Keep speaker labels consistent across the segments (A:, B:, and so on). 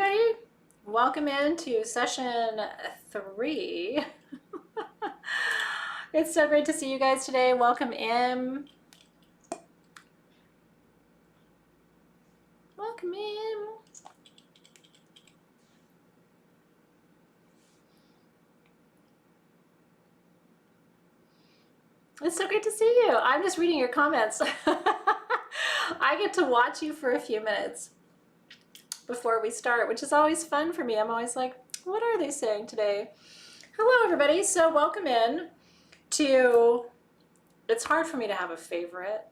A: everybody. Welcome into session 3. It's so great to see you guys today. Welcome in. Welcome in. It's so great to see you. I'm just reading your comments. I get to watch you for a few minutes before we start, which is always fun for me. I'm always like, what are they saying today? Hello, everybody. So welcome in to, it's hard for me to have a favorite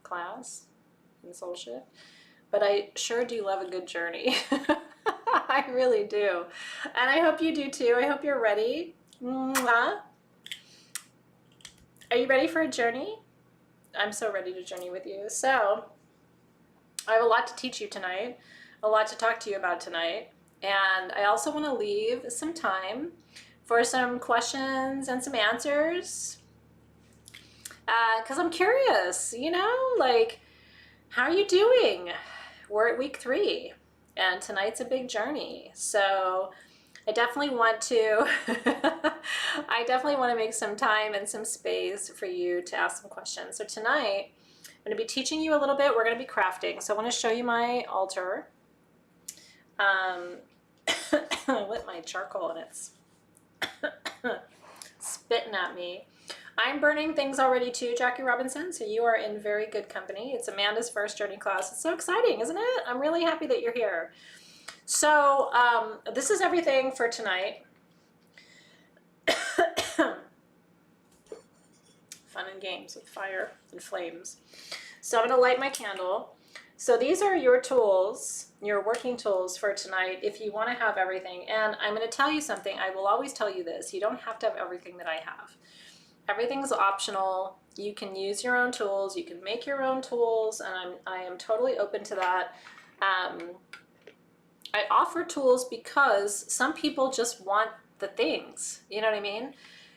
A: class in Soul Shift, but I sure do love a good journey. I really do. And I hope you do too. I hope you're ready. Mwah. Are you ready for a journey? I'm so ready to journey with you. So I have a lot to teach you tonight, a lot to talk to you about tonight. And I also want to leave some time for some questions and some answers. Because I'm curious, like, how are you doing? We're at week 3 and tonight's a big journey. So I definitely want to make some time and some space for you to ask some questions. So tonight I'm going to be teaching you a little bit. We're going to be crafting. So I want to show you my altar. I lit my charcoal and it's spitting at me. I'm burning things already too, Jackie Robinson, so you are in very good company. It's Amanda's first journey class. It's so exciting, isn't it? I'm really happy that you're here. So this is everything for tonight. Fun and games with fire and flames. So I'm going to light my candle. So these are your tools, your working tools for tonight if you want to have everything. And I'm going to tell you something. I will always tell you this. You don't have to have everything that I have. Everything's optional. You can use your own tools. You can make your own tools. And I am totally open to that. I offer tools because some people just want the things. You know what I mean?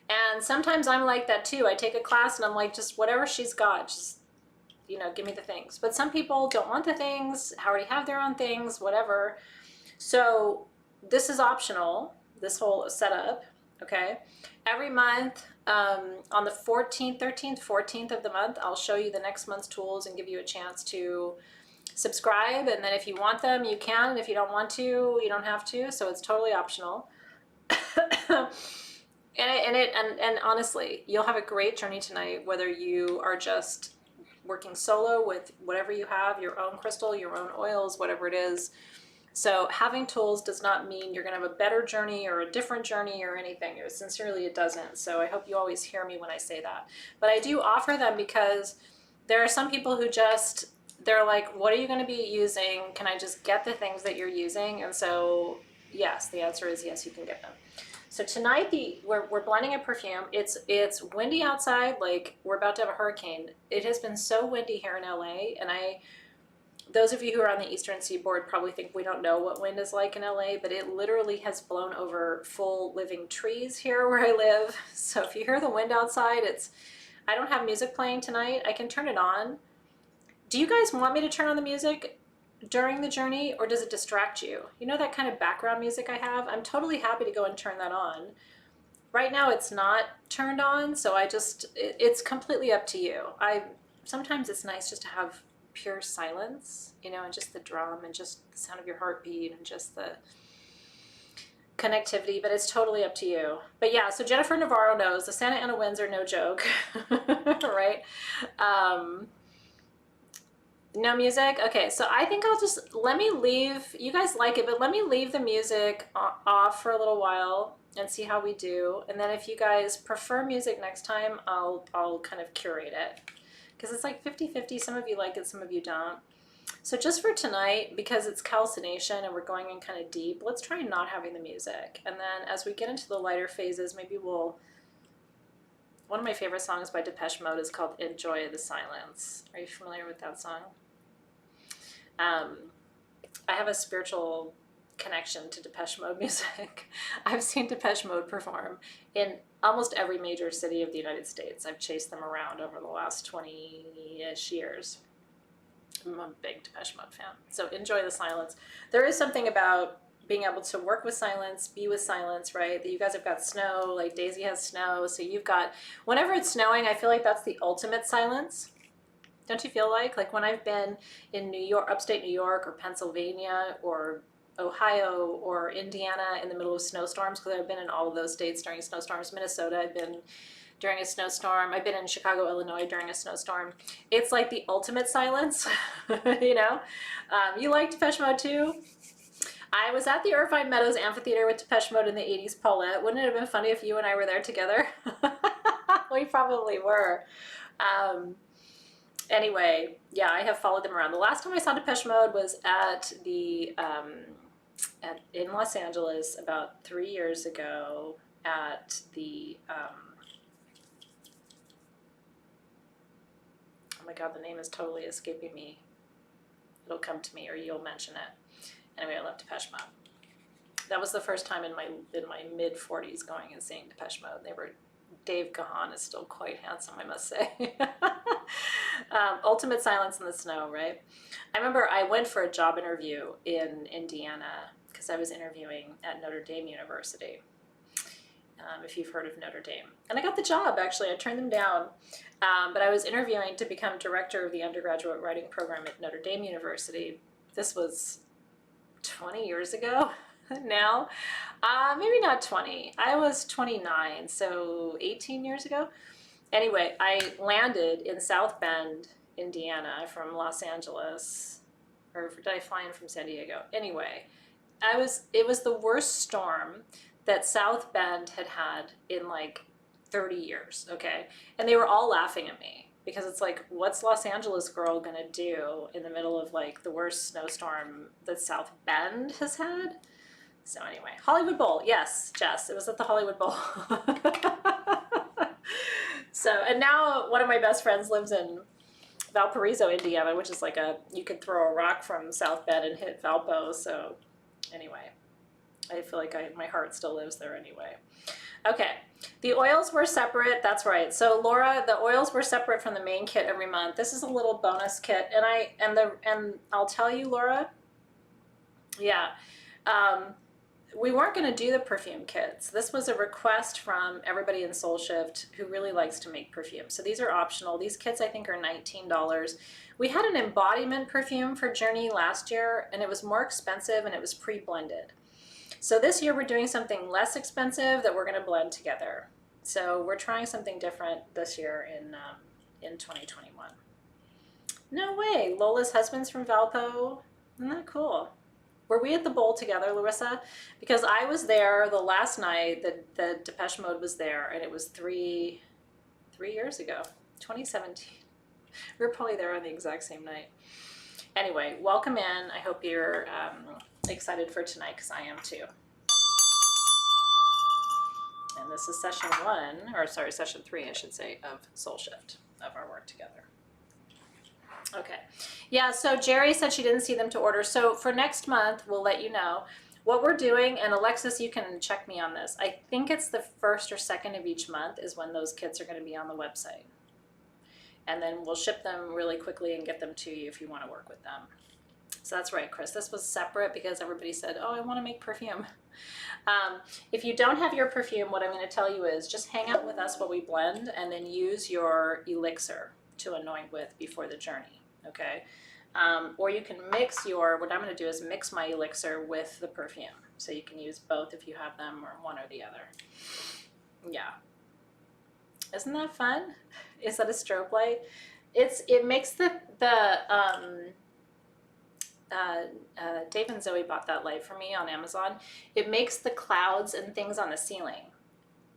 A: And sometimes I'm like that too. I take a class and I'm like, just whatever she's got, just, give me the things. But some people don't want the things, already have their own things, whatever. So this is optional, this whole setup, okay? Every month, on the 14th, 13th, 14th of the month, I'll show you the next month's tools and give you a chance to subscribe. And then if you want them, you can. And if you don't want to, you don't have to. So it's totally optional. And honestly, you'll have a great journey tonight, whether you are just working solo with whatever you have, your own crystal, your own oils, whatever it is. So having tools does not mean you're going to have a better journey or a different journey or anything. Sincerely, it doesn't. So I hope you always hear me when I say that. But I do offer them because there are some people who they're like, what are you going to be using? Can I just get the things that you're using? And so, yes, the answer is yes, you can get them. So tonight we're blending a perfume. It's windy outside, like we're about to have a hurricane. It has been so windy here in LA, and those of you who are on the Eastern Seaboard probably think we don't know what wind is like in LA, but it literally has blown over full living trees here where I live. So if you hear the wind outside, I don't have music playing tonight. I can turn it on. Do you guys want me to turn on the music during the journey, or does it distract you? You know that kind of background music I have? I'm totally happy to go and turn that on. Right now it's not turned on, so it's completely up to you. Sometimes it's nice just to have pure silence, and just the drum and just the sound of your heartbeat and just the connectivity, but it's totally up to you. But yeah, so Jennifer Navarro knows the Santa Ana winds are no joke, right? No music? Okay, so I think let me leave, you guys like it, but let me leave the music off for a little while and see how we do. And then if you guys prefer music next time, I'll kind of curate it. Because it's like 50-50, some of you like it, some of you don't. So just for tonight, because it's calcination and we're going in kind of deep, let's try not having the music. And then as we get into the lighter phases, maybe one of my favorite songs by Depeche Mode is called Enjoy the Silence. Are you familiar with that song? I have a spiritual connection to Depeche Mode music. I've seen Depeche Mode perform in almost every major city of the United States. I've chased them around over the last 20-ish years. I'm a big Depeche Mode fan. So Enjoy the Silence. There is something about being able to work with silence, be with silence, right? That you guys have got snow, like Daisy has snow. So you've got, whenever it's snowing, I feel like that's the ultimate silence. Don't you feel like when I've been in New York, upstate New York or Pennsylvania or Ohio or Indiana in the middle of snowstorms, because I've been in all of those states during snowstorms. Minnesota, I've been during a snowstorm. I've been in Chicago, Illinois during a snowstorm. It's like the ultimate silence, you know? You like Depeche Mode too? I was at the Irvine Meadows Amphitheater with Depeche Mode in the 80s, Paulette. Wouldn't it have been funny if you and I were there together? We probably were. Anyway, yeah, I have followed them around. The last time I saw Depeche Mode was at the in Los Angeles about 3 years ago at the oh my god, the name is totally escaping me. It'll come to me, or you'll mention it. Anyway, I love Depeche Mode. That was the first time in my mid 40s going and seeing Depeche Mode. Dave Gahan is still quite handsome, I must say. Ultimate silence in the snow, right? I remember I went for a job interview in Indiana because I was interviewing at Notre Dame University, if you've heard of Notre Dame. And I got the job, actually. I turned them down. But I was interviewing to become director of the undergraduate writing program at Notre Dame University. This was 20 years ago now. Maybe not 20. I was 29, so 18 years ago. Anyway, I landed in South Bend, Indiana from Los Angeles. Or did I fly in from San Diego? Anyway, it was the worst storm that South Bend had had in like 30 years, okay? And they were all laughing at me because it's like, what's Los Angeles girl gonna do in the middle of like the worst snowstorm that South Bend has had? So anyway, Hollywood Bowl, yes, Jess, it was at the Hollywood Bowl. So, and now one of my best friends lives in Valparaiso, Indiana, which is like you could throw a rock from South Bend and hit Valpo. So anyway, I feel like my heart still lives there anyway. Okay, the oils were separate. That's right. So Laura, the oils were separate from the main kit every month. This is a little bonus kit, and I'll tell you, Laura. Yeah, we weren't going to do the perfume kits. This was a request from everybody in Soul Shift who really likes to make perfume. So these are optional. These kits I think are $19. We had an embodiment perfume for Journey last year, and it was more expensive, and it was pre-blended. So this year we're doing something less expensive that we're going to blend together. So we're trying something different this year in 2021. No way, Lola's husband's from Valpo. Isn't that cool? Were we at the bowl together, Larissa? Because I was there the last night that the Depeche Mode was there, and it was three years ago, 2017. We were probably there on the exact same night. Anyway, welcome in. I hope you're excited for tonight, because I am too. And this is session 3, I should say, of Soul Shift, of our work together. Okay. Yeah, so Jerry said she didn't see them to order. So for next month, we'll let you know what we're doing. And Alexis, you can check me on this. I think it's the 1st or 2nd of each month is when those kits are going to be on the website. And then we'll ship them really quickly and get them to you if you want to work with them. So that's right, Chris. This was separate because everybody said, oh, I want to make perfume. If you don't have your perfume, what I'm going to tell you is just hang out with us while we blend and then use your elixir to anoint with before the journey, okay? Or you can mix what I'm going to do is mix my elixir with the perfume. So you can use both if you have them, or one or the other. Yeah. Isn't that fun? Is that a strobe light? It makes Dave and Zoe bought that light for me on Amazon. It makes the clouds and things on the ceiling.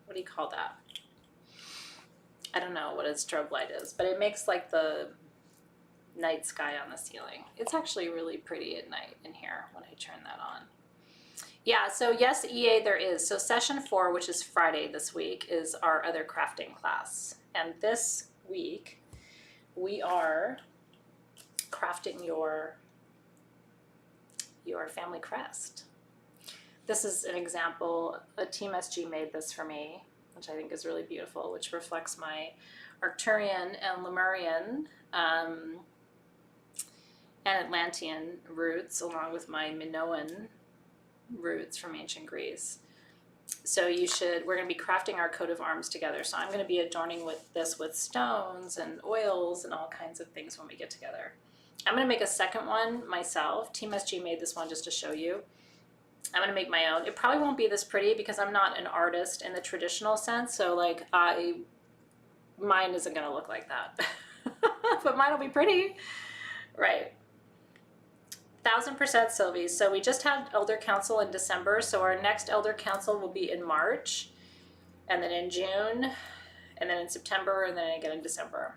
A: What do you call that? I don't know what a strobe light is, but it makes like the night sky on the ceiling. It's actually really pretty at night in here when I turn that on. Yeah, so yes, EA, there is. So session 4, which is Friday this week, is our other crafting class. And this week, we are crafting your family crest. This is an example. A Team SG made this for me, which I think is really beautiful, which reflects my Arcturian and Lemurian and Atlantean roots, along with my Minoan roots from ancient Greece. So we're going to be crafting our coat of arms together. So I'm going to be adorning this with stones and oils and all kinds of things when we get together. I'm going to make a second one myself. Team SG made this one just to show you. I'm going to make my own. It probably won't be this pretty because I'm not an artist in the traditional sense. So like mine isn't going to look like that, but mine will be pretty, right? 1000% Sylvie. So we just had Elder Council in December. So our next Elder Council will be in March, and then in June, and then in September, and then again in December.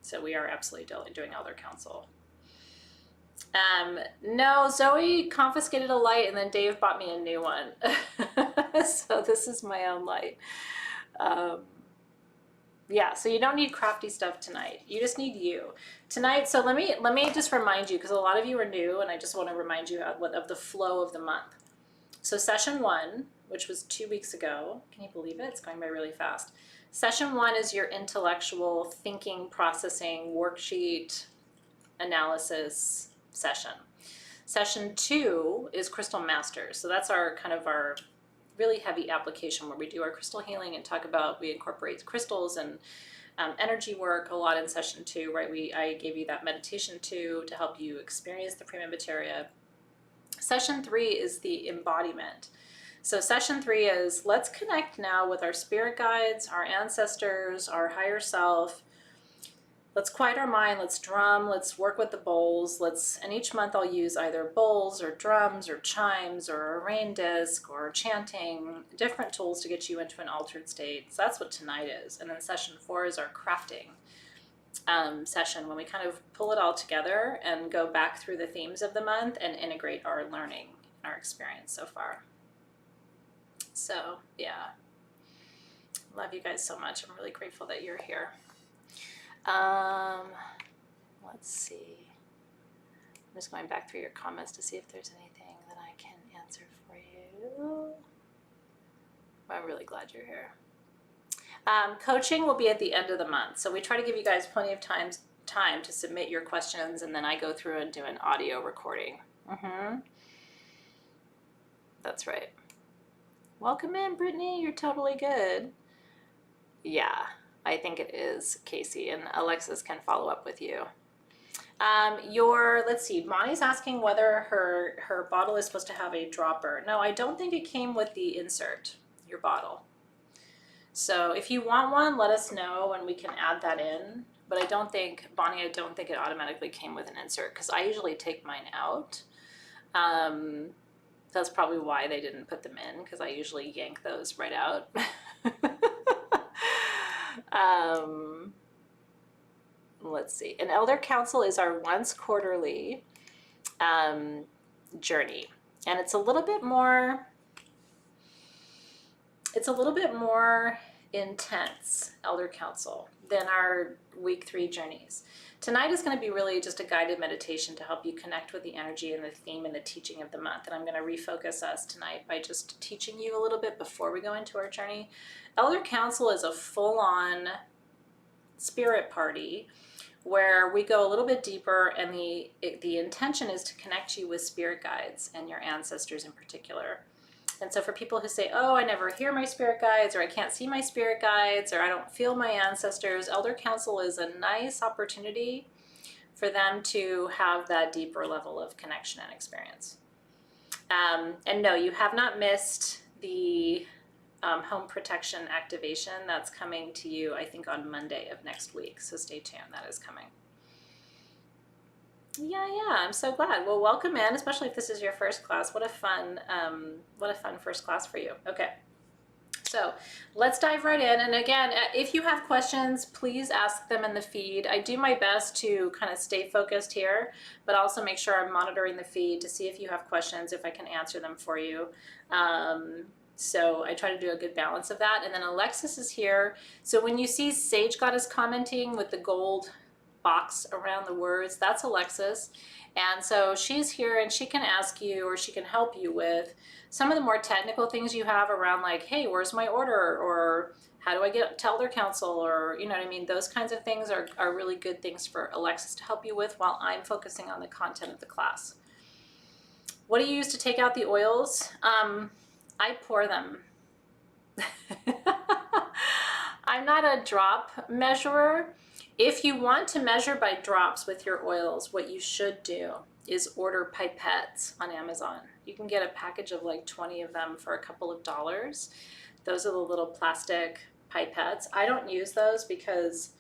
A: So we are absolutely doing Elder Council. No, Zoe confiscated a light and then Dave bought me a new one. So this is my own light. Yeah, so you don't need crafty stuff tonight. You just need you. Tonight, so let me just remind you, because a lot of you are new, and I just want to remind you of the flow of the month. So session 1, which was 2 weeks ago, can you believe it? It's going by really fast. Session 1 is your intellectual thinking, processing, worksheet, analysis session. Session 2 is Crystal Masters. So that's our really heavy application where we do our crystal healing and we incorporate crystals and energy work a lot in session 2, right? I gave you that meditation to help you experience the prima materia. Session 3 is the embodiment. So session 3 is let's connect now with our spirit guides, our ancestors, our higher self. Let's quiet our mind, let's drum, let's work with the bowls, and each month I'll use either bowls or drums or chimes or a rain disc or chanting, different tools to get you into an altered state. So that's what tonight is. And then session 4 is our crafting session, when we kind of pull it all together and go back through the themes of the month and integrate our learning and our experience so far. So yeah, love you guys so much. I'm really grateful that you're here. Let's see. I'm just going back through your comments to see if there's anything that I can answer for you. I'm really glad you're here. Coaching will be at the end of the month. So we try to give you guys plenty of time to submit your questions, and then I go through and do an audio recording. That's right. Welcome in, Brittany. You're totally good. Yeah. I think it is, Casey, and Alexis can follow up with you. Let's see, Bonnie's asking whether her bottle is supposed to have a dropper. No, I don't think it came with the insert, your bottle. So if you want one, let us know and we can add that in. But Bonnie, I don't think it automatically came with an insert because I usually take mine out. That's probably why they didn't put them in, because I usually yank those right out. Let's see. An Elder Council is our once quarterly journey, and it's a little bit more intense Elder Council than our week 3 journeys. Tonight is going to be really just a guided meditation to help you connect with the energy and the theme and the teaching of the month. And I'm going to refocus us tonight by just teaching you a little bit before we go into our journey. Elder Council is a full-on spirit party where we go a little bit deeper, and the intention is to connect you with spirit guides and your ancestors in particular. And so for people who say, oh, I never hear my spirit guides, or I can't see my spirit guides, or I don't feel my ancestors, Elder Council is a nice opportunity for them to have that deeper level of connection and experience. And no, you have not missed the home protection activation. That's coming to you, I think, on Monday of next week. So stay tuned. That is coming. Yeah, I'm so glad. Well, welcome in, especially if this is your first class. What a fun first class for you. Okay. So let's dive right in. And again, if you have questions, please ask them in the feed. I do my best to kind of stay focused here, but also make sure I'm monitoring the feed to see if you have questions, if I can answer them for you. So I try to do a good balance of that. And then Alexis is here. So when you see Sage Goddess commenting with the gold box around the words, that's Alexis. And so she's here and she can ask you, or she can help you with some of the more technical things you have around, like, hey, where's my order? Or how do I get to Elder Council? Or, you know what I mean? Those kinds of things are really good things for Alexis to help you with while I'm focusing on the content of the class. What do you use to take out the oils? I pour them. I'm not a drop measurer. If you want to measure by drops with your oils, what you should do is order pipettes on Amazon. You can get a package of like 20 of them for a couple of dollars. Those are the little plastic pipettes. I don't use those because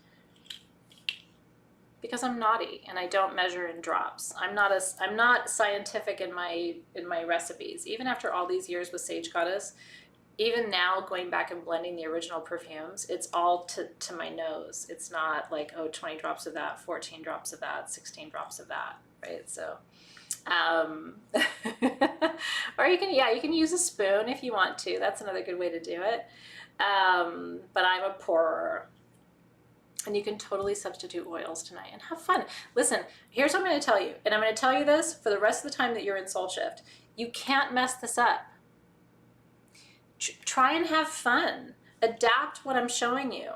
A: I'm naughty and I don't measure in drops. I'm not scientific in my recipes. Even after all these years with Sage Goddess, even now going back and blending the original perfumes, it's all to my nose. It's not like, oh, 20 drops of that, 14 drops of that, 16 drops of that, right? So, or you can use a spoon if you want to. That's another good way to do it. But I'm a pourer. And you can totally substitute oils tonight and have fun. Listen, here's what I'm going to tell you. And I'm going to tell you this for the rest of the time that you're in Soul Shift. You can't mess this up. Try and have fun. Adapt what I'm showing you.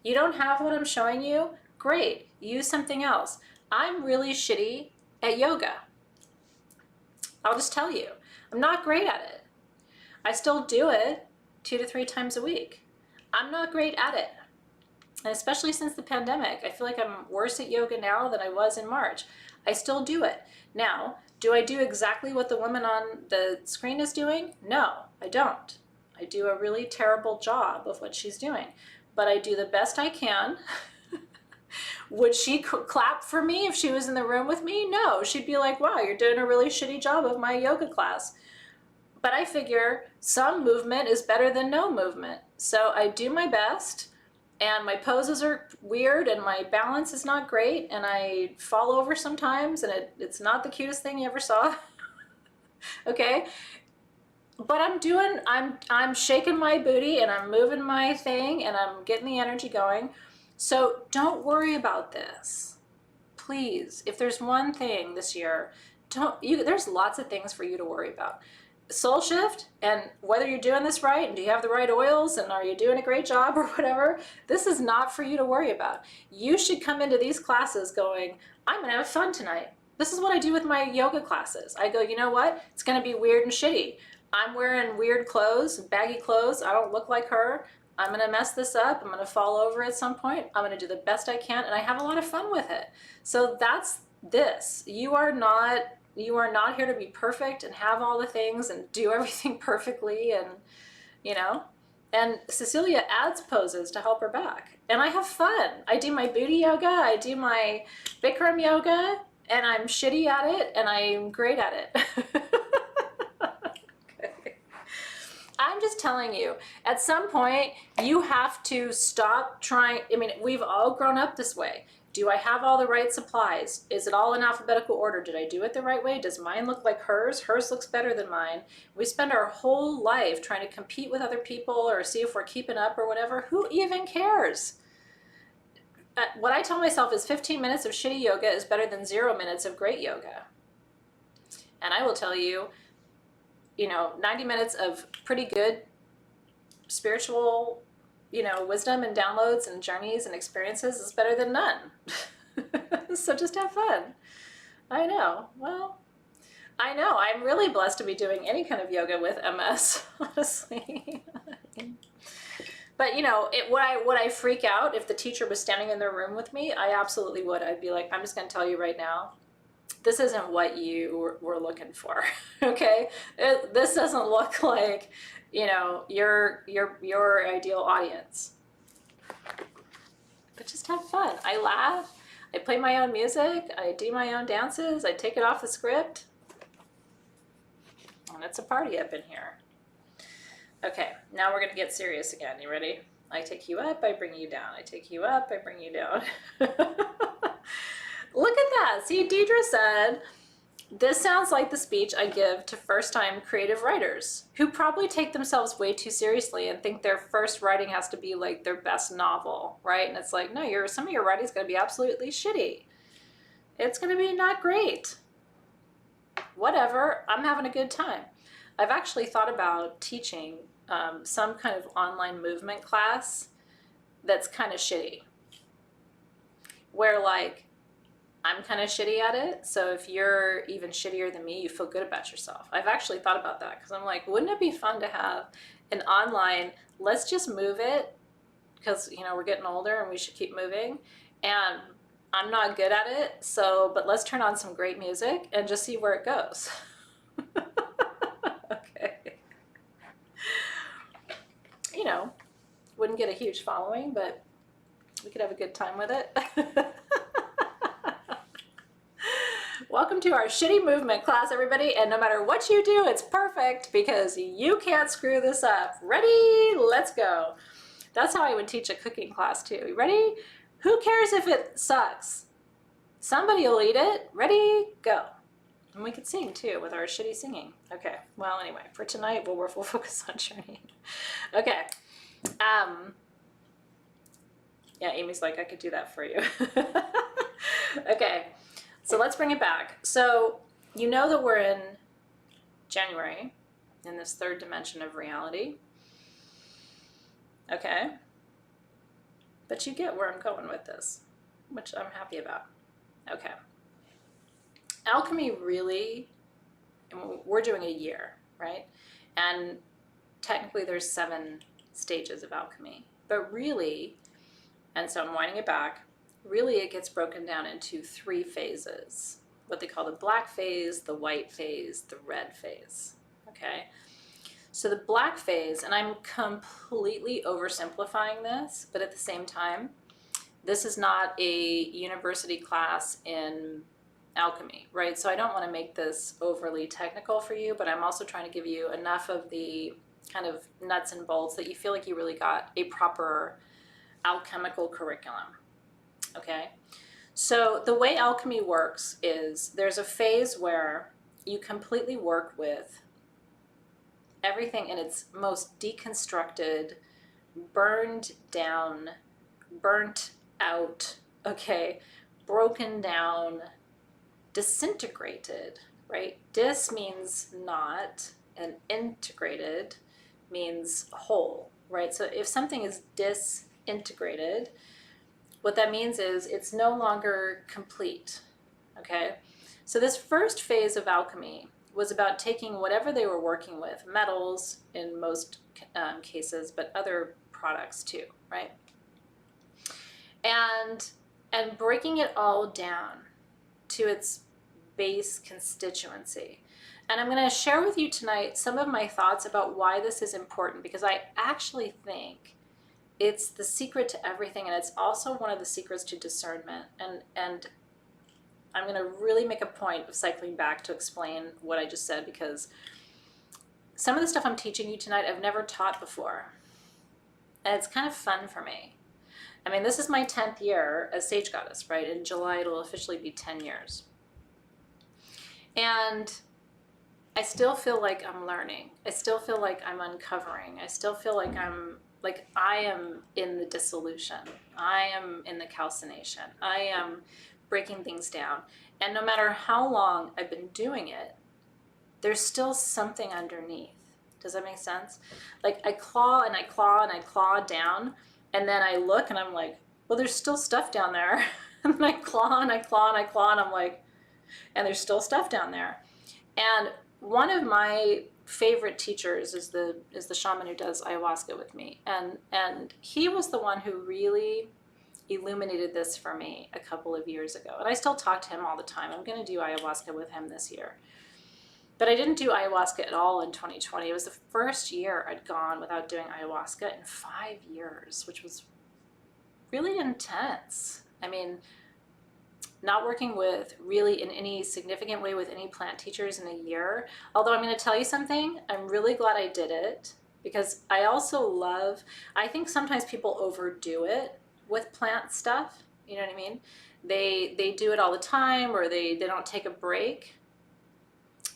A: You don't have what I'm showing you? Great. Use something else. I'm really shitty at yoga. I'll just tell you. I'm not great at it. I still do it 2 to 3 times a week. I'm not great at it. And especially since the pandemic, I feel like I'm worse at yoga now than I was in March. I still do it. Now, do I do exactly what the woman on the screen is doing? No, I don't. I do a really terrible job of what she's doing, but I do the best I can. Would she clap for me if she was in the room with me? No, she'd be like, wow, you're doing a really shitty job of my yoga class. But I figure some movement is better than no movement. So I do my best, and my poses are weird, and my balance is not great, and I fall over sometimes, and it's not the cutest thing you ever saw. Okay? But I'm shaking my booty and I'm moving my thing and I'm getting the energy going. So don't worry about this. Please, if there's one thing this year, there's lots of things for you to worry about. Soul Shift, and whether you're doing this right and do you have the right oils and are you doing a great job or whatever, this is not for you to worry about. You should come into these classes going, I'm gonna have fun tonight. This is what I do with my yoga classes. I go, you know what? It's gonna be weird and shitty. I'm wearing weird clothes, baggy clothes. I don't look like her. I'm gonna mess this up. I'm gonna fall over at some point. I'm gonna do the best I can, and I have a lot of fun with it. So that's this. You are not here to be perfect and have all the things and do everything perfectly, and And Cecilia adds poses to help her back, and I have fun. I do my booty yoga. I do my Bikram yoga, and I'm shitty at it, and I'm great at it. I'm just telling you, at some point, you have to stop trying. I mean, we've all grown up this way. Do I have all the right supplies? Is it all in alphabetical order? Did I do it the right way? Does mine look like hers? Hers looks better than mine. We spend our whole life trying to compete with other people or see if we're keeping up or whatever. Who even cares? What I tell myself is 15 minutes of shitty yoga is better than 0 minutes of great yoga. And I will tell you, 90 minutes of pretty good spiritual, wisdom and downloads and journeys and experiences is better than none. So just have fun. I know. Well, I know. I'm really blessed to be doing any kind of yoga with MS, honestly. But would I freak out if the teacher was standing in the room with me? I absolutely would. I'd be like, I'm just going to tell you right now, this isn't what you were looking for, okay? This doesn't look like, your ideal audience. But just have fun. I laugh. I play my own music. I do my own dances. I take it off the script. And it's a party up in here. Okay, now we're going to get serious again. You ready? I take you up, I bring you down. I take you up, I bring you down. Look at that. See, Deidre said, this sounds like the speech I give to first-time creative writers who probably take themselves way too seriously and think their first writing has to be like their best novel, right? And it's like, no, some of your writing's going to be absolutely shitty. It's going to be not great. Whatever. I'm having a good time. I've actually thought about teaching some kind of online movement class that's kind of shitty, where like I'm kind of shitty at it. So if you're even shittier than me, you feel good about yourself. I've actually thought about that because I'm like, wouldn't it be fun to have an online, let's just move it because, you know, we're getting older and we should keep moving. And I'm not good at it. So, but let's turn on some great music and just see where it goes. Okay. You know, wouldn't get a huge following, but we could have a good time with it. Welcome to our shitty movement class, everybody. And no matter what you do, it's perfect because you can't screw this up. Ready? Let's go. That's how I would teach a cooking class too. You ready? Who cares if it sucks? Somebody will eat it. Ready? Go. And we could sing too with our shitty singing. Okay. Well, anyway, for tonight, we'll focus on journeying. Okay. Yeah, Amy's like, I could do that for you. Okay. So let's bring it back. So you know that we're in January, in this third dimension of reality. Okay. But you get where I'm going with this, which I'm happy about. Okay. Alchemy really, we're doing a year, right? And technically there's 7 stages of alchemy. But really, and so I'm winding it back, really it gets broken down into 3 phases. What they call the black phase, the white phase, the red phase. Okay? So the black phase, and I'm completely oversimplifying this, but at the same time, this is not a university class in alchemy, right? So I don't want to make this overly technical for you, but I'm also trying to give you enough of the kind of nuts and bolts that you feel like you really got a proper alchemical curriculum. Okay? So the way alchemy works is there's a phase where you completely work with everything in its most deconstructed, burned down, burnt out, okay, broken down, disintegrated, right? Dis means not, and integrated means whole, right? So if something is disintegrated, what that means is it's no longer complete, okay? So this first phase of alchemy was about taking whatever they were working with, metals in most cases, but other products too, right? And breaking it all down to its base constituency. And I'm going to share with you tonight some of my thoughts about why this is important, because I actually think it's the secret to everything, and it's also one of the secrets to discernment. And I'm going to really make a point of cycling back to explain what I just said, because some of the stuff I'm teaching you tonight I've never taught before. And it's kind of fun for me. I mean, this is my 10th year as Sage Goddess, right? In July, it'll officially be 10 years. And I still feel like I'm learning. I still feel like I'm uncovering. I still feel like I am in the dissolution. I am in the calcination. I am breaking things down. And no matter how long I've been doing it, there's still something underneath. Does that make sense? Like I claw and I claw and I claw down, and then I look and I'm like, well, there's still stuff down there. And then I claw and I claw and I claw and I'm like, and there's still stuff down there. And one of my favorite teachers is the shaman who does ayahuasca with me. And he was the one who really illuminated this for me a couple of years ago. And I still talk to him all the time. I'm going to do ayahuasca with him this year. But I didn't do ayahuasca at all in 2020. It was the first year I'd gone without doing ayahuasca in 5 years, which was really intense. I mean, not working with really in any significant way with any plant teachers in a year. Although I'm going to tell you something, I'm really glad I did it, because I also love, I think sometimes people overdo it with plant stuff. You know what I mean? They do it all the time, or they don't take a break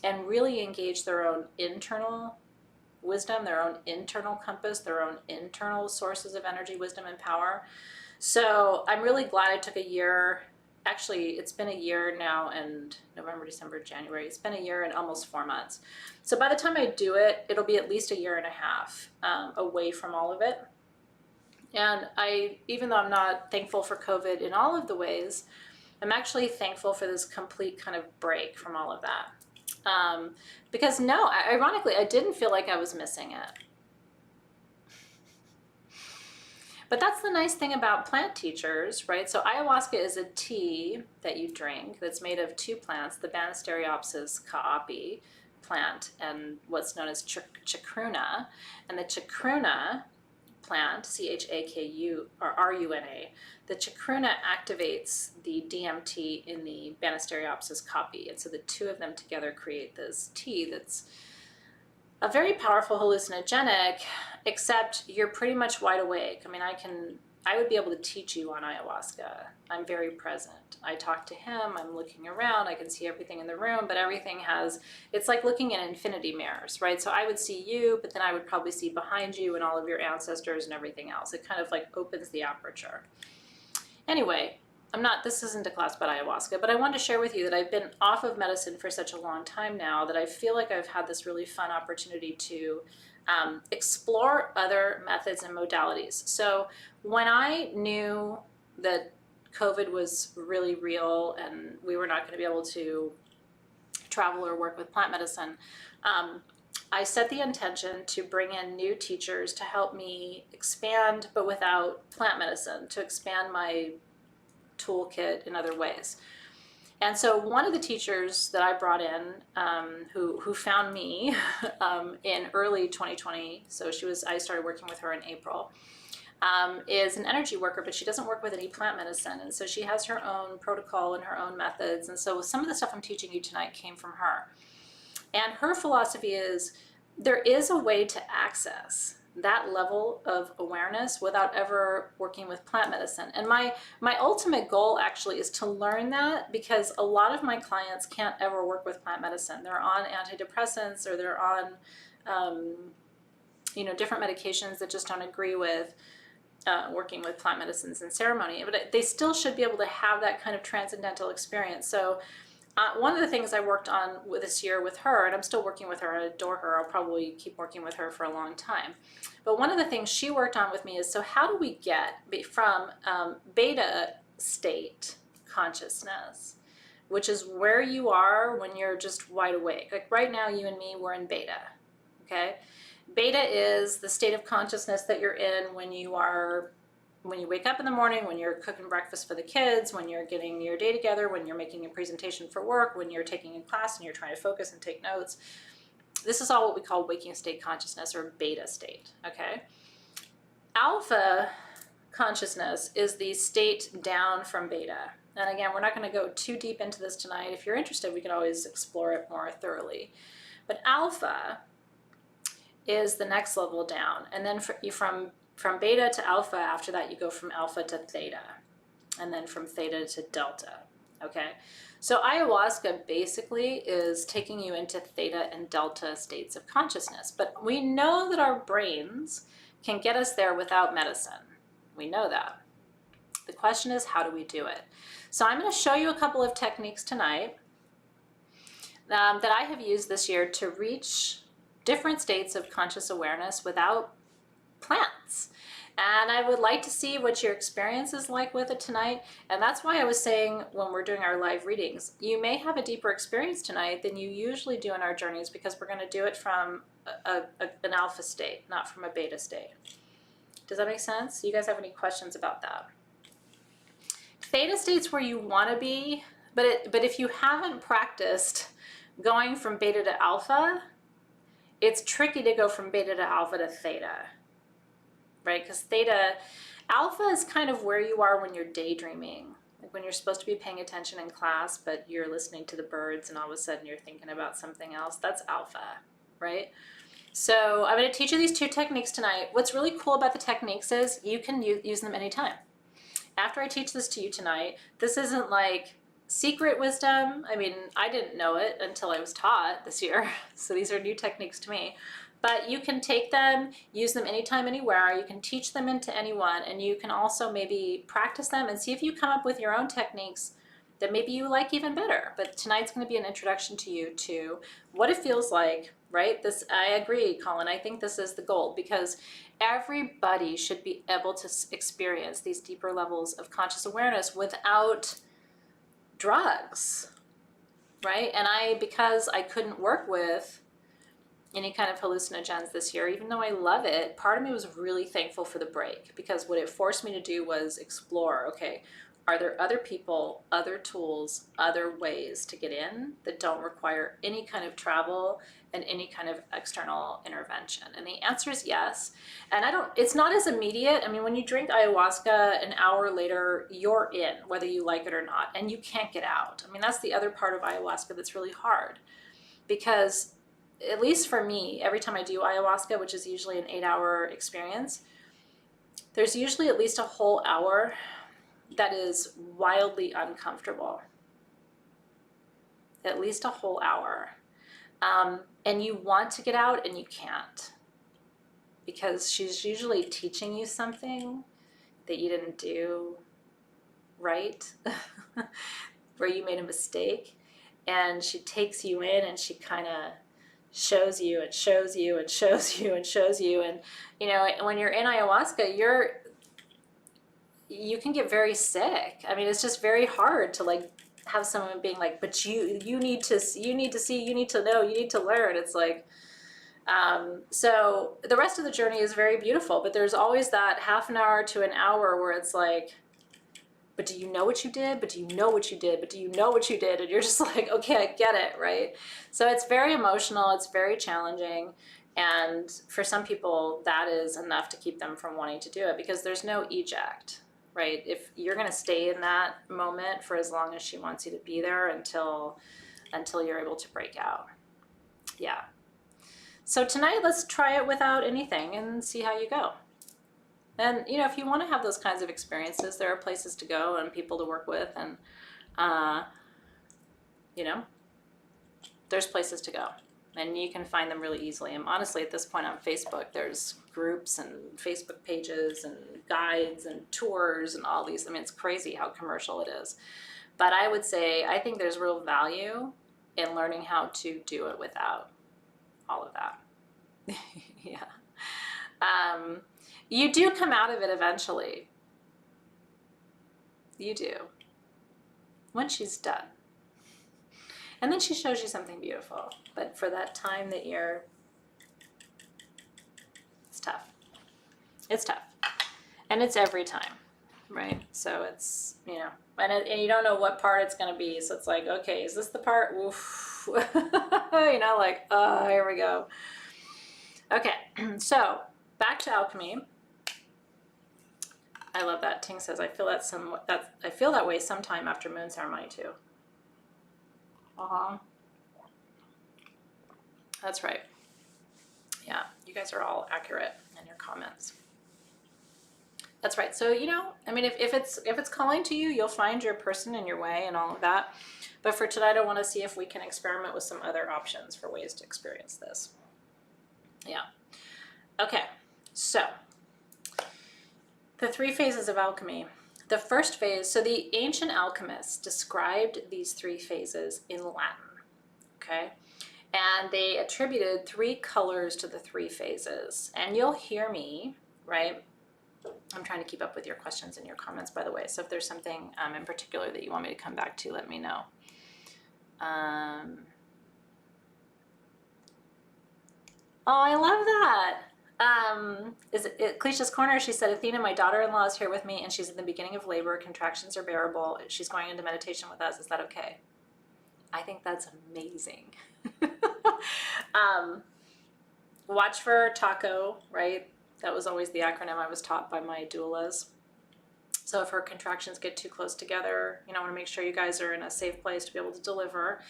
A: and really engage their own internal wisdom, their own internal compass, their own internal sources of energy, wisdom, and power. So I'm really glad I took a year. Actually, it's been a year now, and November, December, January. It's been a year and almost 4 months. So by the time I do it, it'll be at least a year and a half away from all of it. And even though I'm not thankful for COVID in all of the ways, I'm actually thankful for this complete kind of break from all of that. Because no, ironically, I didn't feel like I was missing it. But that's the nice thing about plant teachers, right? So ayahuasca is a tea that you drink that's made of two plants, the Banisteriopsis kaapi plant and what's known as chacruna. And the chacruna plant, C-H-A-K-U or R-U-N-A, the chacruna activates the DMT in the Banisteriopsis kaapi. And so the two of them together create this tea that's a very powerful hallucinogenic, except you're pretty much wide awake. I mean, I would be able to teach you on ayahuasca. I'm very present. I talk to him, I'm looking around, I can see everything in the room, but everything it's like looking in infinity mirrors, right? So I would see you, but then I would probably see behind you and all of your ancestors and everything else. It kind of like opens the aperture. Anyway, this isn't a class about ayahuasca, but I wanted to share with you that I've been off of medicine for such a long time now that I feel like I've had this really fun opportunity to explore other methods and modalities. So when I knew that COVID was really real and we were not going to be able to travel or work with plant medicine, I set the intention to bring in new teachers to help me expand, but without plant medicine, to expand my toolkit in other ways. And so one of the teachers that I brought in, who found me in early 2020, so I started working with her in April, is an energy worker, but she doesn't work with any plant medicine. And so she has her own protocol and her own methods. And so some of the stuff I'm teaching you tonight came from her. And her philosophy is there is a way to access that level of awareness without ever working with plant medicine. And my ultimate goal actually is to learn that, because a lot of my clients can't ever work with plant medicine. They're on antidepressants or they're on different medications that just don't agree with working with plant medicines and ceremony, but they still should be able to have that kind of transcendental experience. So one of the things I worked on this year with her, and I'm still working with her, I adore her, I'll probably keep working with her for a long time. But one of the things she worked on with me is, so how do we get from beta state consciousness, which is where you are when you're just wide awake. Like right now, you and me, we're in beta, okay? Beta is the state of consciousness that you're in when you wake up in the morning, when you're cooking breakfast for the kids, when you're getting your day together, when you're making a presentation for work, when you're taking a class and you're trying to focus and take notes. This is all what we call waking state consciousness, or beta state, okay? Alpha consciousness is the state down from beta. And again, we're not going to go too deep into this tonight. If you're interested, we can always explore it more thoroughly. But alpha is the next level down. And then from beta to alpha, after that you go from alpha to theta, and then from theta to delta, okay? So ayahuasca basically is taking you into theta and delta states of consciousness, but we know that our brains can get us there without medicine. We know that. The question is, how do we do it? So I'm going to show you a couple of techniques tonight that I have used this year to reach different states of conscious awareness without plants. And I would like to see what your experience is like with it tonight. And that's why I was saying when we're doing our live readings, you may have a deeper experience tonight than you usually do in our journeys, because we're going to do it from an alpha state, not from a beta state. Does that make sense? Do you guys have any questions about that? Theta state's where you want to be, but if you haven't practiced going from beta to alpha, it's tricky to go from beta to alpha to theta. Right? Because alpha is kind of where you are when you're daydreaming, like when you're supposed to be paying attention in class, but you're listening to the birds and all of a sudden you're thinking about something else. That's alpha, right? So I'm going to teach you these two techniques tonight. What's really cool about the techniques is you can use them anytime. After I teach this to you tonight, this isn't like secret wisdom. I mean, I didn't know it until I was taught this year. So these are new techniques to me. But you can take them, use them anytime, anywhere. You can teach them into anyone, and you can also maybe practice them and see if you come up with your own techniques that maybe you like even better. But tonight's going to be an introduction to you to what it feels like, right? I agree, Colin. I think this is the goal, because everybody should be able to experience these deeper levels of conscious awareness without drugs, right? And because I couldn't work with any kind of hallucinogens this year, even though I love it, part of me was really thankful for the break, because what it forced me to do was explore, okay, are there other people, other tools, other ways to get in that don't require any kind of travel and any kind of external intervention? And the answer is yes. And it's not as immediate. I mean, when you drink ayahuasca, an hour later, you're in, whether you like it or not, and you can't get out. I mean, that's the other part of ayahuasca that's really hard, because at least for me, every time I do ayahuasca, which is usually an 8-hour experience, there's usually at least a whole hour that is wildly uncomfortable. At least a whole hour. And you want to get out and you can't, because she's usually teaching you something that you didn't do right, where you made a mistake, and she takes you in and she kind of shows you and shows you and shows you and shows you. And you know, when you're in ayahuasca, you can get very sick. I mean, it's just very hard to like have someone being like, but you need to see, you need to know, you need to learn. It's like, so the rest of the journey is very beautiful, but there's always that half an hour to an hour where it's like, but do you know what you did? But do you know what you did? But do you know what you did? And you're just like, okay, I get it, right? So it's very emotional. It's very challenging. And for some people, that is enough to keep them from wanting to do it, because there's no eject, right? If you're going to stay in that moment for as long as she wants you to be there until you're able to break out. Yeah. So tonight, let's try it without anything and see how you go. And, you know, if you want to have those kinds of experiences, there are places to go and people to work with, and, you know, there's places to go. And you can find them really easily. And honestly, at this point on Facebook, there's groups and Facebook pages and guides and tours and all these. I mean, it's crazy how commercial it is. But I would say, I think there's real value in learning how to do it without all of that. Yeah. You do come out of it eventually. You do. When she's done. And then she shows you something beautiful. But for that time that it's tough. It's tough. And it's every time, right? So it's, you know, and you don't know what part it's going to be. So it's like, okay, is this the part? Oof. You know, like, oh, here we go. Okay, so back to alchemy. I love that. Ting says, I feel that way sometime after moon ceremony too. That's right. Yeah, you guys are all accurate in your comments. That's right. So, you know, I mean, if it's calling to you, you'll find your person and your way and all of that. But for tonight, I want to see if we can experiment with some other options for ways to experience this. Yeah. Okay. So, the 3 phases of alchemy. The first phase, so the ancient alchemists described these 3 phases in Latin, okay? And they attributed 3 colors to the 3 phases. And you'll hear me, right? I'm trying to keep up with your questions and your comments, by the way. So if there's something in particular that you want me to come back to, let me know. Oh, I love that. Is it Clisha's Corner? She said, Athena, my daughter-in-law is here with me and she's in the beginning of labor. Contractions are bearable. She's going into meditation with us. Is that okay? I think that's amazing. Watch for taco, right? That was always the acronym I was taught by my doulas. So if her contractions get too close together, you know, I want to make sure you guys are in a safe place to be able to deliver.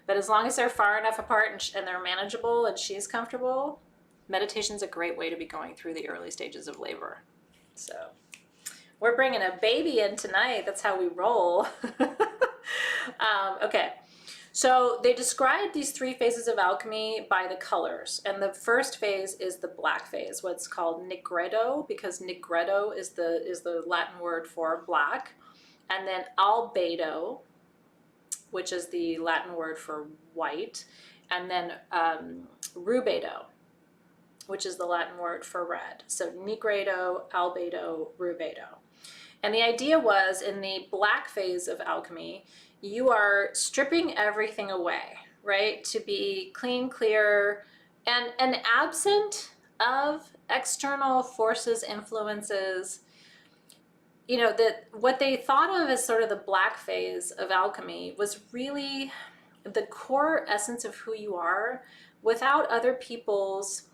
A: But as long as they're far enough apart and they're manageable and she's comfortable, meditation's a great way to be going through the early stages of labor. So we're bringing a baby in tonight. That's how we roll. Okay. So they described these 3 phases of alchemy by the colors. And the first phase is the black phase, what's called nigredo, because nigredo is the Latin word for black. And then albedo, which is the Latin word for white. And then rubedo, which is the Latin word for red. So nigredo, albedo, rubedo. And the idea was, in the black phase of alchemy, you are stripping everything away, right? To be clean, clear, and absent of external forces, influences, that what they thought of as sort of the black phase of alchemy was really the core essence of who you are without other people's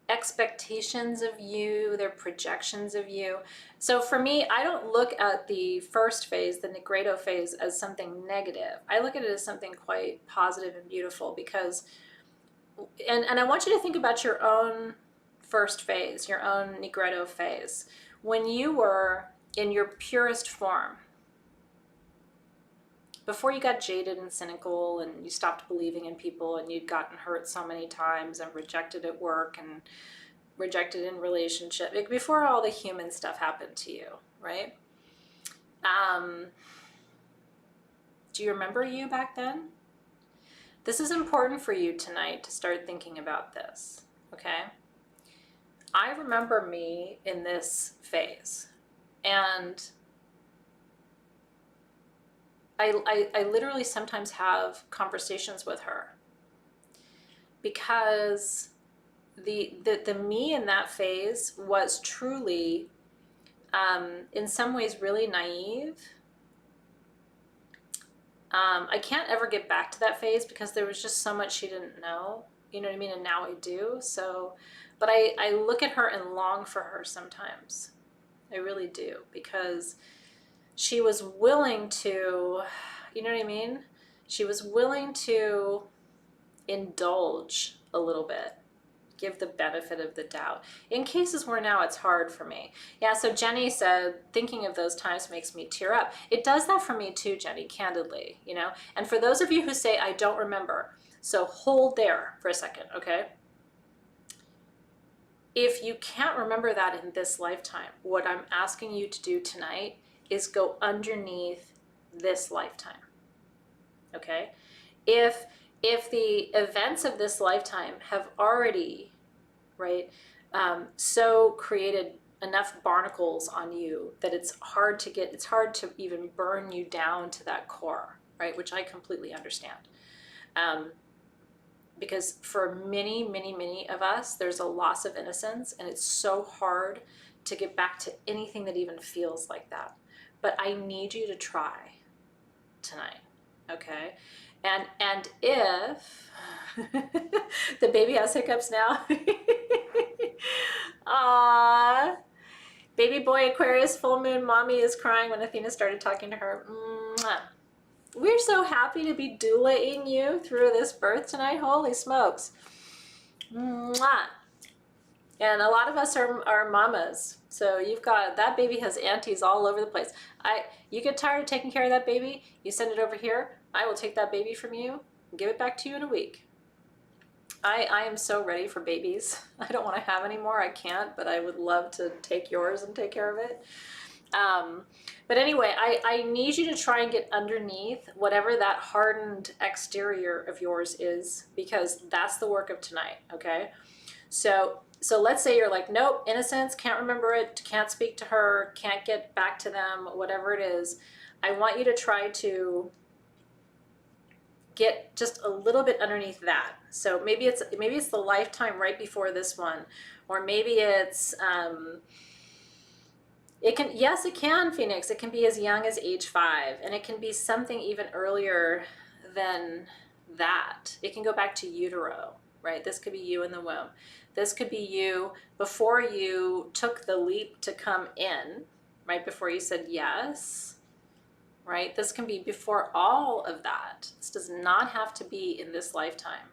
A: expectations of you, their projections of you. So for me, I don't look at the first phase, the Negredo phase, as something negative. I look at it as something quite positive and beautiful because, and I want you to think about your own first phase, your own Negredo phase. When you were in your purest form, before you got jaded and cynical and you stopped believing in people and you'd gotten hurt so many times and rejected at work and rejected in relationship, before all the human stuff happened to you, right? Do you remember you back then? This is important for you tonight to start thinking about this, okay? I remember me in this phase, and I literally sometimes have conversations with her because the me in that phase was truly, in some ways, really naive. I can't ever get back to that phase because there was just so much she didn't know, you know what I mean? And now I do. So, but I look at her and long for her sometimes. I really do, because she was willing to, you know what I mean? She was willing to indulge a little bit, give the benefit of the doubt in cases where now it's hard for me. Yeah, so Jenny said, thinking of those times makes me tear up. It does that for me too, Jenny, candidly, And for those of you who say, I don't remember, so hold there for a second, okay? If you can't remember that in this lifetime, what I'm asking you to do tonight is go underneath this lifetime, okay? If the events of this lifetime have already, right, so created enough barnacles on you that it's hard to even burn you down to that core, right, which I completely understand. Because for many, many, many of us, there's a loss of innocence, and it's so hard to get back to anything that even feels like that. But I need you to try tonight, okay? And if the baby has hiccups now, aww, baby boy Aquarius full moon mommy is crying when Athena started talking to her. Mwah. We're so happy to be doulaing you through this birth tonight. Holy smokes. Mwah. And a lot of us are mamas. So you've got, that baby has aunties all over the place. You get tired of taking care of that baby, you send it over here. I will take that baby from you and give it back to you in a week. I am so ready for babies. I don't want to have any more. I can't, but I would love to take yours and take care of it. But anyway, I need you to try and get underneath whatever that hardened exterior of yours is, because that's the work of tonight, okay? So let's say you're like, nope, innocence, can't remember it, can't speak to her, can't get back to them, whatever it is. I want you to try to get just a little bit underneath that. So maybe it's the lifetime right before this one, or maybe it's it can, Phoenix. It can be as young as age 5, and it can be something even earlier than that. It can go back to utero, right? This could be you in the womb. This could be you before you took the leap to come in, right? Before you said yes, right? This can be before all of that. This does not have to be in this lifetime.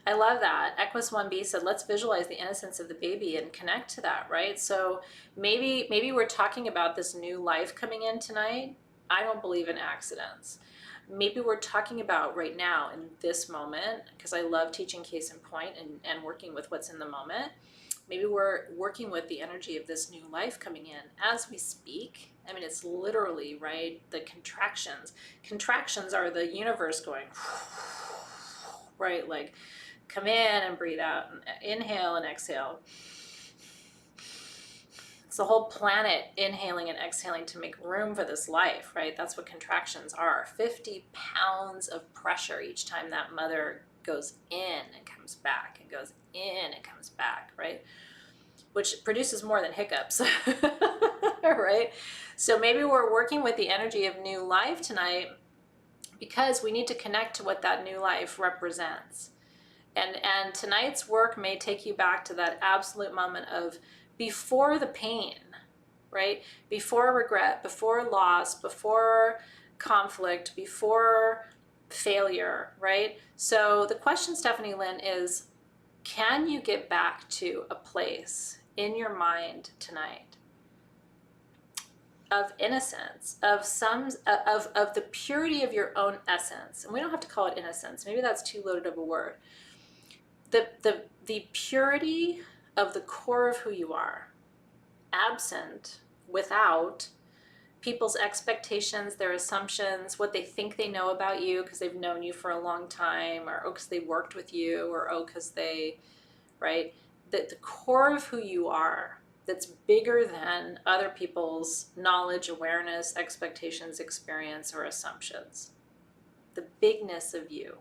A: I love that. Equus 1B said, let's visualize the innocence of the baby and connect to that, right? So maybe we're talking about this new life coming in tonight. I don't believe in accidents. Maybe we're talking about right now in this moment, because I love teaching case in point and working with what's in the moment. Maybe we're working with the energy of this new life coming in as we speak. I mean, it's literally, right? The contractions. Contractions are the universe going, right? Like, come in and breathe out, and inhale and exhale. It's the whole planet inhaling and exhaling to make room for this life, right? That's what contractions are. 50 pounds of pressure each time that mother goes in and comes back and goes in and comes back, right? Which produces more than hiccups, right? So maybe we're working with the energy of new life tonight because we need to connect to what that new life represents. And tonight's work may take you back to that absolute moment of before the pain, right? Before regret, before loss, before conflict, before failure, right? So the question, Stephanie Lynn, is can you get back to a place in your mind tonight of innocence, of the purity of your own essence? And we don't have to call it innocence. Maybe that's too loaded of a word. The purity of the core of who you are, absent, without people's expectations, their assumptions, what they think they know about you because they've known you for a long time, or because they worked with you, or because they, right? The core of who you are that's bigger than other people's knowledge, awareness, expectations, experience, or assumptions. The bigness of you.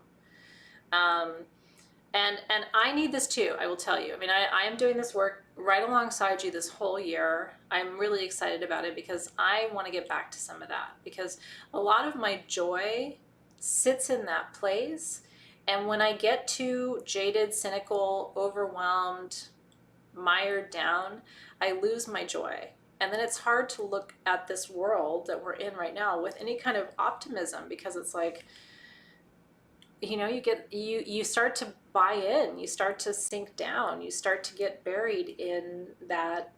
A: And I need this too, I will tell you. I mean, I am doing this work right alongside you this whole year. I'm really excited about it because I want to get back to some of that. Because a lot of my joy sits in that place. And when I get too jaded, cynical, overwhelmed, mired down, I lose my joy. And then it's hard to look at this world that we're in right now with any kind of optimism, because it's like, you know, you start to buy in, you start to sink down, you start to get buried in that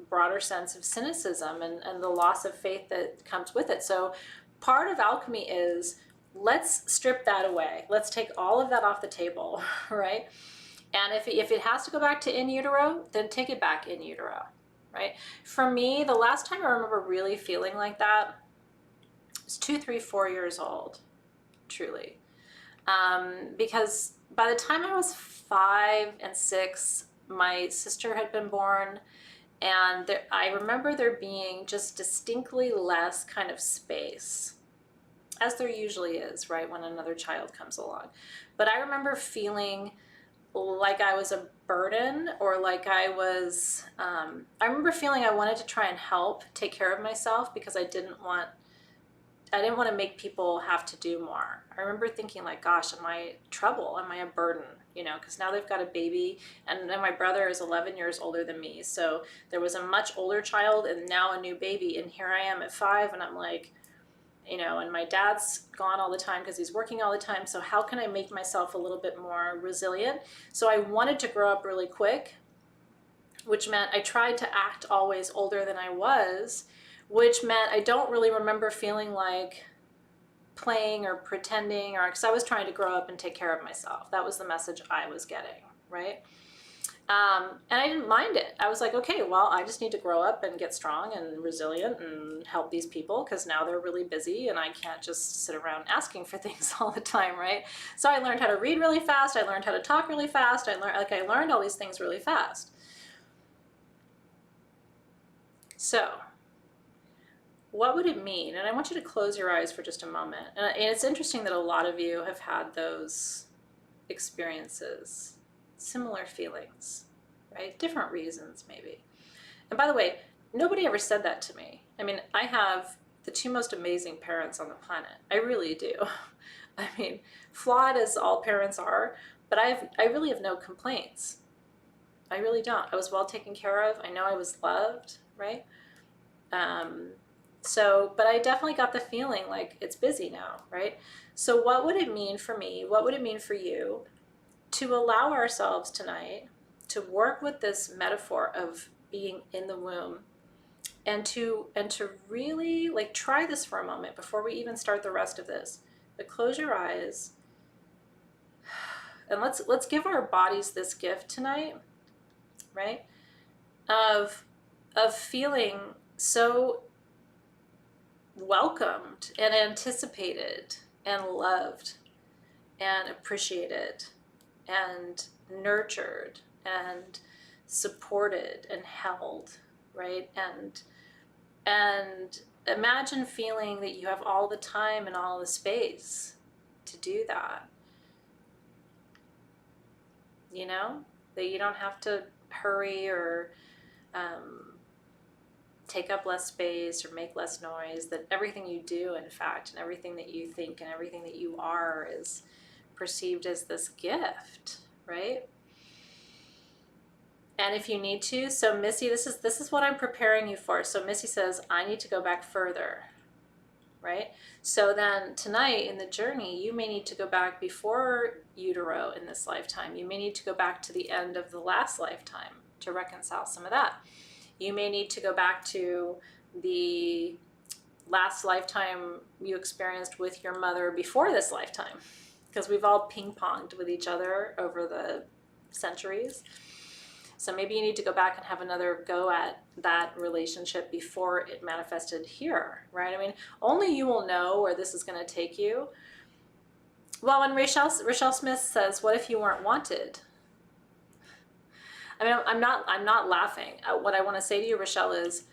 A: broader sense of cynicism and the loss of faith that comes with it. So part of alchemy is, let's strip that away. Let's take all of that off the table, right? And if it has to go back to in utero, then take it back in utero, right? For me, the last time I remember really feeling like that was 2, 3, 4 years old, truly. Because by the time I was 5 and 6, my sister had been born, and I remember there being just distinctly less kind of space, as there usually is, right, when another child comes along. But I remember feeling like I was a burden, or like I was, I remember feeling I wanted to try and help take care of myself because I didn't want to make people have to do more. I remember thinking like, gosh, am I trouble? Am I a burden? You know, because now they've got a baby, and then my brother is 11 years older than me. So there was a much older child and now a new baby. And here I am at 5, and I'm like, you know, and my dad's gone all the time because he's working all the time. So how can I make myself a little bit more resilient? So I wanted to grow up really quick, which meant I tried to act always older than I was, which meant I don't really remember feeling like playing or pretending, or because I was trying to grow up and take care of myself. That was the message I was getting, right? And I didn't mind it. I was like, okay, well, I just need to grow up and get strong and resilient and help these people because now they're really busy and I can't just sit around asking for things all the time, right? So I learned how to read really fast. I learned how to talk really fast. I learned all these things really fast. So what would it mean? And I want you to close your eyes for just a moment. And it's interesting that a lot of you have had those experiences, similar feelings, right? Different reasons maybe. And by the way, nobody ever said that to me. I mean, I have the 2 most amazing parents on the planet. I really do. I mean, flawed as all parents are, but I really have no complaints. I really don't. I was well taken care of. I know I was loved, right? But I definitely got the feeling like it's busy now, right? So what would it mean for me? What would it mean for you to allow ourselves tonight to work with this metaphor of being in the womb, and to really like try this for a moment before we even start the rest of this. But close your eyes and let's give our bodies this gift tonight, right? Of feeling so welcomed and anticipated and loved and appreciated and nurtured and supported and held, right? And imagine feeling that you have all the time and all the space to do that. You know, that you don't have to hurry or take up less space or make less noise, that everything you do, in fact, and everything that you think and everything that you are is perceived as this gift, right? And if you need to, so Missy, this is what I'm preparing you for. So Missy says, I need to go back further, right? So then tonight in the journey, you may need to go back before utero in this lifetime. You may need to go back to the end of the last lifetime to reconcile some of that. You may need to go back to the last lifetime you experienced with your mother before this lifetime, because we've all ping-ponged with each other over the centuries. So maybe you need to go back and have another go at that relationship before it manifested here, right? I mean, only you will know where this is going to take you. Well, when Rochelle Smith says, what if you weren't wanted? I mean, I'm not laughing. What I want to say to you, Rochelle, is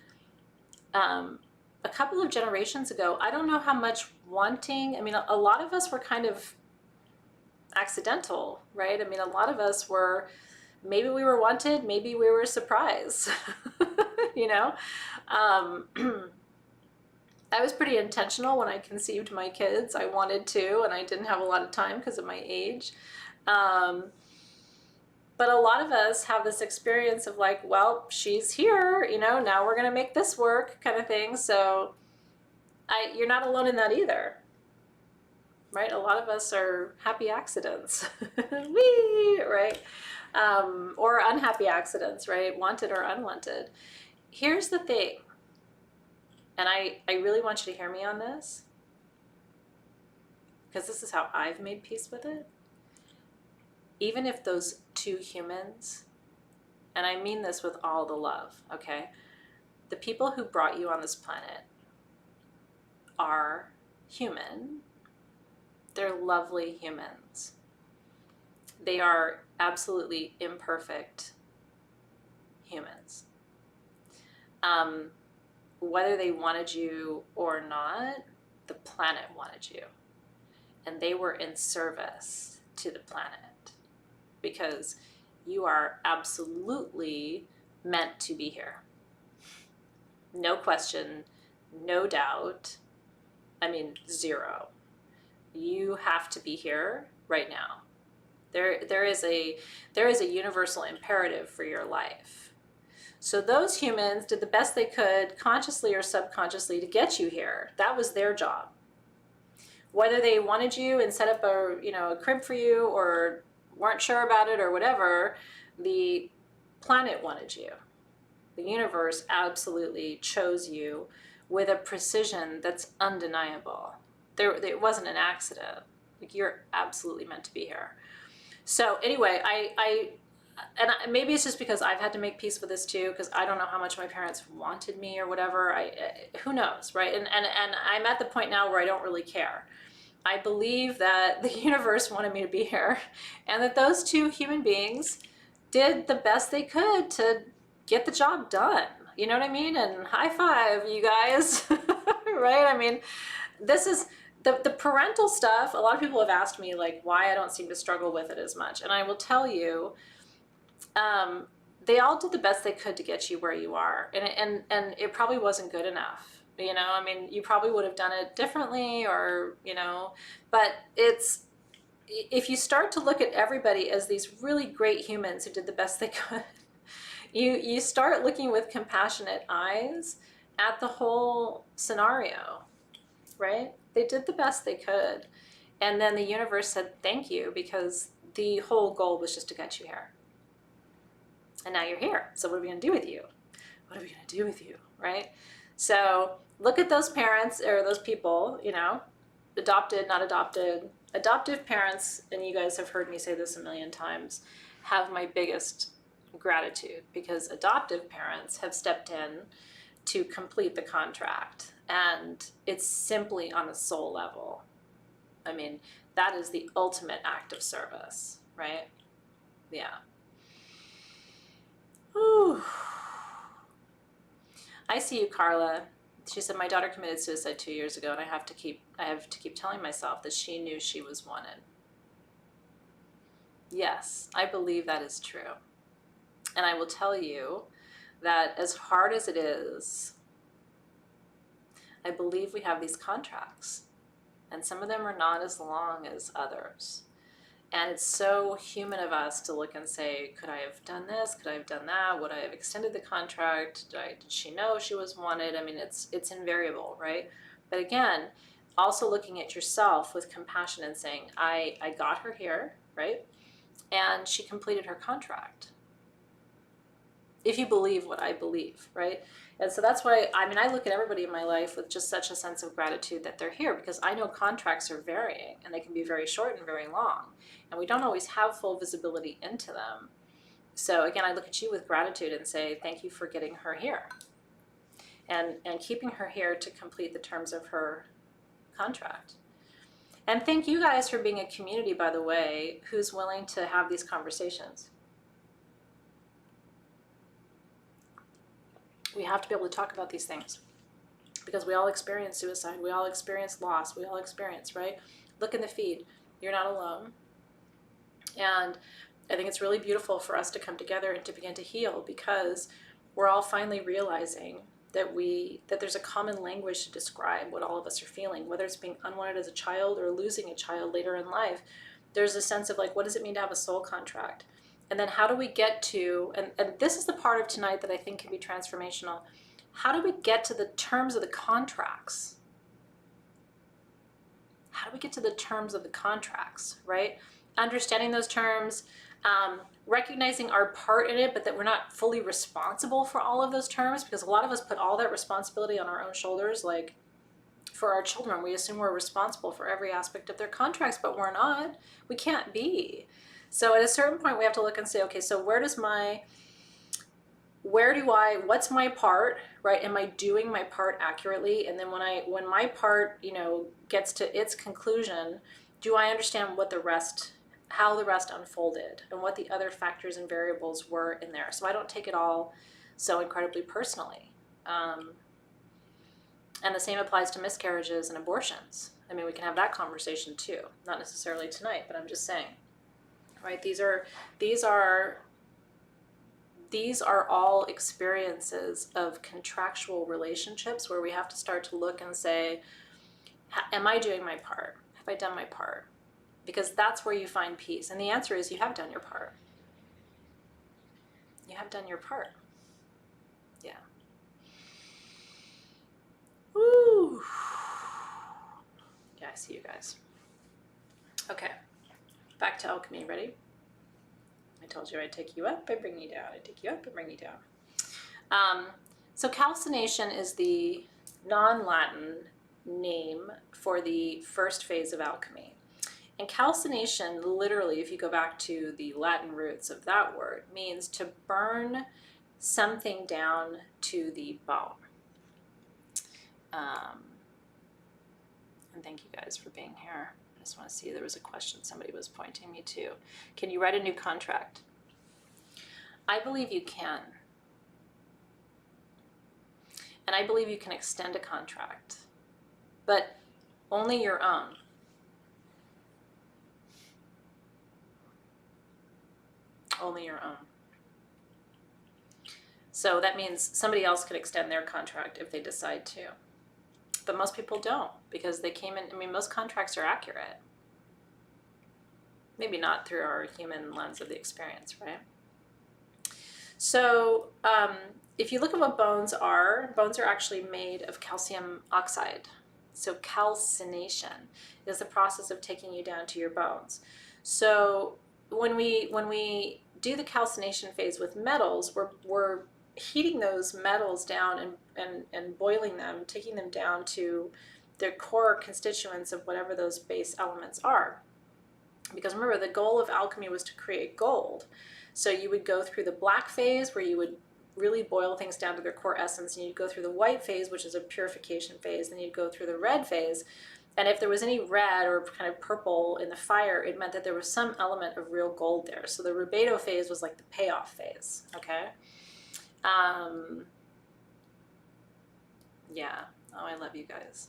A: a couple of generations ago, I don't know how much wanting, I mean, a lot of us were kind of accidental, right? I mean, a lot of us were, maybe we were wanted, maybe we were surprised, you know? I was pretty intentional when I conceived my kids. I wanted to, and I didn't have a lot of time because of my age. But a lot of us have this experience of like, well, she's here, you know, now we're gonna make this work kind of thing. So you're not alone in that either, right? A lot of us are happy accidents, whee, right? Or unhappy accidents, right? Wanted or unwanted. Here's the thing, and I really want you to hear me on this, because this is how I've made peace with it. Even if those two humans, and I mean this with all the love, okay? The people who brought you on this planet are human. They're lovely humans. They are absolutely imperfect humans. Whether they wanted you or not, the planet wanted you. And they were in service to the planet, because you are absolutely meant to be here. No question, no doubt. I mean, zero. You have to be here right now. There is a universal imperative for your life. So those humans did the best they could, consciously or subconsciously, to get you here. That was their job. Whether they wanted you and set up a crib for you, or weren't sure about it or whatever, the planet wanted you. The universe absolutely chose you with a precision that's undeniable. It wasn't an accident. Like, you're absolutely meant to be here. So anyway, maybe it's just because I've had to make peace with this too, because I don't know how much my parents wanted me or whatever. Who knows, right? And I'm at the point now where I don't really care. I believe that the universe wanted me to be here, and that those two human beings did the best they could to get the job done. You know what I mean? And high five, you guys, right? I mean, this is the parental stuff. A lot of people have asked me like why I don't seem to struggle with it as much. And I will tell you, they all did the best they could to get you where you are. And it probably wasn't good enough. You know, I mean, you probably would have done it differently, or, you know, but if you start to look at everybody as these really great humans who did the best they could, you start looking with compassionate eyes at the whole scenario, right? They did the best they could. And then the universe said, thank you, because the whole goal was just to get you here. And now you're here. So what are we going to do with you? What are we going to do with you, right? So look at those parents, or those people, you know, adopted, not adopted. Adoptive parents, and you guys have heard me say this a million times, have my biggest gratitude, because adoptive parents have stepped in to complete the contract. And it's simply on a soul level. I mean, that is the ultimate act of service, right? Yeah. Whew. I see you, Carla. She said, my daughter committed suicide 2 years ago, and I have to keep telling myself that she knew she was wanted. Yes, I believe that is true. And I will tell you that as hard as it is, I believe we have these contracts, and some of them are not as long as others. And it's so human of us to look and say, could I have done this? Could I have done that? Would I have extended the contract? Did she know she was wanted? I mean, it's invariable, right? But again, also looking at yourself with compassion and saying, I got her here, right? And she completed her contract. If you believe what I believe, right? And so that's why, I mean, I look at everybody in my life with just such a sense of gratitude that they're here, because I know contracts are varying and they can be very short and very long. And we don't always have full visibility into them. So again, I look at you with gratitude and say, thank you for getting her here and keeping her here to complete the terms of her contract. And thank you guys for being a community, by the way, who's willing to have these conversations. We have to be able to talk about these things because we all experience suicide. We all experience loss. We all experience, right? Look in the feed. You're not alone. And I think it's really beautiful for us to come together and to begin to heal, because we're all finally realizing that there's a common language to describe what all of us are feeling, whether it's being unwanted as a child or losing a child later in life. There's a sense of like, what does it mean to have a soul contract? And then how do we get to, and this is the part of tonight that I think can be transformational. How do we get to the terms of the contracts? How do we get to the terms of the contracts, right? Understanding those terms, recognizing our part in it, but that we're not fully responsible for all of those terms, because a lot of us put all that responsibility on our own shoulders. Like for our children, we assume we're responsible for every aspect of their contracts, but we're not. We can't be. So at a certain point, we have to look and say, okay, so what's my part, right? Am I doing my part accurately? And then when my part, gets to its conclusion, do I understand how the rest unfolded and what the other factors and variables were in there? So I don't take it all so incredibly personally. And the same applies to miscarriages and abortions. I mean, we can have that conversation too. Not necessarily tonight, but I'm just saying. Right? These are all experiences of contractual relationships where we have to start to look and say, am I doing my part? Have I done my part? Because that's where you find peace. And the answer is you have done your part. You have done your part. Yeah. Woo. Yeah, I see you guys. Okay. Back to alchemy. Ready? I told you I'd take you up, I bring you down. I take you up, I bring you down. So calcination is the non-Latin name for the first phase of alchemy. And calcination, literally, if you go back to the Latin roots of that word, means to burn something down to the bone. And thank you guys for being here. I just want to see, there was a question somebody was pointing me to. Can you write a new contract? I believe you can. And I believe you can extend a contract, but only your own. Only your own. So that means somebody else could extend their contract if they decide to. But most people don't, because they came in, I mean, most contracts are accurate. Maybe not through our human lens of the experience, right? So if you look at what bones are actually made of calcium oxide. So calcination is the process of taking you down to your bones. So when we do the calcination phase with metals, we're heating those metals down and boiling them, taking them down to their core constituents of whatever those base elements are. Because remember, the goal of alchemy was to create gold. So you would go through the black phase where you would really boil things down to their core essence, and you'd go through the white phase, which is a purification phase, then you'd go through the red phase. And if there was any red or kind of purple in the fire, it meant that there was some element of real gold there. So the rubedo phase was like the payoff phase, okay? Yeah. Oh, I love you guys.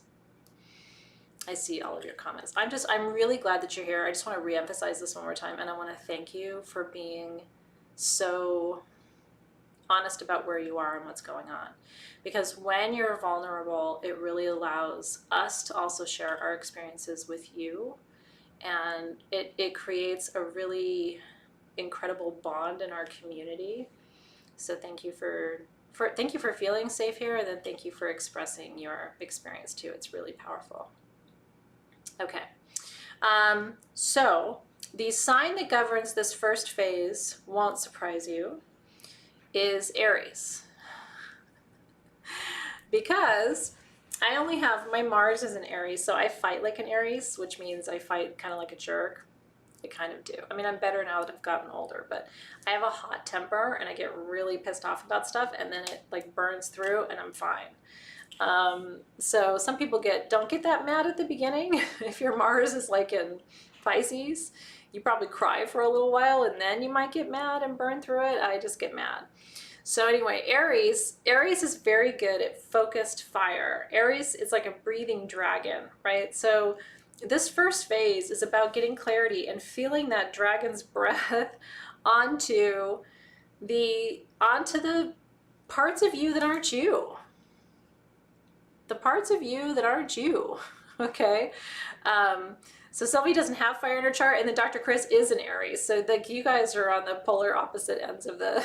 A: I see all of your comments. I'm really glad that you're here. I just want to reemphasize this one more time, and I want to thank you for being so honest about where you are and what's going on. Because when you're vulnerable, it really allows us to also share our experiences with you. And it creates a really incredible bond in our community. So thank you thank you for feeling safe here, and then thank you for expressing your experience too. It's really powerful. Okay. So the sign that governs this first phase won't surprise you is Aries. Because I only have, my Mars is an Aries, so I fight like an Aries, which means I fight kind of like a jerk. I kind of do. I mean, I'm better now that I've gotten older, but I have a hot temper and I get really pissed off about stuff, and then it like burns through and I'm fine. So some people don't get that mad at the beginning. If your Mars is like in Pisces, you probably cry for a little while and then you might get mad and burn through it. I just get mad. So anyway, Aries is very good at focused fire. Aries is like a breathing dragon, right? So this first phase is about getting clarity and feeling that dragon's breath onto the parts of you that aren't you. The parts of you that aren't you, okay? So Sylvie doesn't have fire in her chart, and then Dr. Chris is an Aries. So like you guys are on the polar opposite ends of the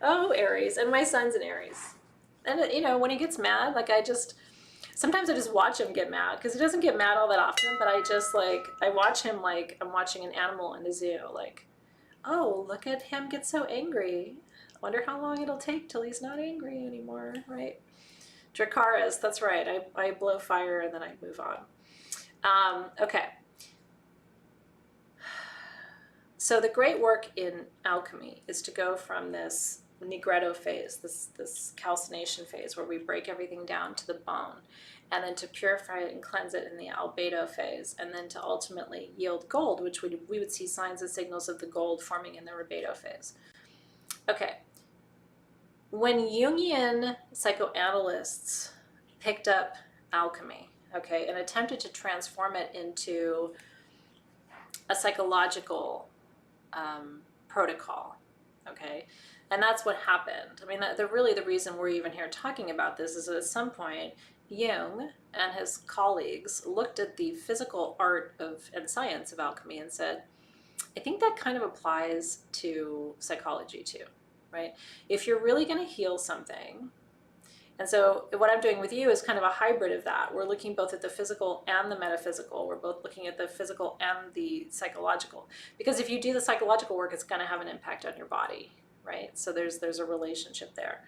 A: oh, Aries, and my son's an Aries. And you know, when he gets mad, like sometimes I just watch him get mad, because he doesn't get mad all that often, but I watch him like I'm watching an animal in a zoo, like, oh, look at him get so angry. I wonder how long it'll take till he's not angry anymore, right? Dracarys, that's right. I blow fire and then I move on. Okay. So the great work in alchemy is to go from this nigredo phase, this calcination phase where we break everything down to the bone, and then to purify it and cleanse it in the albedo phase, and then to ultimately yield gold, which we would see signs and signals of the gold forming in the rubedo phase. Okay. When Jungian psychoanalysts picked up alchemy, okay, and attempted to transform it into a psychological protocol, okay, and that's what happened. I mean, the reason we're even here talking about this is that at some point Jung and his colleagues looked at the physical art and science of alchemy and said, I think that kind of applies to psychology too, right? If you're really going to heal something, and so what I'm doing with you is kind of a hybrid of that. We're looking both at the physical and the metaphysical. We're both looking at the physical and the psychological. Because if you do the psychological work, it's going to have an impact on your body, right? So there's a relationship there.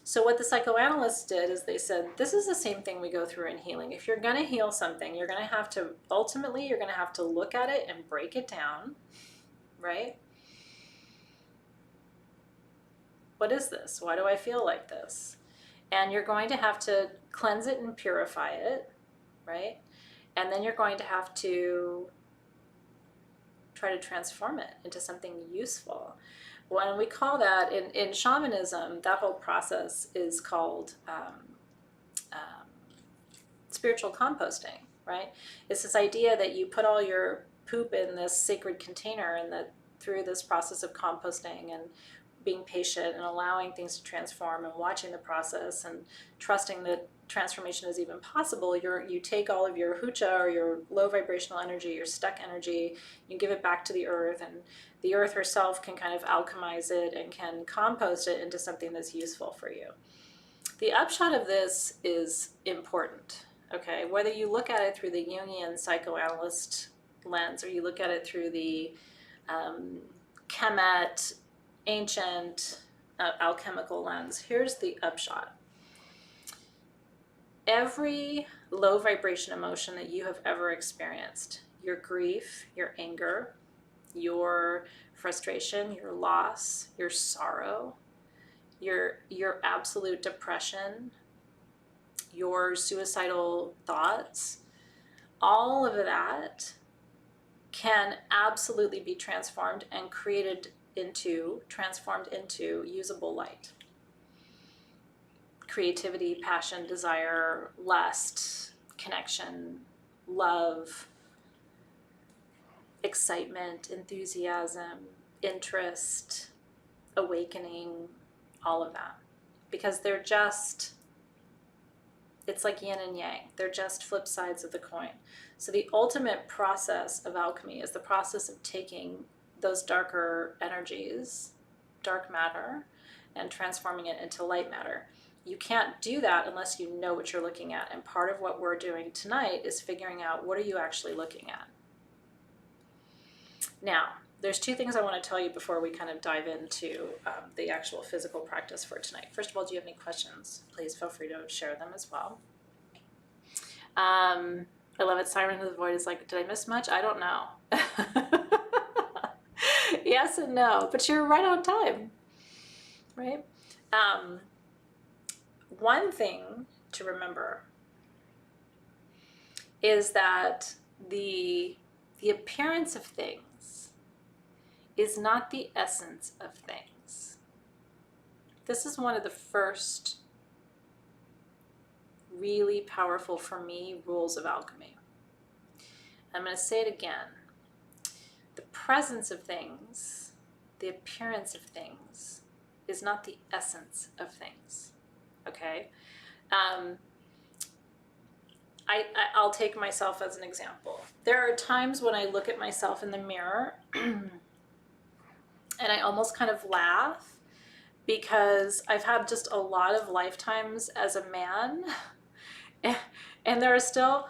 A: So what the psychoanalysts did is they said, this is the same thing we go through in healing. If you're going to heal something, you're going to have to look at it and break it down, right? What is this? Why do I feel like this? And you're going to have to cleanse it and purify it, right? And then you're going to have to try to transform it into something useful. When we call that, in shamanism, that whole process is called spiritual composting, right? It's this idea that you put all your poop in this sacred container, and that through this process of composting and being patient and allowing things to transform and watching the process and trusting that transformation is even possible, you take all of your hucha, or your low vibrational energy, your stuck energy, you give it back to the earth, and the earth herself can kind of alchemize it and can compost it into something that's useful for you. The upshot of this is important, okay? Whether you look at it through the Jungian psychoanalyst lens, or you look at it through the Kemet, ancient alchemical lens, here's the upshot. Every low vibration emotion that you have ever experienced, your grief, your anger, your frustration, your loss, your sorrow, your absolute depression, your suicidal thoughts, all of that can absolutely be transformed and transformed into usable light. creativity, passion, desire, lust, connection, love, excitement, enthusiasm, interest, awakening, all of that. Because they're just, it's like yin and yang. They're just flip sides of the coin. So the ultimate process of alchemy is the process of taking those darker energies, dark matter, and transforming it into light matter. You can't do that unless you know what you're looking at. And part of what we're doing tonight is figuring out, what are you actually looking at? Now, there's two things I want to tell you before we kind of dive into the actual physical practice for tonight. First of all, do you have any questions? Please feel free to share them as well. I love it. Siren of the Void is like, did I miss much? I don't know. Yes and no, but you're right on time, right? One thing to remember is that the appearance of things is not the essence of things. This is one of the first really powerful, for me, rules of alchemy. I'm going to say it again. The presence of things, the appearance of things, is not the essence of things. Okay? I'll take myself as an example. There are times when I look at myself in the mirror and I almost kind of laugh, because I've had just a lot of lifetimes as a man, and there are still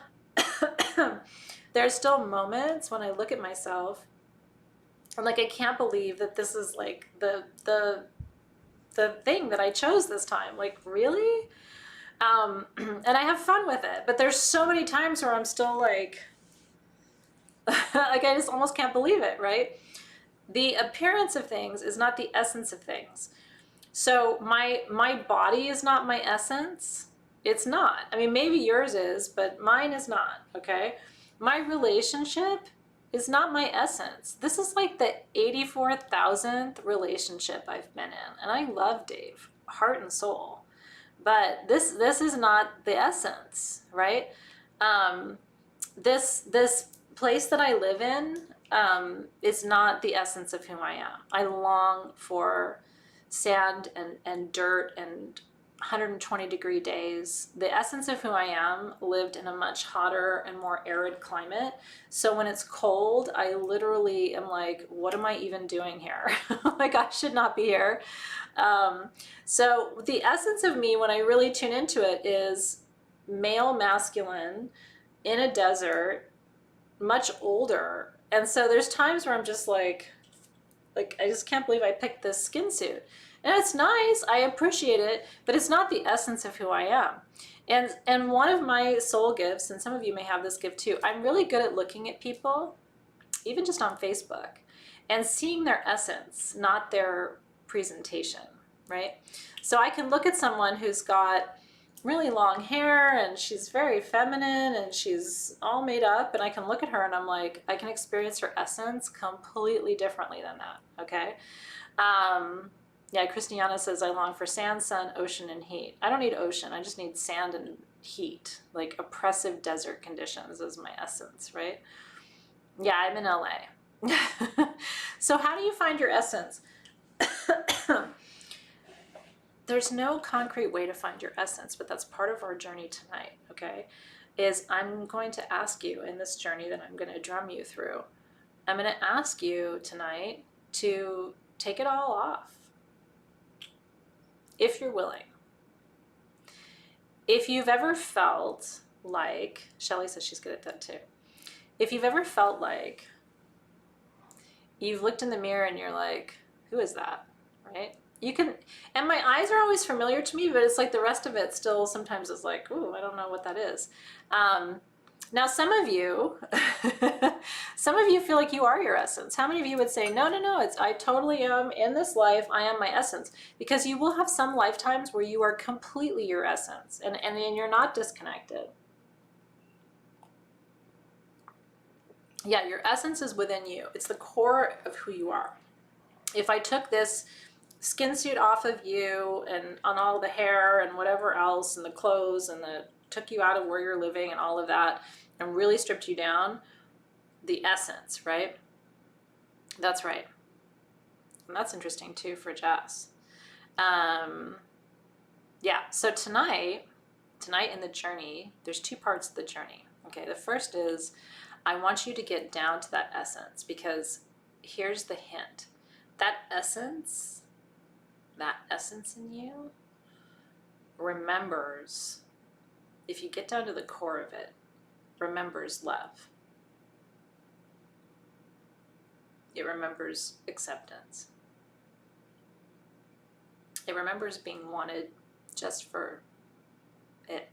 A: moments when I look at myself and like, I can't believe that this is like the thing that I chose this time. Like, really? And I have fun with it, but there's so many times where I'm still like like, I just almost can't believe it, right? The appearance of things is not the essence of things. So my body is not my essence. It's not. I mean, maybe yours is, but mine is not, okay? My relationship is not my essence. This is like the 84,000th relationship I've been in, and I love Dave, heart and soul. But this is not the essence, right? This place that I live in is not the essence of who I am. I long for sand and dirt and 120-degree days. The essence of who I am lived in a much hotter and more arid climate. So when it's cold, I literally am like, what am I even doing here? Like, I should not be here. So the essence of me, when I really tune into it, is male, masculine, in a desert, much older. And so there's times where I'm just like I just can't believe I picked this skin suit. And it's nice, I appreciate it, but it's not the essence of who I am. And one of my soul gifts, and some of you may have this gift too, I'm really good at looking at people, even just on Facebook, and seeing their essence, not their presentation, right? So I can look at someone who's got really long hair and she's very feminine and she's all made up, and I can look at her and I'm like, I can experience her essence completely differently than that, okay? Yeah, Christiana says, I long for sand, sun, ocean, and heat. I don't need ocean, I just need sand and heat. Like, oppressive desert conditions is my essence, right? Yeah, I'm in LA. So how do you find your essence? There's no concrete way to find your essence, but that's part of our journey tonight, okay? Is I'm going to ask you in this journey that I'm going to drum you through, I'm going to ask you tonight to take it all off, if you're willing. If you've ever felt like, Shelly says she's good at that too. If you've ever felt like you've looked in the mirror and you're like, who is that, right? You can, and my eyes are always familiar to me, but it's like the rest of it still sometimes is like, ooh, I don't know what that is. Now, some of you feel like you are your essence. How many of you would say, no, I totally am in this life, I am my essence? Because you will have some lifetimes where you are completely your essence, and you're not disconnected. Yeah, your essence is within you. It's the core of who you are. If I took this skin suit off of you and on all the hair and whatever else and the clothes and the took you out of where you're living and all of that and really stripped you down, the essence, right? That's right. And that's interesting too for Jess. Yeah, so tonight in the journey, there's two parts of the journey. Okay, the first is I want you to get down to that essence, because here's the hint. That essence in you remembers, if you get down to the core of it, remembers love. It remembers acceptance. It remembers being wanted just for it,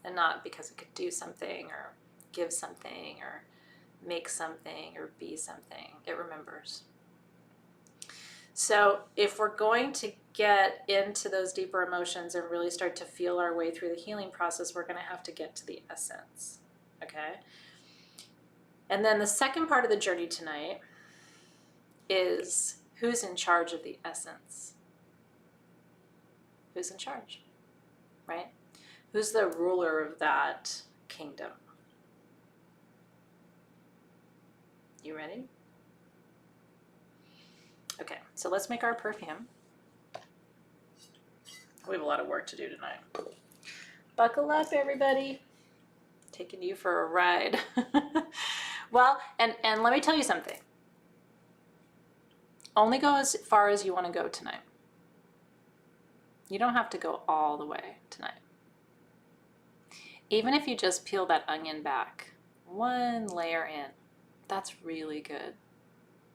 A: and not because it could do something or give something or make something or be something. It remembers. So if we're going to get into those deeper emotions and really start to feel our way through the healing process, we're going to have to get to the essence, okay? And then the second part of the journey tonight is who's in charge of the essence? Who's in charge, right? Who's the ruler of that kingdom? You ready? Okay, so let's make our perfume. We have a lot of work to do tonight. Buckle up, everybody. Taking you for a ride. Well, and let me tell you something. Only go as far as you want to go tonight. You don't have to go all the way tonight. Even if you just peel that onion back, one layer in, that's really good.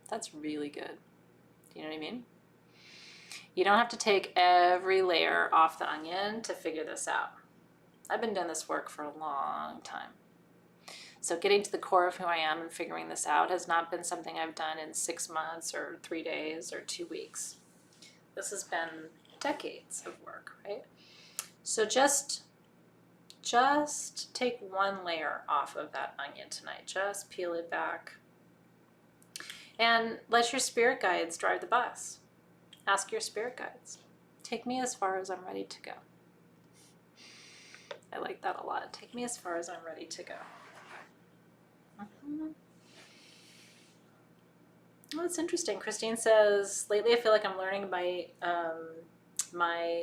A: That's really good. Do you know what I mean? You don't have to take every layer off the onion to figure this out. I've been doing this work for a long time. So getting to the core of who I am and figuring this out has not been something I've done in 6 months or 3 days or 2 weeks. This has been decades of work, right? So just take one layer off of that onion tonight. Just peel it back. And let your spirit guides drive the bus. Ask your spirit guides. Take me as far as I'm ready to go. I like that a lot. Take me as far as I'm ready to go. Well, it's interesting. Christine says, lately I feel like I'm learning my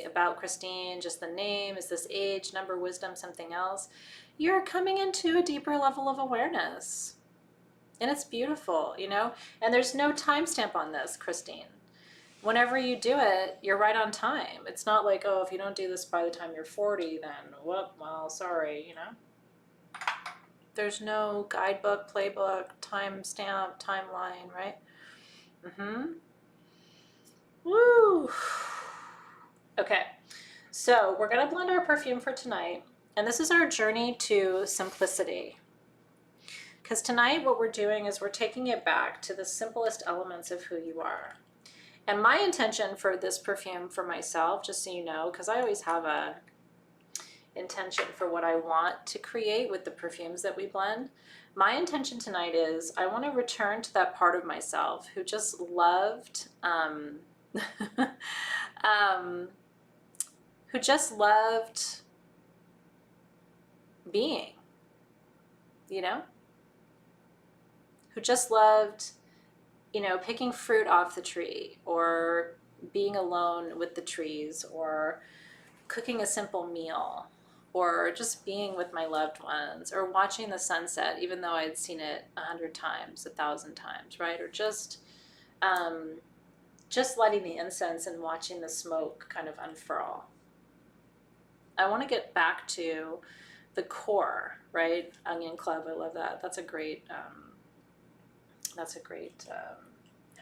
A: about Christine, just the name, is this age, number, wisdom, something else. You're coming into a deeper level of awareness. And it's beautiful, you know? And there's no timestamp on this, Christine. Whenever you do it, you're right on time. It's not like, oh, if you don't do this by the time you're 40, then, well, sorry, you know? There's no guidebook, playbook, timestamp, timeline, right? Woo! Okay, so we're gonna blend our perfume for tonight, and this is our journey to simplicity. Because tonight what we're doing is we're taking it back to the simplest elements of who you are. And my intention for this perfume for myself, just so you know, because I always have a intention for what I want to create with the perfumes that we blend. My intention tonight is I want to return to that part of myself who just loved, who just loved being, you know? Who just loved, you know, picking fruit off the tree, or being alone with the trees, or cooking a simple meal, or just being with my loved ones, or watching the sunset, even though I had seen it 100 times, 1,000 times, right? Or just lighting the incense and watching the smoke kind of unfurl. I want to get back to the core, right? Onion Club, I love that. That's a great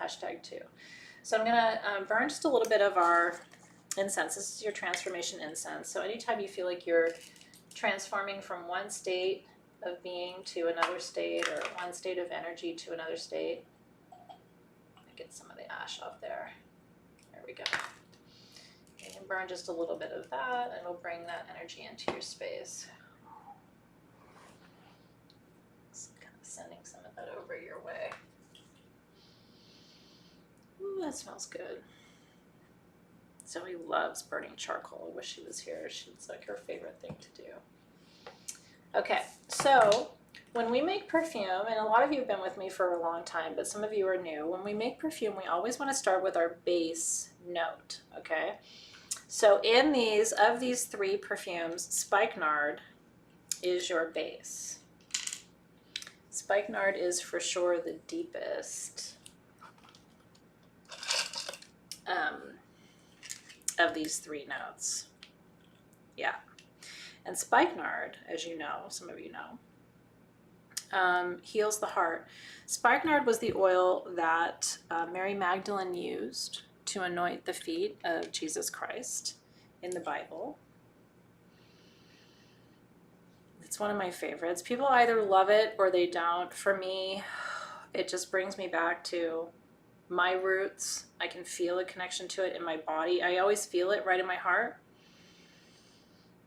A: hashtag too. So I'm gonna burn just a little bit of our incense. This is your transformation incense. So anytime you feel like you're transforming from one state of being to another state, or one state of energy to another state, get some of the ash off there. There we go. You can burn just a little bit of that, and it'll bring that energy into your space. Just kind of sending some of that over your way. Ooh, that smells good. Zoe loves burning charcoal. I wish she was here. It's like her favorite thing to do. Okay, so when we make perfume, and a lot of you have been with me for a long time, but some of you are new, when we make perfume, we always want to start with our base note, okay? So in these 3 perfumes, Spikenard is your base. Spikenard is for sure the deepest of these 3 notes. Yeah. And Spikenard, as you know, some of you know, heals the heart. Spikenard was the oil that Mary Magdalene used to anoint the feet of Jesus Christ in the Bible. It's one of my favorites. People either love it or they don't. For me, it just brings me back to my roots. I can feel a connection to it in my body. I always feel it right in my heart.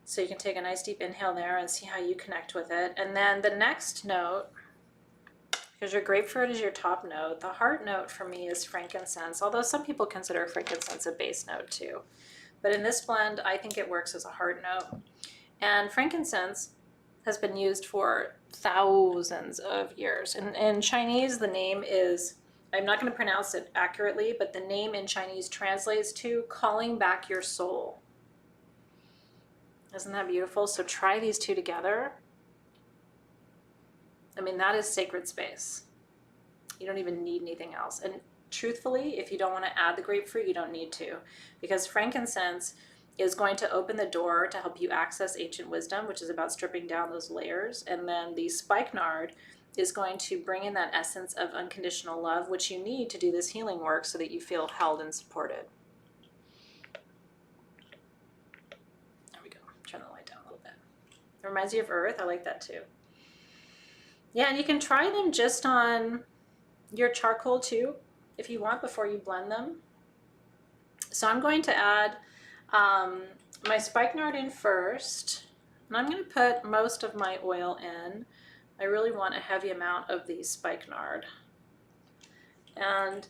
A: So you can take a nice deep inhale there and see how you connect with it. And then the next note, because your grapefruit is your top note, the heart note for me is frankincense, although some people consider frankincense a base note too. But in this blend, I think it works as a heart note. And frankincense has been used for thousands of years. In Chinese, the name is, I'm not going to pronounce it accurately, but the name in Chinese translates to calling back your soul. Isn't that beautiful? So try these 2 together. I mean, that is sacred space. You don't even need anything else. And truthfully, if you don't want to add the grapefruit, you don't need to, because frankincense is going to open the door to help you access ancient wisdom, which is about stripping down those layers. And then the spikenard is going to bring in that essence of unconditional love, which you need to do this healing work so that you feel held and supported. There we go. Turn the light down a little bit. It reminds you of earth. I like that too. Yeah, and you can try them just on your charcoal too, if you want, before you blend them. So I'm going to add my spikenard in first, and I'm going to put most of my oil in. I really want a heavy amount of the spikenard, and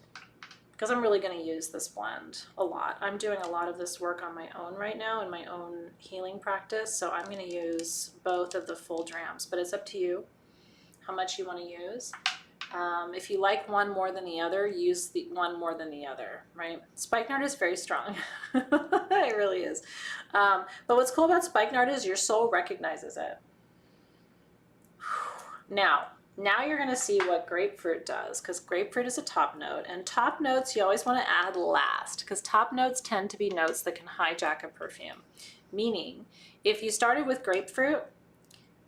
A: because I'm really going to use this blend a lot. I'm doing a lot of this work on my own right now in my own healing practice, so I'm going to use both of the full drams, but it's up to you how much you want to use. If you like one more than the other, use the one more than the other, right? Spikenard is very strong. It really is. But what's cool about spikenard is your soul recognizes it. Now you're going to see what grapefruit does, because grapefruit is a top note, and top notes you always want to add last, because top notes tend to be notes that can hijack a perfume. Meaning, if you started with grapefruit,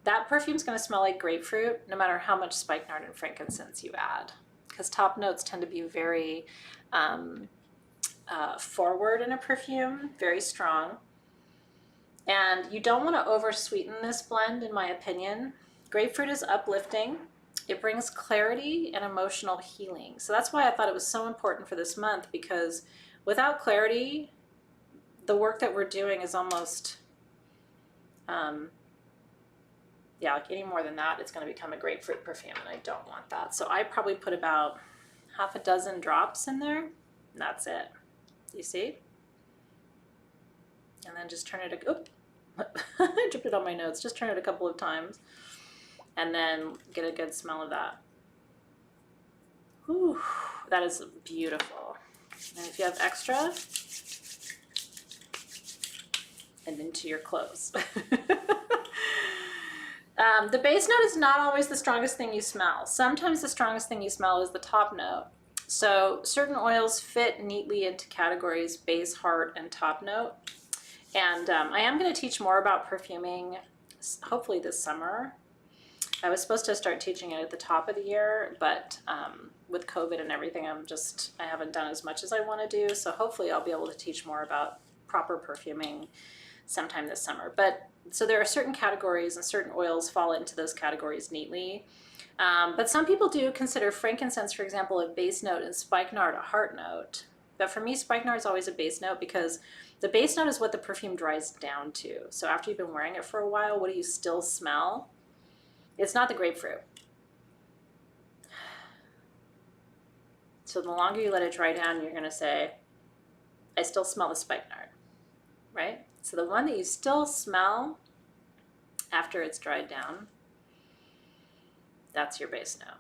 A: that perfume's going to smell like grapefruit no matter how much spikenard and frankincense you add, because top notes tend to be very forward in a perfume, very strong. And you don't want to over sweeten this blend, in my opinion. Grapefruit is uplifting. It brings clarity and emotional healing. So that's why I thought it was so important for this month, because without clarity, the work that we're doing is almost, yeah, like any more than that, it's going to become a grapefruit perfume, and I don't want that. So I probably put about half a dozen drops in there, and that's it. You see? And then just turn it, I dripped it on my notes. Just turn it a couple of times, and then get a good smell of that. Whew, that is beautiful. And if you have extra, and into your clothes. The base note is not always the strongest thing you smell. Sometimes the strongest thing you smell is the top note. So certain oils fit neatly into categories base, heart, and top note. And I am going to teach more about perfuming, hopefully this summer. I was supposed to start teaching it at the top of the year, but with COVID and everything, I haven't done as much as I want to do. So hopefully I'll be able to teach more about proper perfuming sometime this summer. But so there are certain categories, and certain oils fall into those categories neatly. But some people do consider frankincense, for example, a base note, and spikenard a heart note. But for me, spikenard is always a base note, because the base note is what the perfume dries down to. So after you've been wearing it for a while, what do you still smell? It's not the grapefruit. So the longer you let it dry down, you're going to say, I still smell the spikenard, right? So the one that you still smell after it's dried down, that's your base note.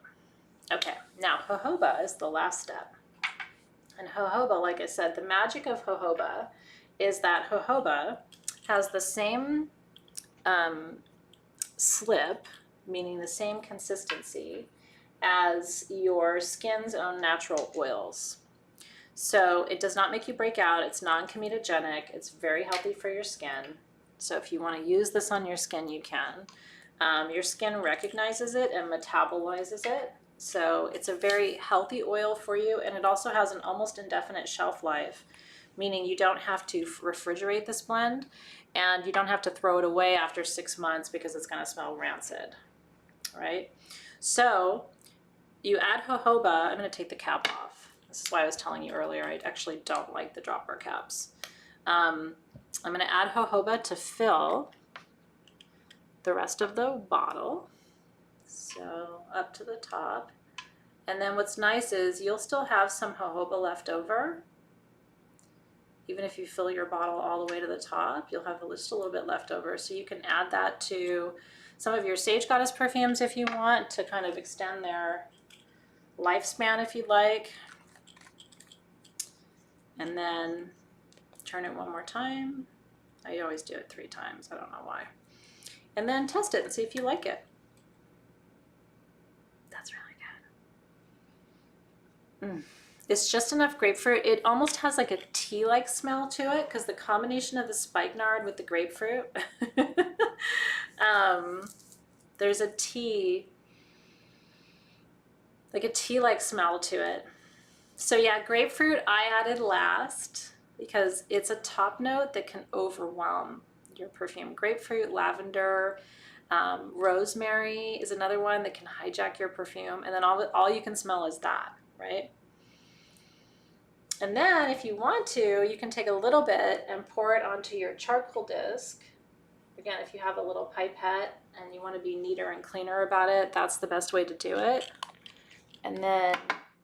A: Okay, now jojoba is the last step. And jojoba, like I said, the magic of jojoba is that jojoba has the same slip, meaning the same consistency as your skin's own natural oils. So it does not make you break out. It's non-comedogenic. It's very healthy for your skin. So if you want to use this on your skin, you can. Your skin recognizes it and metabolizes it. So it's a very healthy oil for you, and it also has an almost indefinite shelf life, meaning you don't have to refrigerate this blend, and you don't have to throw it away after 6 months because it's going to smell rancid, right? So you add jojoba. I'm going to take the cap off. This is why I was telling you earlier I actually don't like the dropper caps. I'm going to add jojoba to fill the rest of the bottle. So up to the top. And then what's nice is you'll still have some jojoba left over. Even if you fill your bottle all the way to the top, you'll have just a little bit left over. So you can add that to some of your Sage Goddess perfumes if you want to kind of extend their lifespan if you'd like. And then turn it one more time. I always do it 3 times. I don't know why. And then test it and see if you like it. That's really good. It's just enough grapefruit. It almost has like a tea-like smell to it because the combination of the spikenard with the grapefruit. There's a tea, like a tea-like smell to it. So yeah, grapefruit I added last because it's a top note that can overwhelm your perfume. Grapefruit, lavender, rosemary is another one that can hijack your perfume, and then all you can smell is that, right? And then if you want to, you can take a little bit and pour it onto your charcoal disc. Again, if you have a little pipette and you want to be neater and cleaner about it, that's the best way to do it. And then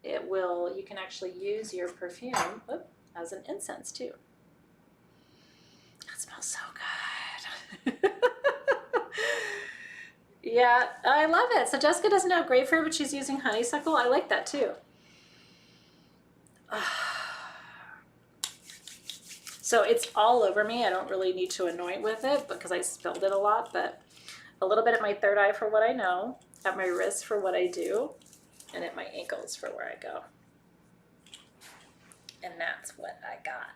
A: you can actually use your perfume as an incense too. That smells so good. Yeah, I love it. So Jessica doesn't have grapefruit, but she's using honeysuckle. I like that too. So it's all over me. I don't really need to anoint with it because I spilled it a lot, but a little bit at my third eye for what I know, at my wrist for what I do, and at my ankles for where I go. And that's what I got.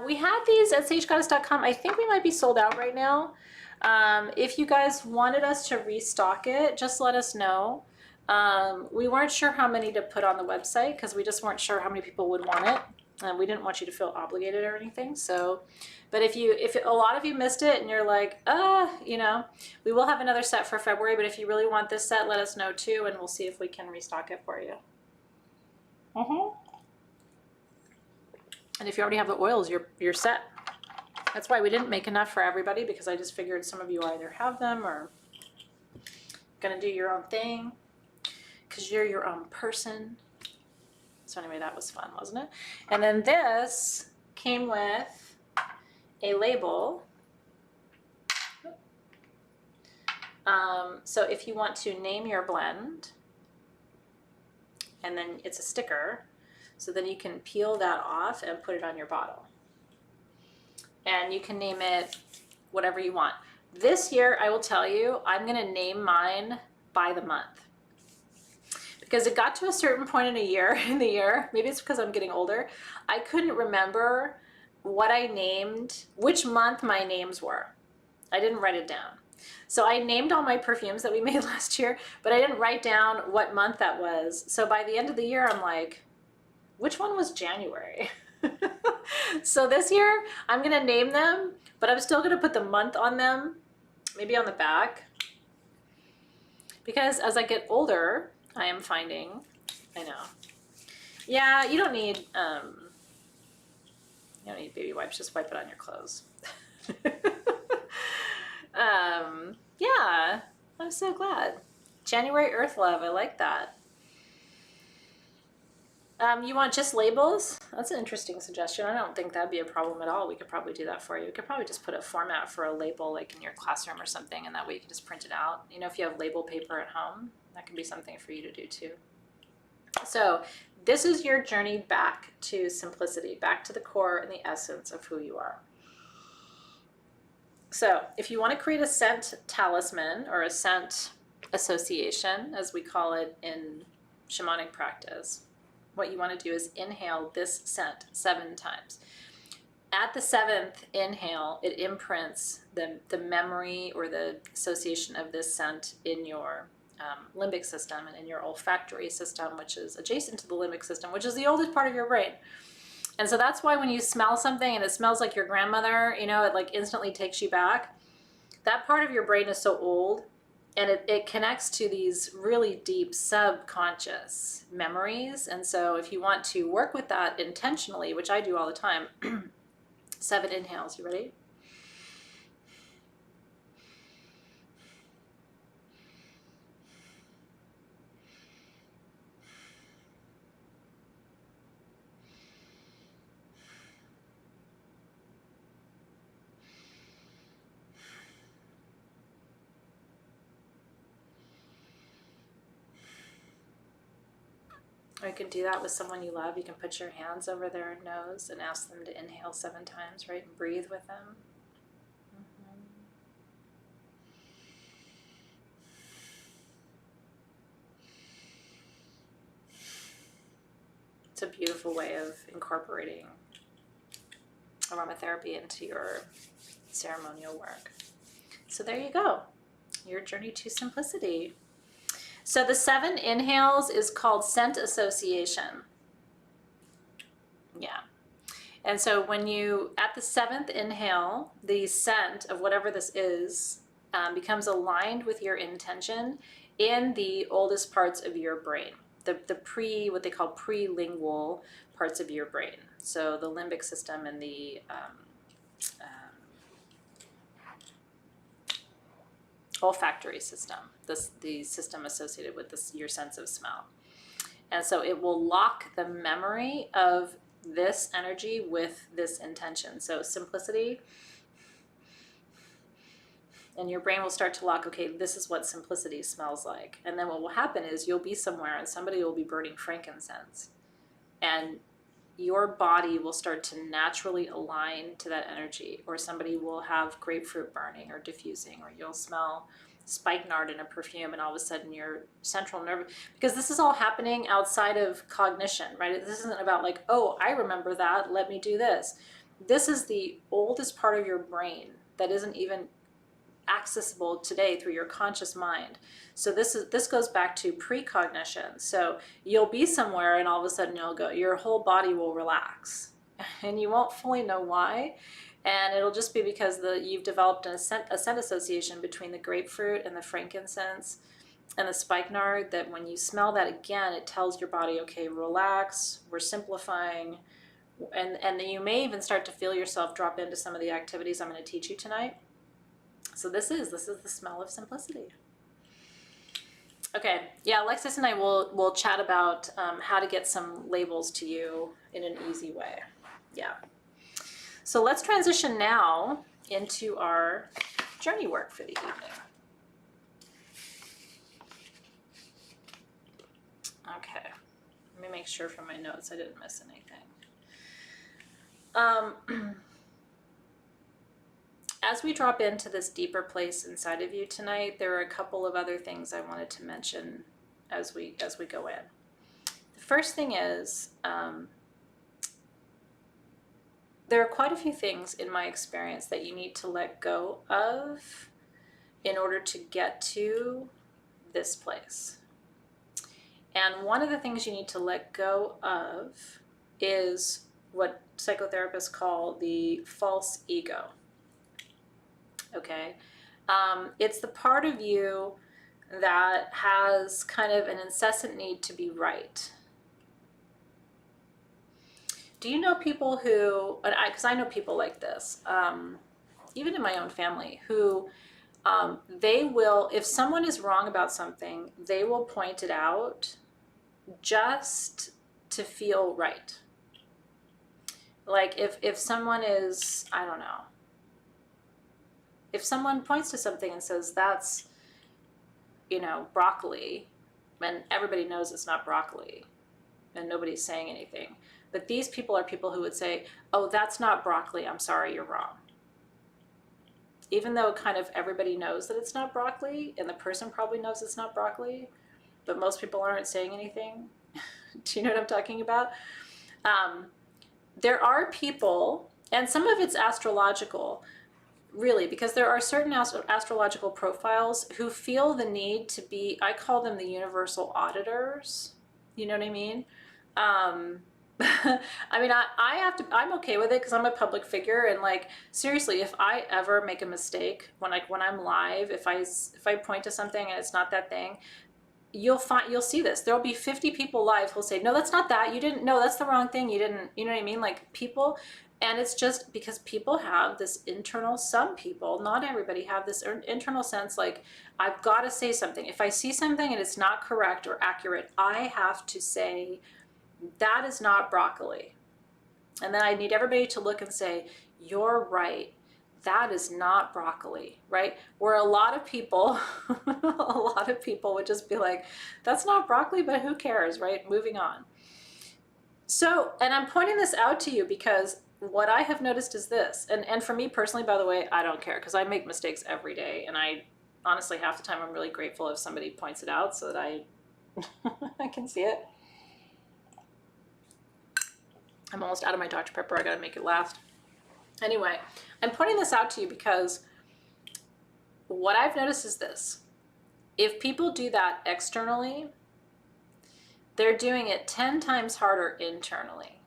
A: We had these at sagegoddess.com. I think we might be sold out right now. If you guys wanted us to restock it, just let us know. We weren't sure how many to put on the website because we just weren't sure how many people would want it. And we didn't want you to feel obligated or anything. So, but if a lot of you missed it and you're like, you know, we will have another set for February, but if you really want this set, let us know too, and we'll see if we can restock it for you. And if you already have the oils, you're set. That's why we didn't make enough for everybody, because I just figured some of you either have them or gonna do your own thing because you're your own person. So anyway, that was fun, wasn't it? And then this came with a label. So if you want to name your blend, and then it's a sticker, so then you can peel that off and put it on your bottle. And you can name it whatever you want. This year, I will tell you, I'm gonna name mine by the month. Because it got to a certain point in the year, maybe it's because I'm getting older, I couldn't remember what I named, which month my names were. I didn't write it down. So I named all my perfumes that we made last year, but I didn't write down what month that was. So by the end of the year, I'm like, which one was January? So this year, I'm gonna name them, but I'm still gonna put the month on them, maybe on the back. Because as I get older, I am finding, I know. Yeah, you don't need baby wipes, just wipe it on your clothes. Yeah, I'm so glad. January Earth Love, I like that. You want just labels? That's an interesting suggestion. I don't think that'd be a problem at all. We could probably do that for you. We could probably just put a format for a label like in your classroom or something, and that way you can just print it out. You know, if you have label paper at home, that could be something for you to do too. So this is your journey back to simplicity, back to the core and the essence of who you are. So if you want to create a scent talisman or a scent association, as we call it in shamanic practice, what you want to do is inhale this scent 7 times. At the 7th inhale, it imprints the memory or the association of this scent in your limbic system and in your olfactory system, which is adjacent to the limbic system, which is the oldest part of your brain. And so that's why when you smell something and it smells like your grandmother, you know, it like instantly takes you back. That part of your brain is so old, and it connects to these really deep subconscious memories. And so if you want to work with that intentionally, which I do all the time, 7 inhales, you ready? Or you can do that with someone you love. You can put your hands over their nose and ask them to inhale 7 times, right? And breathe with them. It's a beautiful way of incorporating aromatherapy into your ceremonial work. So there you go. Your journey to simplicity. So the 7 inhales is called scent association. Yeah. And so when you, at the 7th inhale, the scent of whatever this is becomes aligned with your intention in the oldest parts of your brain, what they call pre-lingual parts of your brain. So the limbic system and the olfactory system, the system associated with your sense of smell. And so it will lock the memory of this energy with this intention. So simplicity, and your brain will start to lock, okay, this is what simplicity smells like. And then what will happen is you'll be somewhere and somebody will be burning frankincense, and your body will start to naturally align to that energy. Or somebody will have grapefruit burning or diffusing, or you'll smell spikenard in a perfume, and all of a sudden your central nerve, because this is all happening outside of cognition, right? This isn't about like, oh, I remember that, let me do this. This is the oldest part of your brain that isn't even accessible today through your conscious mind. So this goes back to precognition. So you'll be somewhere and all of a sudden your whole body will relax, and you won't fully know why. And it'll just be because you've developed a scent association between the grapefruit and the frankincense and the spikenard, that when you smell that again, it tells your body, okay, relax, we're simplifying. And then you may even start to feel yourself drop into some of the activities I'm going to teach you tonight. So this is the smell of simplicity. Okay, yeah, Alexis and I will chat about how to get some labels to you in an easy way. Yeah. So let's transition now into our journey work for the evening. Okay, let me make sure from my notes I didn't miss anything. As we drop into this deeper place inside of you tonight, there are a couple of other things I wanted to mention as we go in. The first thing is, there are quite a few things in my experience that you need to let go of in order to get to this place. And one of the things you need to let go of is what psychotherapists call the false ego. Okay, it's the part of you that has kind of an incessant need to be right. Do you know people who, because I know people like this, even in my own family, who they will, if someone is wrong about something, they will point it out just to feel right. Like if someone is, I don't know, if someone points to something and says that's, you know, broccoli, and everybody knows it's not broccoli and nobody's saying anything, but these people are people who would say, oh, that's not broccoli, I'm sorry, you're wrong. Even though kind of everybody knows that it's not broccoli, and the person probably knows it's not broccoli, but most people aren't saying anything. Do you know what I'm talking about? There are people, and some of it's astrological, really, because there are certain astrological profiles who feel the need to be, I call them the universal auditors. You know what I mean? I mean, I have to, I'm okay with it because I'm a public figure, and like, seriously, if I ever make a mistake when I'm live, if I point to something and it's not that thing, you'll see this. There'll be 50 people live who'll say, no, that's not that. You didn't, no, that's the wrong thing. You didn't, you know what I mean? Like people, and it's just because people have this internal, some people, not everybody, have this internal sense like, I've got to say something. If I see something and it's not correct or accurate, I have to say, that is not broccoli. And then I need everybody to look and say, you're right. That is not broccoli, right? Where a lot of people, would just be like, that's not broccoli, but who cares, right? Moving on. So, and I'm pointing this out to you because what I have noticed is this, and for me personally, by the way, I don't care because I make mistakes every day. And I honestly, half the time I'm really grateful if somebody points it out so that I can see it. I'm almost out of my Dr. Pepper. I gotta make it last. Anyway, I'm pointing this out to you because what I've noticed is this. If people do that externally, they're doing it 10 times harder internally.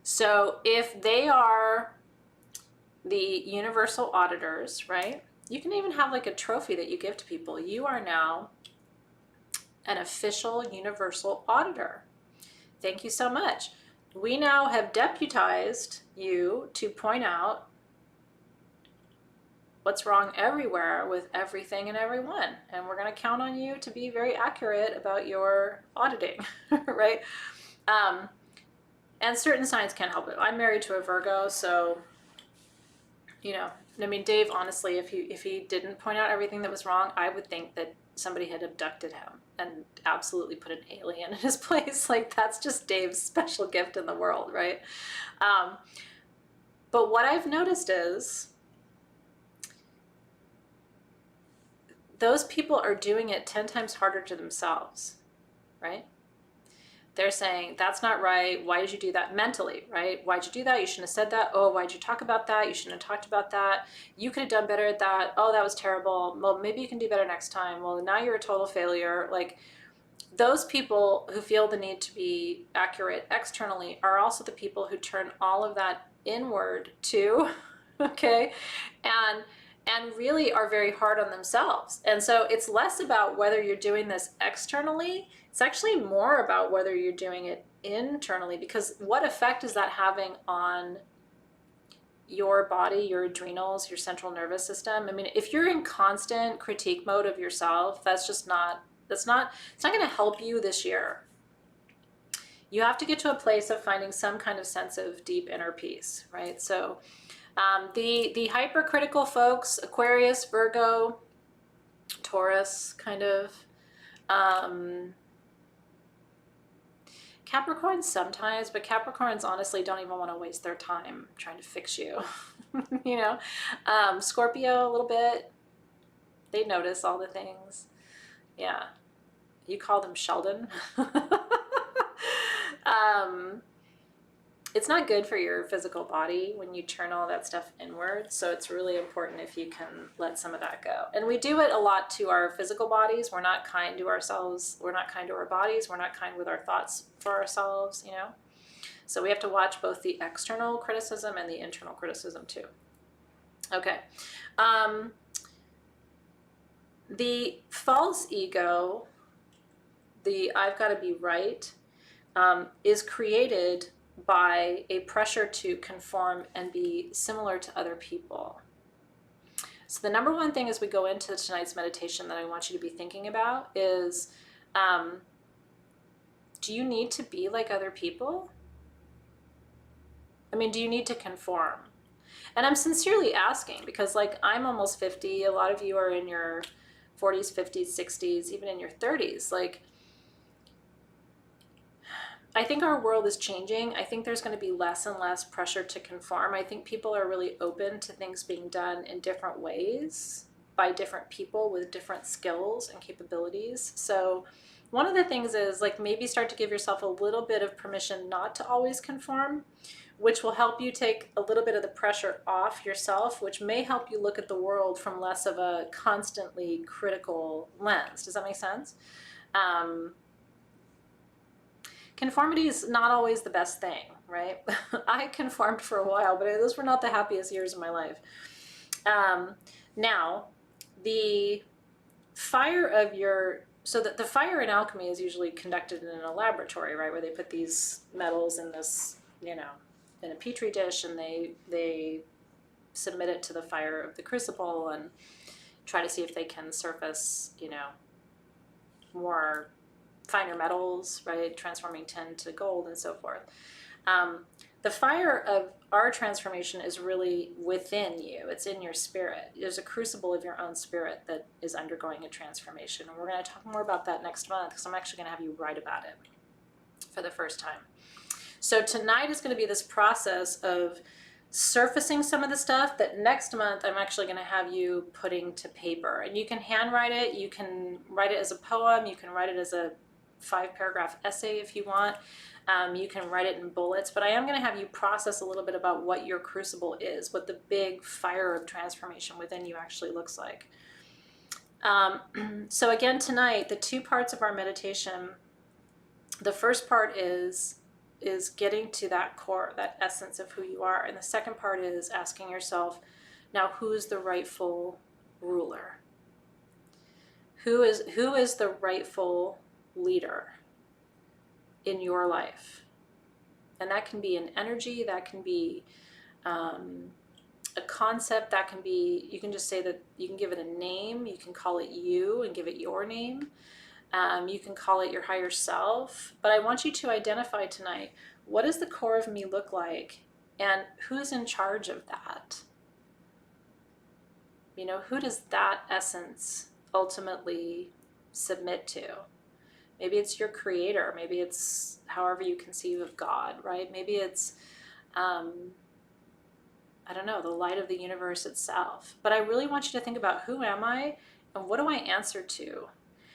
A: So if they are the universal auditors, right? You can even have like a trophy that you give to people. You are now an official universal auditor. Thank you so much. We now have deputized you to point out what's wrong everywhere with everything and everyone. And we're going to count on you to be very accurate about your auditing, right? And certain signs can't help it. I'm married to a Virgo, so, you know, I mean, Dave, honestly, if he didn't point out everything that was wrong, I would think that somebody had abducted him and absolutely put an alien in his place. Like, that's just Dave's special gift in the world, right? But what I've noticed is those people are doing it 10 times harder to themselves, right? They're saying, that's not right. Why did you do that? Mentally, right? Why'd you do that? You shouldn't have said that. Oh, why'd you talk about that? You shouldn't have talked about that. You could have done better at that. Oh, that was terrible. Well, maybe you can do better next time. Well, now you're a total failure. Like, those people who feel the need to be accurate externally are also the people who turn all of that inward too, okay? And really are very hard on themselves. And so it's less about whether you're doing this externally. It's actually more about whether you're doing it internally, because what effect is that having on your body, your adrenals, your central nervous system? I mean, if you're in constant critique mode of yourself, it's not going to help you this year. You have to get to a place of finding some kind of sense of deep inner peace, right? So the hypercritical folks, Aquarius, Virgo, Taurus, kind of, Capricorns sometimes, but Capricorns honestly don't even want to waste their time trying to fix you, you know? Scorpio, a little bit. They notice all the things. Yeah. You call them Sheldon. It's not good for your physical body when you turn all that stuff inward. So it's really important if you can let some of that go. And we do it a lot to our physical bodies. We're not kind to ourselves. We're not kind to our bodies. We're not kind with our thoughts for ourselves, you know? So we have to watch both the external criticism and the internal criticism too. Okay. The false ego, the I've got to be right, is created by a pressure to conform and be similar to other people. So the number one thing as we go into tonight's meditation that I want you to be thinking about is do you need to be like other people? I mean, do you need to conform? And I'm sincerely asking because, like, I'm almost 50. A lot of you are in your 40s, 50s, 60s, even in your 30s. Like, I think our world is changing. I think there's going to be less and less pressure to conform. I think people are really open to things being done in different ways by different people with different skills and capabilities. So one of the things is, like, maybe start to give yourself a little bit of permission not to always conform, which will help you take a little bit of the pressure off yourself, which may help you look at the world from less of a constantly critical lens. Does that make sense? Conformity is not always the best thing, right? I conformed for a while, but those were not the happiest years of my life. Now, the fire of your, so that the fire in alchemy is usually conducted in a laboratory, right? Where they put these metals in this, in a petri dish, and they submit it to the fire of the crucible and try to see if they can surface, more finer metals, right? Transforming tin to gold and so forth. The fire of our transformation is really within you. It's in your spirit. There's a crucible of your own spirit that is undergoing a transformation. And we're going to talk more about that next month because I'm actually going to have you write about it for the first time. So tonight is going to be this process of surfacing some of the stuff that next month I'm actually going to have you putting to paper. And you can handwrite it. You can write it as a poem. You can write it as a 5-paragraph essay if you want. You can write it in bullets, but I am going to have you process a little bit about what your crucible is, what the big fire of transformation within you actually looks like. So again, tonight, the 2 parts of our meditation, the first part is getting to that core, that essence of who you are. And the second part is asking yourself, now who's the rightful ruler? Who is the rightful leader in your life? And that can be an energy, that can be a concept, that can be, you can just say that, you can give it a name, you can call it you and give it your name. You can call it your higher self, but I want you to identify tonight, what does the core of me look like, and who's in charge of that? Who does that essence ultimately submit to? Maybe it's your creator. Maybe it's however you conceive of God, right? Maybe it's, I don't know, the light of the universe itself. But I really want you to think about, who am I and what do I answer to?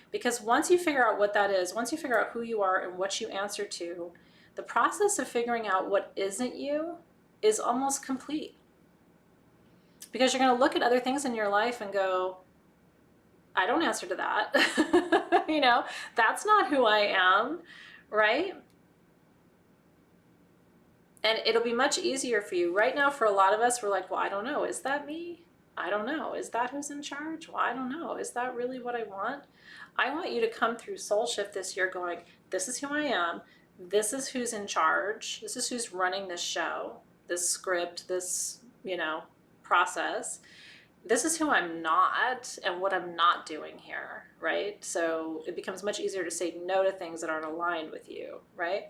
A: Because once you figure out what that is, once you figure out who you are and what you answer to, the process of figuring out what isn't you is almost complete. Because you're going to look at other things in your life and go, I don't answer to that. That's not who I am, right? And it'll be much easier for you. Right now, for a lot of us, we're like, well, I don't know. Is that me? I don't know. Is that who's in charge? Well, I don't know. Is that really what I want? I want you to come through Soul Shift this year going, this is who I am. This is who's in charge. This is who's running this show, this script, this, process. This is who I'm not and what I'm not doing here, right? So it becomes much easier to say no to things that aren't aligned with you, right?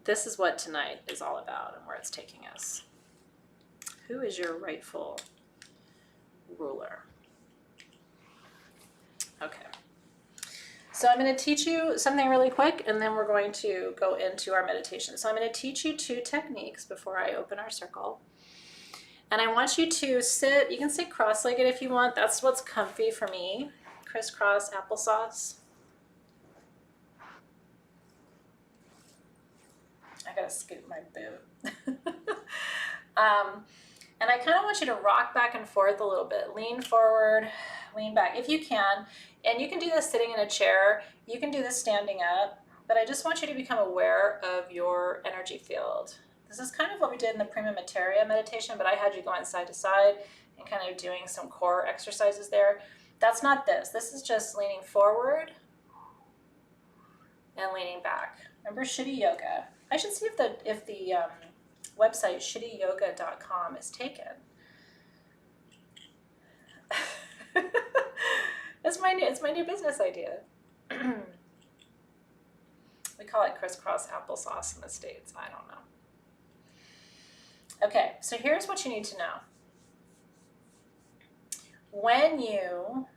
A: This is what tonight is all about and where it's taking us. Who is your rightful ruler? Okay. So I'm going to teach you something really quick, and then we're going to go into our meditation. So I'm going to teach you 2 techniques before I open our circle. And I want you to sit, you can sit cross-legged if you want. That's what's comfy for me. Crisscross applesauce. I gotta scoot my boot. And I kind of want you to rock back and forth a little bit. Lean forward, lean back if you can. And you can do this sitting in a chair. You can do this standing up. But I just want you to become aware of your energy field. This is kind of what we did in the Prima Materia meditation, but I had you going side to side and kind of doing some core exercises there. That's not this. This is just leaning forward and leaning back. Remember Shitty Yoga? I should see if the website shittyyoga.com is taken. It's my new business idea. We call it crisscross applesauce in the States. I don't know. Okay, so here's what you need to know. When you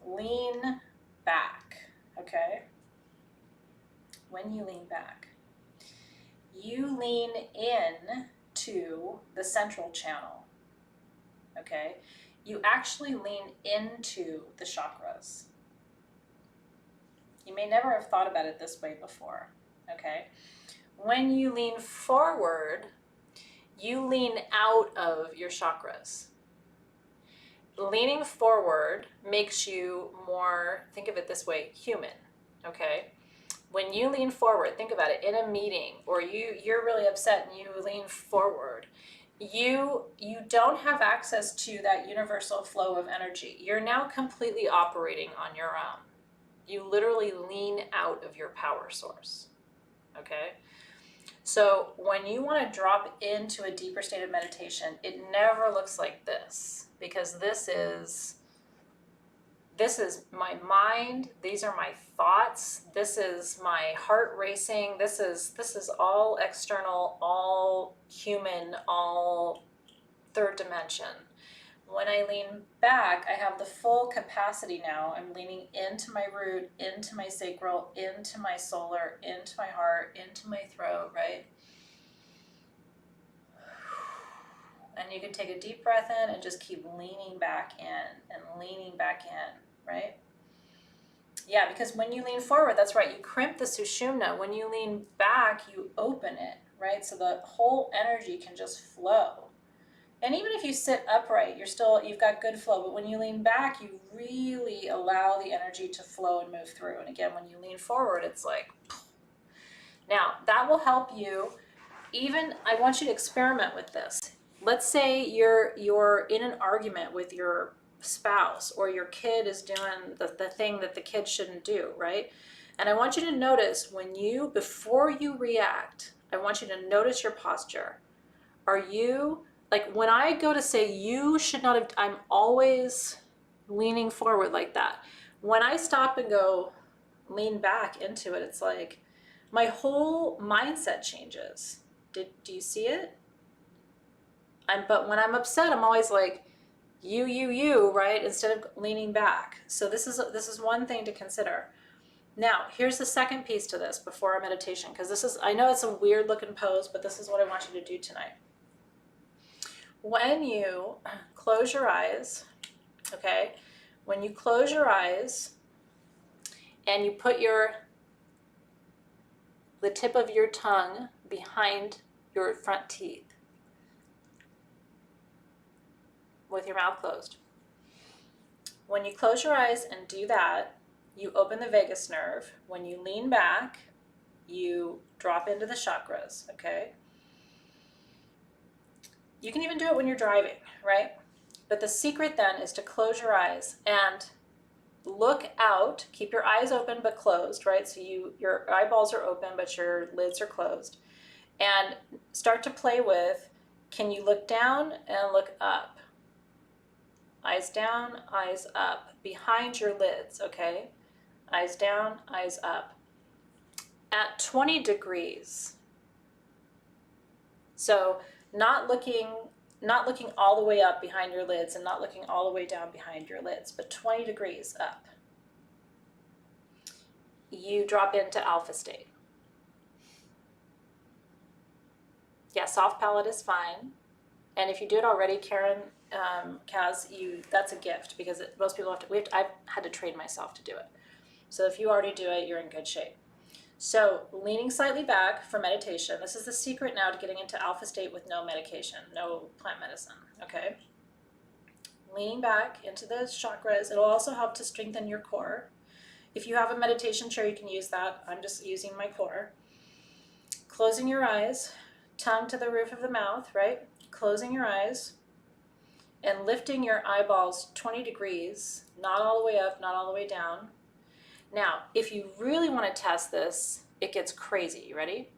A: lean back, okay? When you lean back, you lean in to the central channel, okay? You actually lean into the chakras. You may never have thought about it this way before, okay? When you lean forward, you lean out of your chakras. Leaning forward makes you more, think of it this way, human, okay? When you lean forward, think about it, in a meeting, or you're really upset and you lean forward, you don't have access to that universal flow of energy. You're now completely operating on your own. You literally lean out of your power source, okay? So when you want to drop into a deeper state of meditation, it never looks like this, because this is my mind, these are my thoughts, this is my heart racing, this is all external, all human, all third dimension. When I lean back, I have the full capacity now. I'm leaning into my root, into my sacral, into my solar, into my heart, into my throat, right? And you can take a deep breath in and just keep leaning back in and leaning back in, right? Yeah, because when you lean forward, that's right, you crimp the sushumna. When you lean back, you open it, right? So the whole energy can just flow. And even if you sit upright, you've got good flow, but when you lean back, you really allow the energy to flow and move through. And again, when you lean forward, it's like, now that will help you. Even, I want you to experiment with this. Let's say you're in an argument with your spouse, or your kid is doing the thing that the kid shouldn't do, right? And I want you to notice before you react, I want you to notice your posture. Are you, like when I go to say you should not have, I'm always leaning forward like that. When I stop and go lean back into it, it's like my whole mindset changes. Do you see it? But when I'm upset, I'm always like, you, right? Instead of leaning back. So this is one thing to consider. Now, here's the second piece to this before our meditation, because I know it's a weird looking pose, but this is what I want you to do tonight. When you close your eyes, okay? When you close your eyes and you put the tip of your tongue behind your front teeth with your mouth closed. When you close your eyes and do that, you open the vagus nerve. When you lean back, you drop into the chakras, okay? You can even do it when you're driving, right? But the secret then is to close your eyes and look out. Keep your eyes open but closed, right? So your eyeballs are open but your lids are closed. And start to play with, can you look down and look up? Eyes down, eyes up, behind your lids, okay? Eyes down, eyes up. At 20 degrees. So not looking all the way up behind your lids and not looking all the way down behind your lids, but 20 degrees up. You drop into alpha state. Yeah, soft palate is fine. And if you do it already, Karen, Kaz, that's a gift, because most people I've had to train myself to do it. So if you already do it, you're in good shape. So leaning slightly back for meditation. This is the secret now to getting into alpha state with no medication, no plant medicine, okay? Leaning back into the chakras. It'll also help to strengthen your core. If you have a meditation chair, you can use that. I'm just using my core. Closing your eyes, tongue to the roof of the mouth, right? Closing your eyes and lifting your eyeballs 20 degrees, not all the way up, not all the way down. Now, if you really want to test this, it gets crazy. You ready?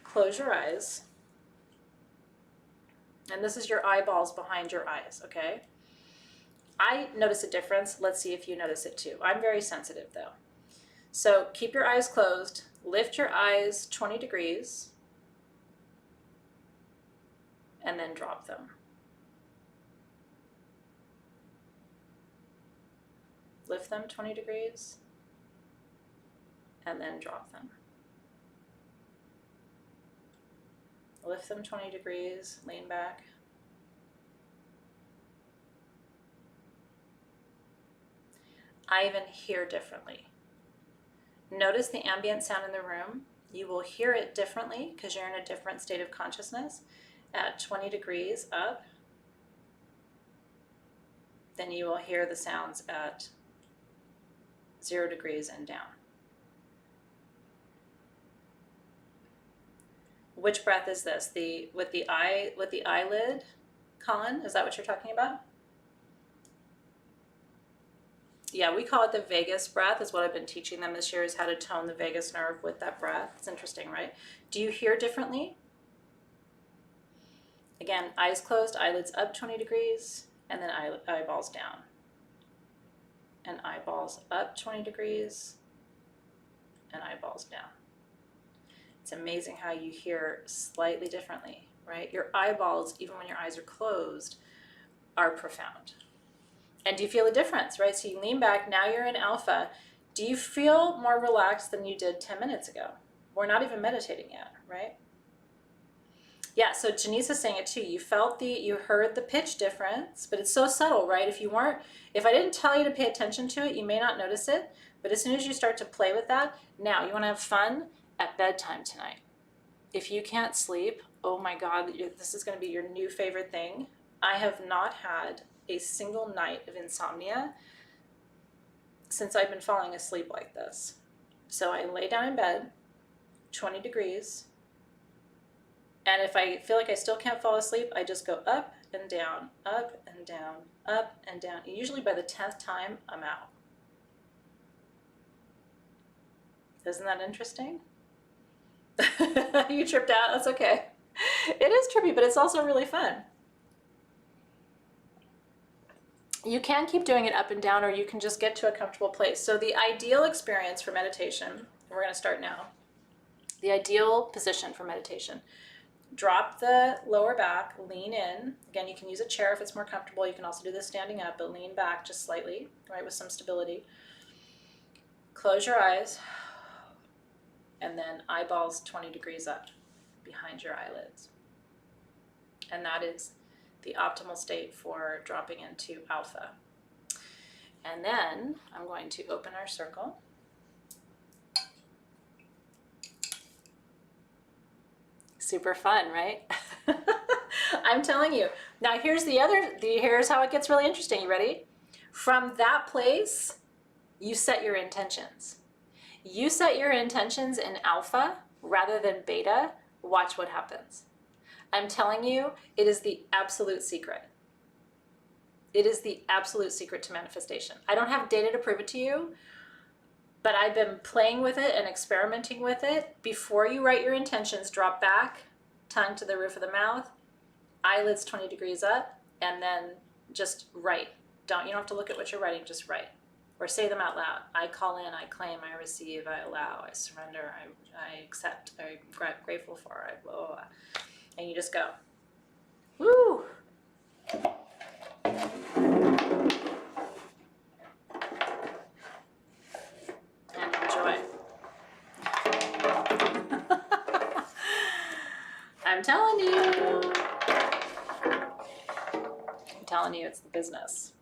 A: Close your eyes. And this is your eyeballs behind your eyes, okay? I notice a difference. Let's see if you notice it too. I'm very sensitive though. So keep your eyes closed, lift your eyes 20 degrees, and then drop them. Lift them 20 degrees, and then drop them. Lift them 20 degrees, lean back. I even hear differently. Notice the ambient sound in the room. You will hear it differently because you're in a different state of consciousness at 20 degrees up. Then you will hear the sounds at 0 degrees and down. Which breath is this? With the eyelid, Colin? Is that what you're talking about? Yeah, we call it the vagus breath, is what I've been teaching them this year, is how to tone the vagus nerve with that breath. It's interesting, right? Do you hear differently? Again, eyes closed, eyelids up 20 degrees, and then eyeballs down. And eyeballs up 20 degrees, and eyeballs down. It's amazing how you hear slightly differently, right? Your eyeballs, even when your eyes are closed, are profound. And do you feel a difference, right? So you lean back, now you're in alpha. Do you feel more relaxed than you did 10 minutes ago? We're not even meditating yet, right? Yeah, so Janice is saying it too. You heard the pitch difference, but it's so subtle, right? If I didn't tell you to pay attention to it, you may not notice it. But as soon as you start to play with that, now you want to have fun at bedtime tonight. If you can't sleep, oh my God, this is going to be your new favorite thing. I have not had a single night of insomnia since I've been falling asleep like this. So I lay down in bed, 20 degrees, and if I feel like I still can't fall asleep, I just go up and down, up and down, up and down. Usually by the 10th time, I'm out. Isn't that interesting? You tripped out? That's okay. It is trippy, but it's also really fun. You can keep doing it up and down, or you can just get to a comfortable place. So the ideal experience for meditation, we're going to start now. The ideal position for meditation. Drop the lower back, lean in. Again, you can use a chair if it's more comfortable. You can also do this standing up, but lean back just slightly, right, with some stability. Close your eyes, and then eyeballs 20 degrees up behind your eyelids. And that is the optimal state for dropping into alpha. And then I'm going to open our circle. Super fun, right? I'm telling you. Now here's how it gets really interesting. You ready? From that place, you set your intentions. You set your intentions in alpha rather than beta. Watch what happens. I'm telling you, it is the absolute secret. It is the absolute secret to manifestation. I don't have data to prove it to you, but I've been playing with it and experimenting with it. Before you write your intentions, drop back, tongue to the roof of the mouth, eyelids 20 degrees up, and then just write. You don't have to look at what you're writing, just write. Or say them out loud. I call in, I claim, I receive, I allow, I surrender, I accept, I'm grateful for, I blah, blah, blah. And you just go, woo! And enjoy. I'm telling you, it's the business.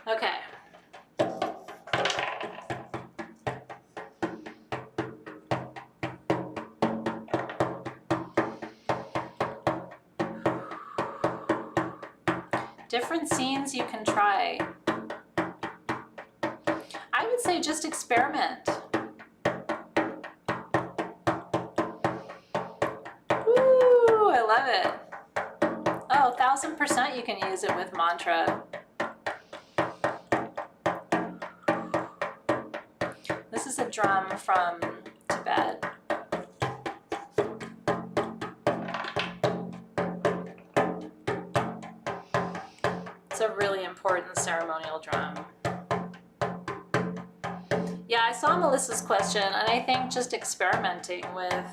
A: Okay. Different scenes you can try. I would say just experiment. Woo, I love it. Oh, 1000% you can use it with mantra. This is a drum from Tibet. It's a really important ceremonial drum. Yeah, I saw Melissa's question, and I think just experimenting with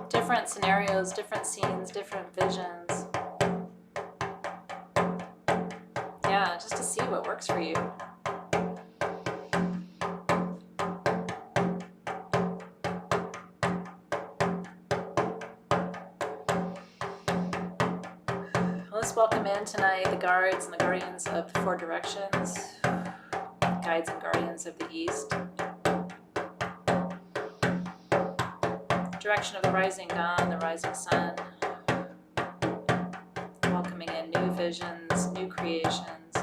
A: different scenarios, different scenes, different visions. Yeah, just to see what works for you. Let's welcome in tonight the guards and the guardians of the 4 directions, guides and guardians of the East. Direction of the rising dawn, the rising sun. Welcoming in new visions, new creations.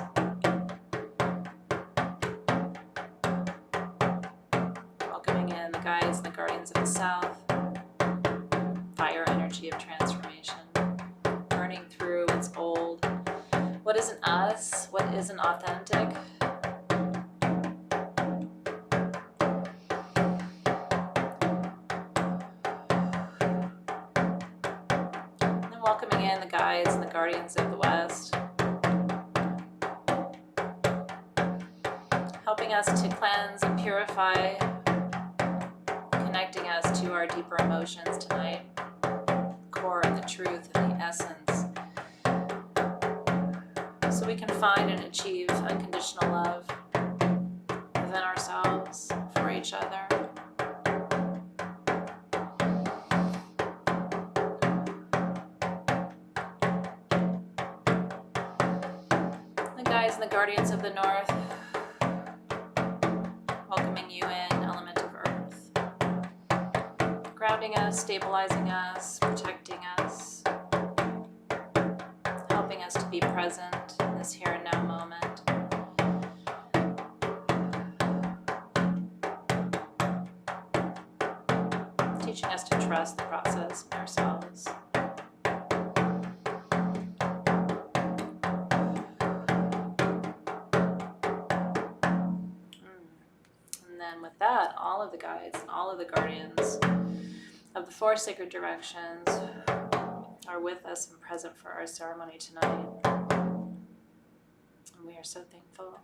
A: Welcoming in the guides and the guardians of the South. Fire energy of transformation. Burning through what's old. What isn't us? What isn't authentic? Welcoming in the guides and the guardians of the West, helping us to cleanse and purify, connecting us to our deeper emotions tonight, the core and the truth and the essence, so we can find and achieve unconditional love within ourselves, for each other. And the guardians of the North, welcoming you in, element of Earth, grounding us, stabilizing us, protecting us, helping us to be present in this here and now moment. Teaching us to trust the process in ourselves. With that, all of the guides and all of the guardians of the 4 sacred directions are with us and present for our ceremony tonight. And we are so thankful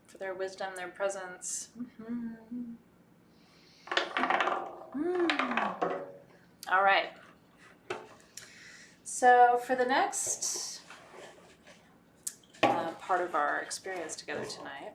A: for their wisdom, their presence. All right. So for the next part of our experience together tonight,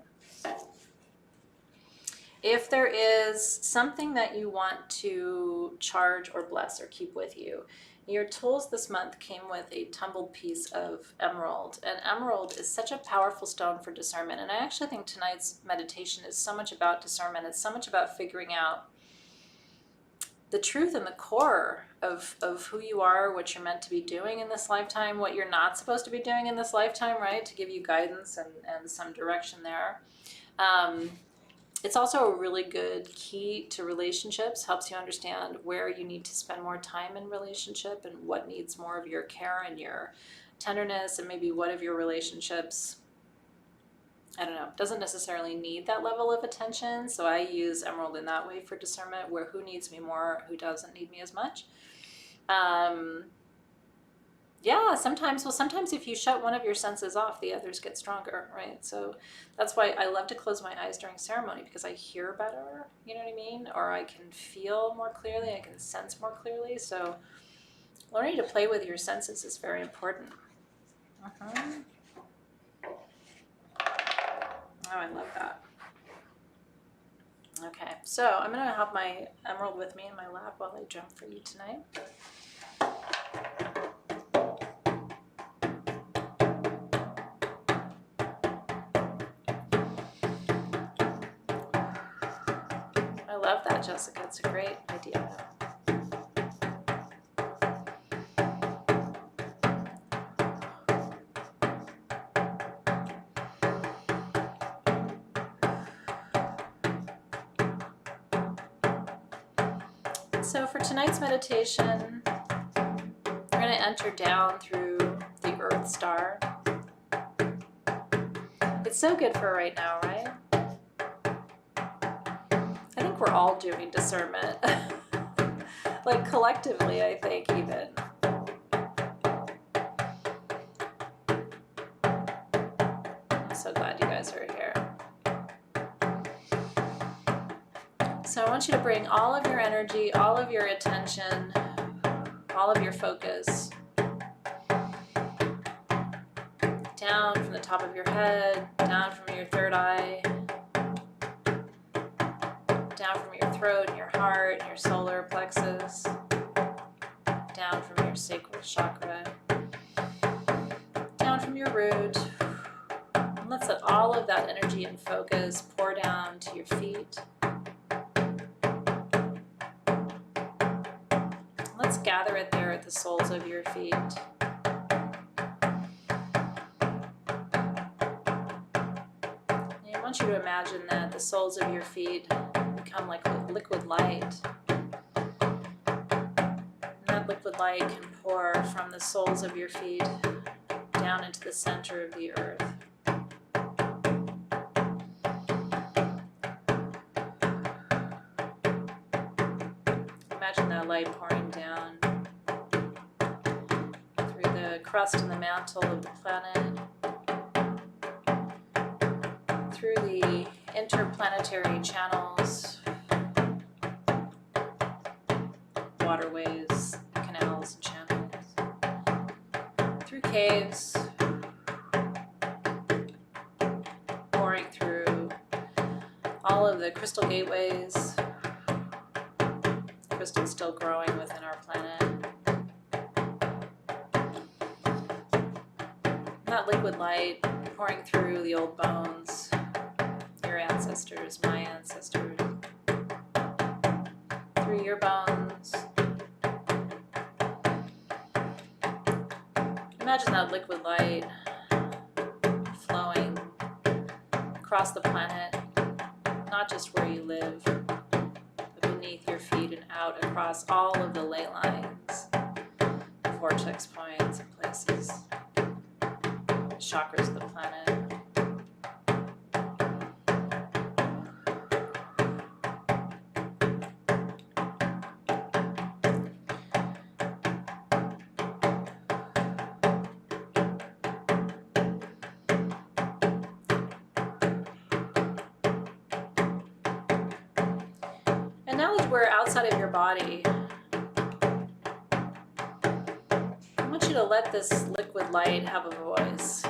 A: if there is something that you want to charge or bless or keep with you, your tools this month came with a tumbled piece of emerald. And emerald is such a powerful stone for discernment. And I actually think tonight's meditation is so much about discernment. It's so much about figuring out the truth and the core of who you are, what you're meant to be doing in this lifetime, what you're not supposed to be doing in this lifetime, right? To give you guidance and some direction there. It's also a really good key to relationships, helps you understand where you need to spend more time in relationship and what needs more of your care and your tenderness, and maybe what of your relationships, I don't know, doesn't necessarily need that level of attention. So I use emerald in that way for discernment, where who needs me more, who doesn't need me as much. Yeah, sometimes if you shut one of your senses off, the others get stronger, right? So that's why I love to close my eyes during ceremony, because I hear better, you know what I mean? Or I can feel more clearly, I can sense more clearly. So learning to play with your senses is very important. Oh, I love that. Okay, so I'm going to have my emerald with me in my lap while I drum for you tonight. I love that, Jessica. It's a great idea. So for tonight's meditation, we're going to enter down through the Earth star. It's so good for right now, right? I think we're all doing discernment. Like collectively, I think even. want you to bring all of your energy, all of your attention, all of your focus down from the top of your head, down from your third eye, down from your throat and your heart and your solar plexus, down from your sacral chakra, down from your root. And let's let all of that energy and focus pour down to your feet. Let's gather it there at the soles of your feet. And I want you to imagine that the soles of your feet become like liquid light. And that liquid light can pour from the soles of your feet down into the center of the earth. Imagine that light pouring down through the crust and the mantle of the planet, through the interplanetary channels, waterways, canals, and channels, through caves, pouring through all of the crystal gateways, crystals still growing within our planet. That liquid light pouring through the old bones, your ancestors, my ancestors, through your bones. Imagine that liquid light flowing across the planet, not just where you live, but beneath your feet and out across all of the ley lines, vortex points and places, chakras of the planet. And now that we're outside of your body, I want you to let this liquid light have a voice.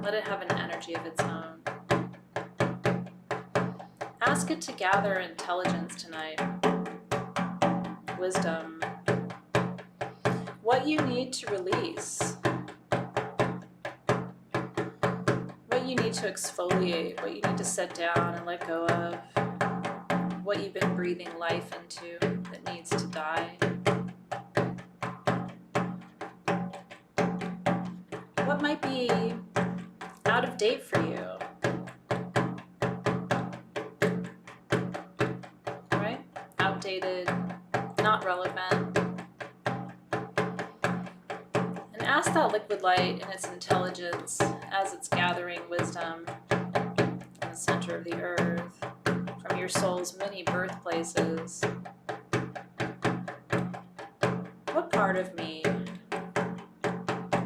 A: Let it have an energy of its own. Ask it to gather intelligence tonight, wisdom, what you need to release, what you need to exfoliate, what you need to set down and let go of, what you've been breathing life into that needs to die. What might be out of date for you? Right? Outdated, not relevant. And ask that liquid light and its intelligence as it's gathering wisdom in the center of the earth, from your soul's many birthplaces. What part of me,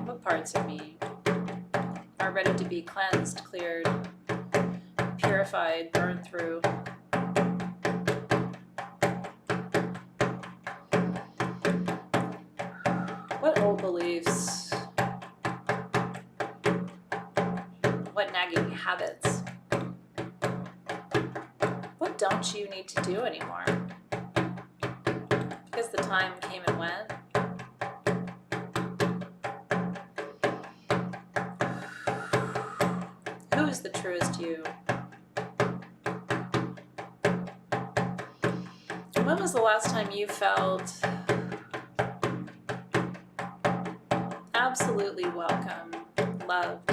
A: what parts of me are ready to be cleansed, cleared, purified, burned through? What old beliefs, what nagging habits, what don't you need to do anymore? Because the time came and went. Who is the truest you? When was the last time you felt absolutely welcome, loved,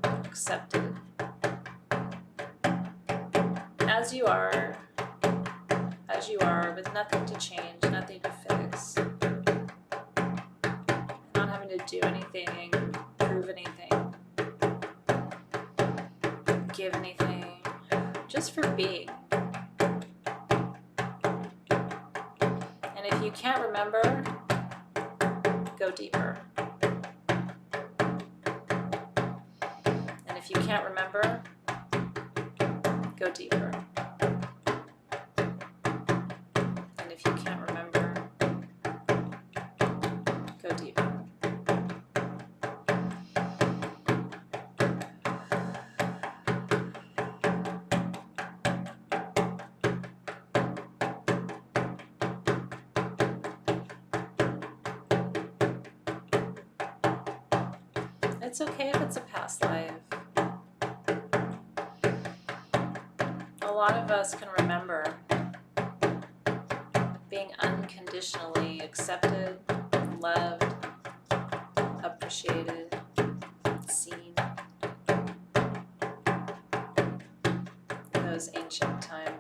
A: accepted, as you are, with nothing to change, nothing to fix, not having to do anything, prove anything, give anything, just for being. And if you can't remember, go deeper. And if you can't remember, go deeper. Go deeper. It's okay if it's a past life. A lot of us can remember being unconditionally accepted, loved, appreciated, seen in those ancient times.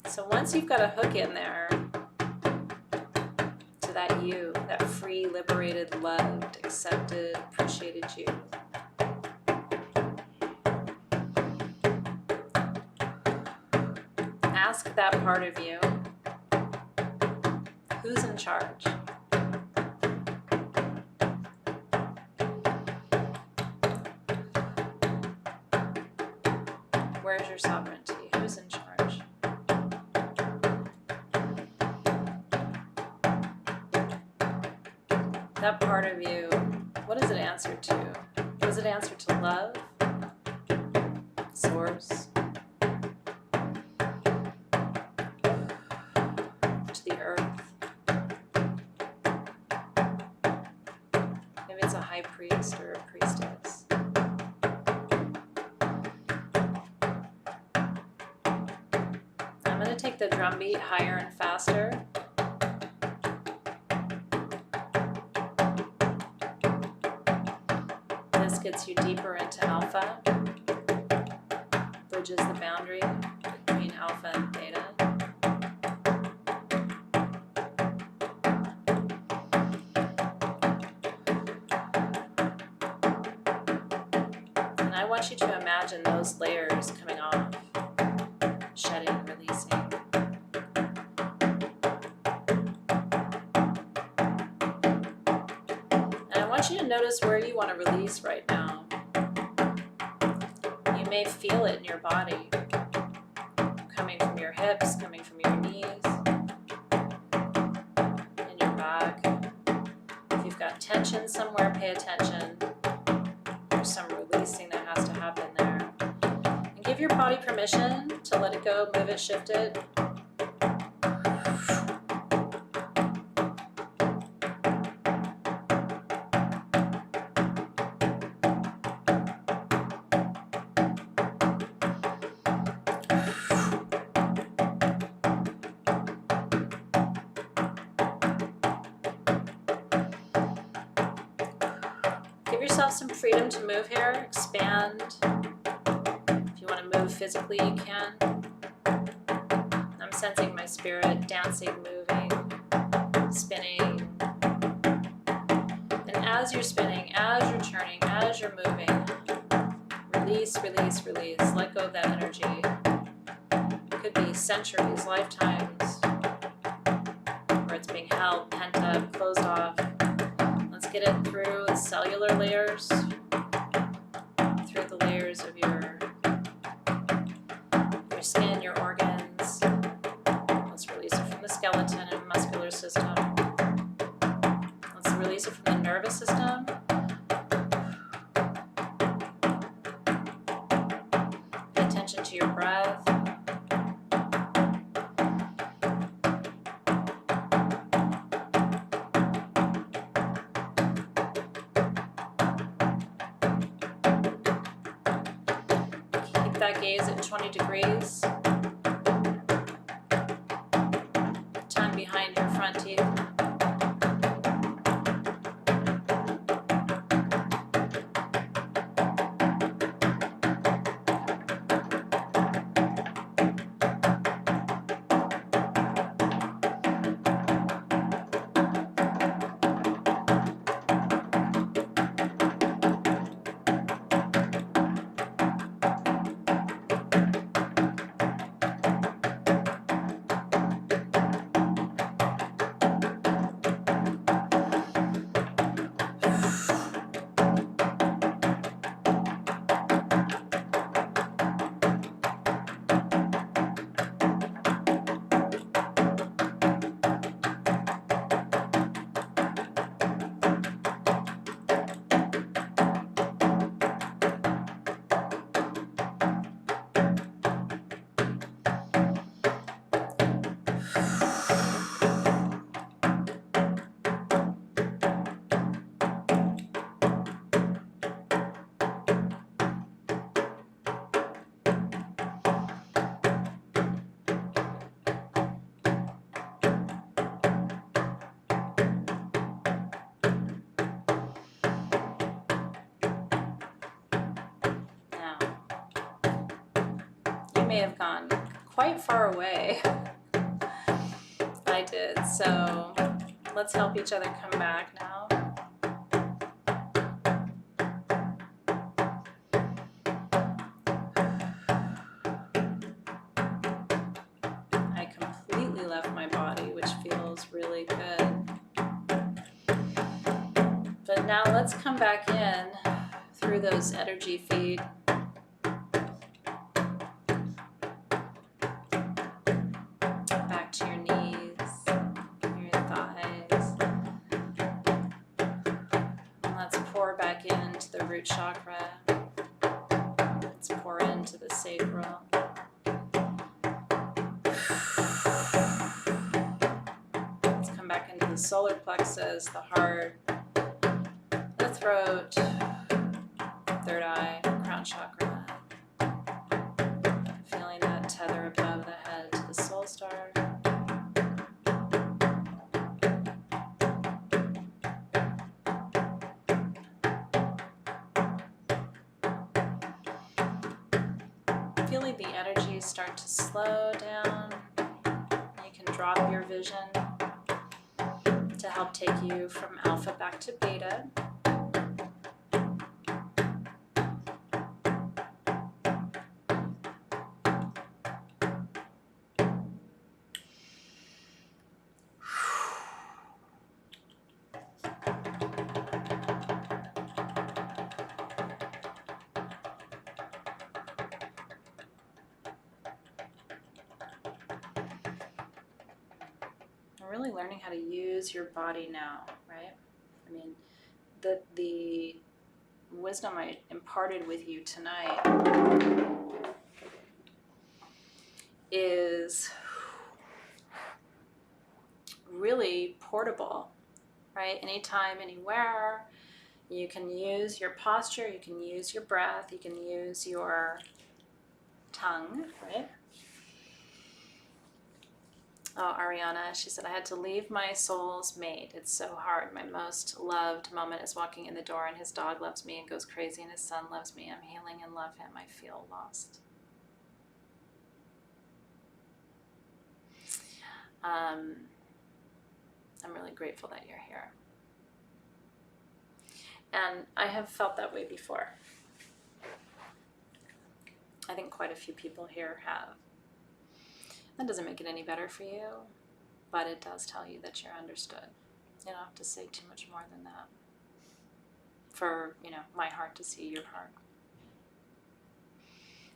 A: So once you've got a hook in there to that you, that free, liberated, loved, accepted, appreciated you, ask that part of you, who's in charge? Where's your sovereignty? Who's in charge? That part of you, what does it answer to? Does it answer to love? Source? To the earth? Maybe it's a high priest or a priestess. I'm going to take the drum beat higher and faster. This gets you deeper into alpha, bridges the boundary between alpha and theta. And I want you to imagine those layers coming off, shedding, releasing. And I want you to notice where you want to release right now. You may feel it in your body, coming from your hips, coming from your knees, in your back. If you've got tension somewhere, pay attention. There's some releasing that has to happen there. And give your body permission to let it go, move it, shift it. Give yourself some freedom to move here, expand. If you want to move physically, you can. I'm sensing my spirit dancing, moving, spinning. And as you're spinning, as you're turning, as you're moving, release, release, release. Let go of that energy. It could be centuries, lifetimes, where it's being held, pent up, closed off. Let's get it through the cellular layers, through the layers of your skin, your organs. Let's release it from the skeleton and muscular system. Let's release it from the nervous system. Pay attention to your breath. That gaze at 20 degrees. Tongue behind your front teeth. may have gone quite far away. I did. So let's help each other come back now. I completely left my body, which feels really good. But now let's come back in through those energy feet. Back to your knees, your thighs. And let's pour back into the root chakra. Let's pour into the sacral. Let's come back into the solar plexus, the heart, the throat, third eye, crown chakra. Feeling that tether above the head to the soul star. Feeling the energy start to slow down. You can drop your vision to help take you from alpha back to beta. Really learning how to use your body now, right? I mean, the wisdom I imparted with you tonight is really portable, right? Anytime, anywhere. You can use your posture, you can use your breath, you can use your tongue, right? Oh, Ariana, she said, I had to leave my soul's mate. It's so hard. My most loved moment is walking in the door and his dog loves me and goes crazy and his son loves me. I'm healing and love him. I feel lost. I'm really grateful that you're here. And I have felt that way before. I think quite a few people here have. That doesn't make it any better for you, but it does tell you that you're understood. You don't have to say too much more than that for, my heart to see your heart.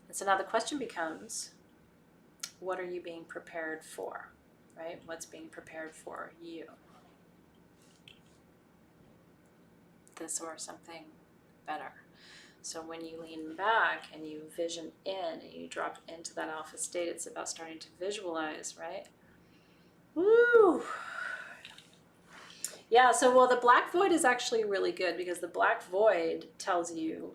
A: And so now the question becomes, what are you being prepared for, right? What's being prepared for you? This or something better. So when you lean back and you vision in and you drop into that alpha state, it's about starting to visualize, right? Woo! Yeah, so the black void is actually really good because the black void tells you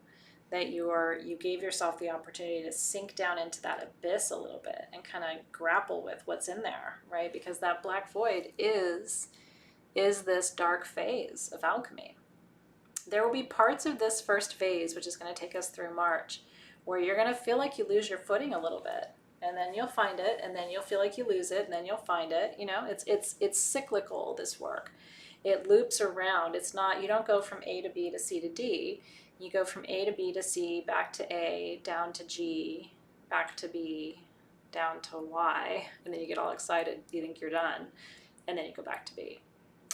A: that you gave yourself the opportunity to sink down into that abyss a little bit and kind of grapple with what's in there, right? Because that black void is this dark phase of alchemy. There will be parts of this first phase, which is going to take us through March, where you're going to feel like you lose your footing a little bit, and then you'll find it, and then you'll feel like you lose it, and then you'll find it. It's cyclical, this work. It loops around. It's not, you don't go from A to B to C to D. You go from A to B to C, back to A, down to G, back to B, down to Y, and then you get all excited. You think you're done, and then you go back to B.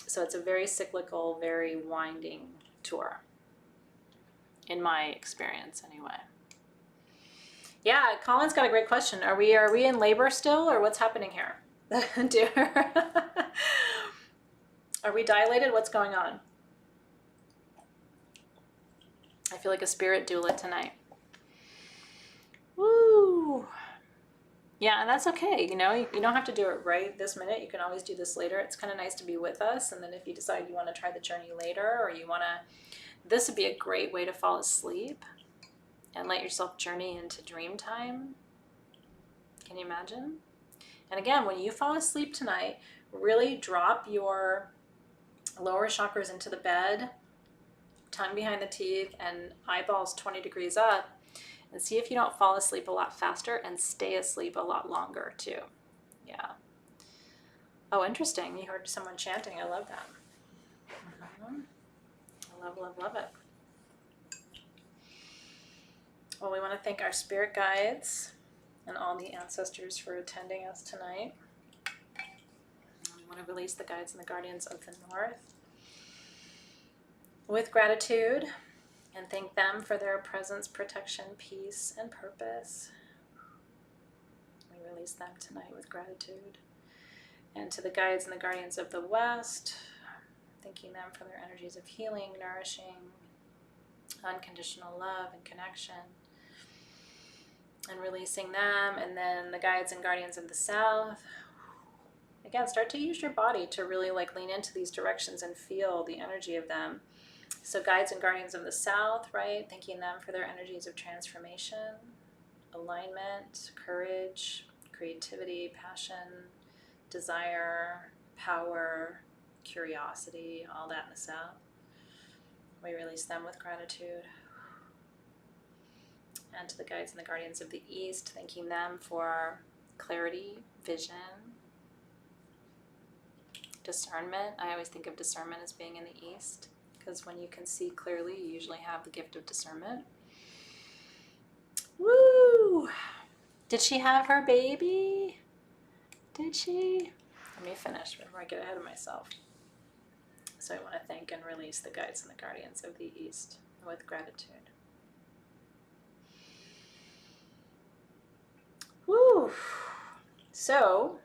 A: So it's a very cyclical, very winding tour, in my experience anyway. Yeah, Colin's got a great question. Are we in labor still, or what's happening here? Are we dilated? What's going on? I feel like a spirit doula tonight. Woo! Yeah, and that's okay. You don't have to do it right this minute. You can always do this later. It's kind of nice to be with us. And then if you decide you want to try the journey later, or you want to, this would be a great way to fall asleep and let yourself journey into dream time. Can you imagine? And again, when you fall asleep tonight, really drop your lower chakras into the bed, tongue behind the teeth, and eyeballs 20 degrees up. And see if you don't fall asleep a lot faster and stay asleep a lot longer too. Yeah. Oh, interesting. You heard someone chanting. I love that. I love, love, love it. Well, we want to thank our spirit guides and all the ancestors for attending us tonight. We want to release the guides and the guardians of the North with gratitude and thank them for their presence, protection, peace, and purpose. We release them tonight with gratitude. And to the guides and the guardians of the West, thanking them for their energies of healing, nourishing, unconditional love and connection, and releasing them. And then the guides and guardians of the South, again, start to use your body to really like lean into these directions and feel the energy of them. So guides and guardians of the South, right? Thanking them for their energies of transformation, alignment, courage, creativity, passion, desire, power, curiosity, all that in the South. We release them with gratitude. And to the guides and the guardians of the East, thanking them for clarity, vision, discernment. I always think of discernment as being in the East, because when you can see clearly, you usually have the gift of discernment. Woo! Did she have her baby? Did she? Let me finish before I get ahead of myself. So I want to thank and release the guides and the guardians of the East with gratitude. Woo! So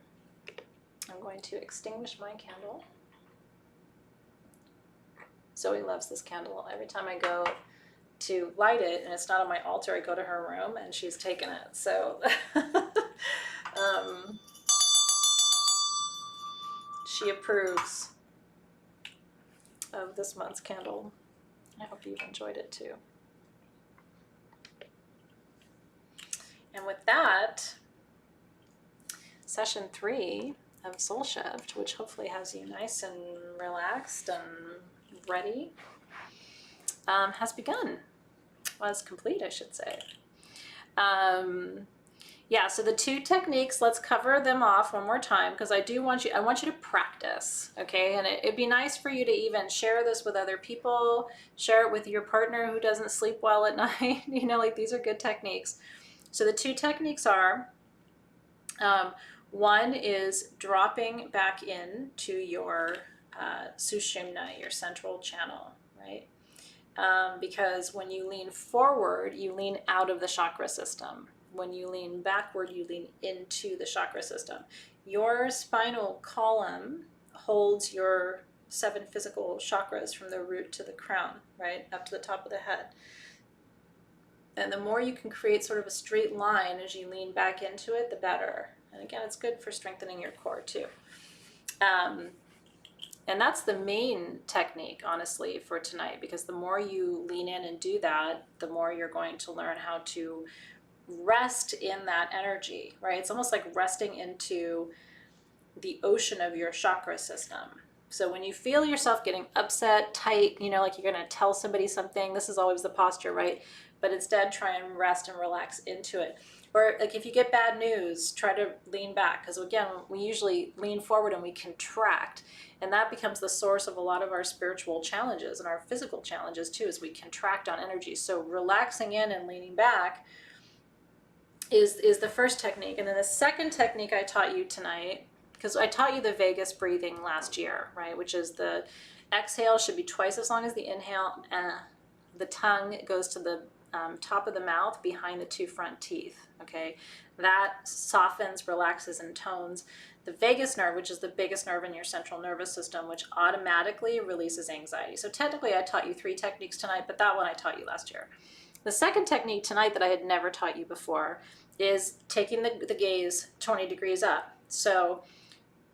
A: I'm going to extinguish my candle. Zoe loves this candle. Every time I go to light it and it's not on my altar, I go to her room and she's taken it. So she approves of this month's candle. I hope you've enjoyed it too. And with that, session 3 of Soul Shift, which hopefully has you nice and relaxed and ready, has begun. Was complete, I should say. Yeah, so the 2 techniques, let's cover them off one more time, because I want you to practice, okay? And it'd be nice for you to even share this with other people, share it with your partner who doesn't sleep well at night, you know, like these are good techniques. So the 2 techniques are, one is dropping back into your Sushumna, your central channel, right? Because when you lean forward, you lean out of the chakra system. When you lean backward, you lean into the chakra system. Your spinal column holds your 7 physical chakras from the root to the crown, right? Up to the top of the head. And the more you can create sort of a straight line as you lean back into it, the better. And again, it's good for strengthening your core too. And that's the main technique, honestly, for tonight, because the more you lean in and do that, the more you're going to learn how to rest in that energy, right? It's almost like resting into the ocean of your chakra system. So when you feel yourself getting upset, tight, you know, like you're going to tell somebody something, this is always the posture, right? But instead try and rest and relax into it. Or like if you get bad news, try to lean back, because again, we usually lean forward and we contract, and that becomes the source of a lot of our spiritual challenges and our physical challenges too, as we contract on energy. So relaxing in and leaning back is the first technique. And then the second technique I taught you tonight, because I taught you the vagus breathing last year, right? Which is the exhale should be twice as long as the inhale, and the tongue goes to the top of the mouth behind the 2 front teeth, okay? That softens, relaxes, and tones the vagus nerve, which is the biggest nerve in your central nervous system, which automatically releases anxiety. So technically I taught you 3 techniques tonight, but that one I taught you last year. The second technique tonight that I had never taught you before is taking the gaze 20 degrees up. So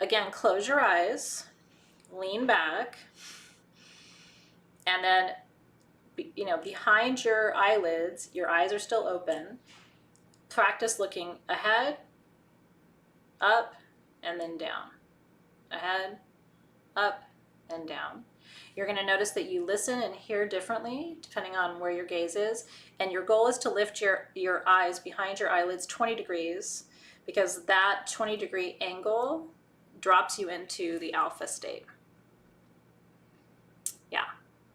A: again, close your eyes, lean back, and then, you know, behind your eyelids, your eyes are still open. Practice looking ahead, up, and then down. Ahead, up, and down. You're going to notice that you listen and hear differently depending on where your gaze is. And your goal is to lift your eyes behind your eyelids 20 degrees, because that 20-degree angle drops you into the alpha state. Yeah.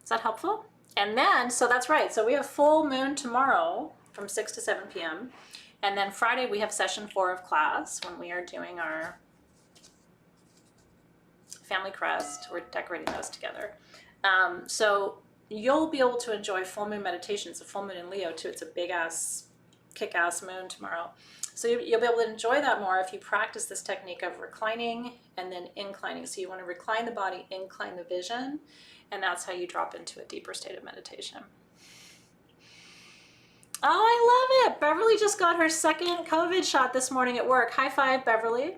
A: Is that helpful? And then, so that's right. So we have full moon tomorrow from 6 to 7 p.m. And then Friday we have session 4 of class when we are doing our family crest. We're decorating those together. So you'll be able to enjoy full moon meditation. It's a full moon in Leo too. It's a big ass, kick ass moon tomorrow. So you'll be able to enjoy that more if you practice this technique of reclining and then inclining. So you want to recline the body, incline the vision, and that's how you drop into a deeper state of meditation. Oh, I love it. Beverly just got her second COVID shot this morning at work. High five, Beverly.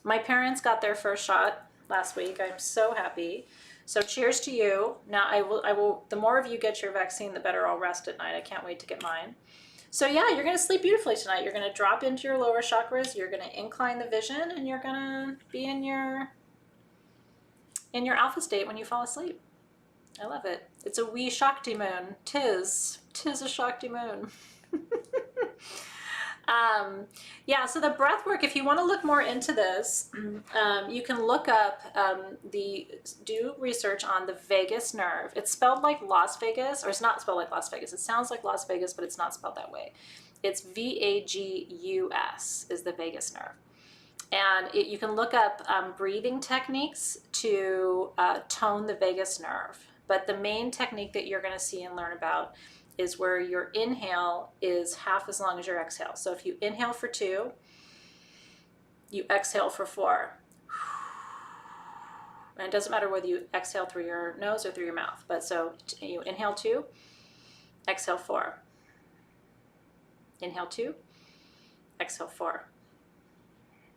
A: My parents got their first shot last week. I'm so happy. So cheers to you. Now I will, the more of you get your vaccine, the better I'll rest at night. I can't wait to get mine. So yeah, you're going to sleep beautifully tonight. You're going to drop into your lower chakras. You're going to incline the vision, and you're going to be in your alpha state when you fall asleep. I love it. It's a wee Shakti moon. Tis a Shakti moon. Yeah, so the breath work, if you want to look more into this, you can look up, do research on the vagus nerve. It's spelled like Las Vegas, or it's not spelled like Las Vegas. It sounds like Las Vegas, but it's not spelled that way. It's VAGUS is the vagus nerve. And you can look up breathing techniques to tone the vagus nerve. But the main technique that you're going to see and learn about is where your inhale is half as long as your exhale. So if you inhale for 2, you exhale for 4. And it doesn't matter whether you exhale through your nose or through your mouth. But so you inhale 2, exhale 4. Inhale 2, exhale 4.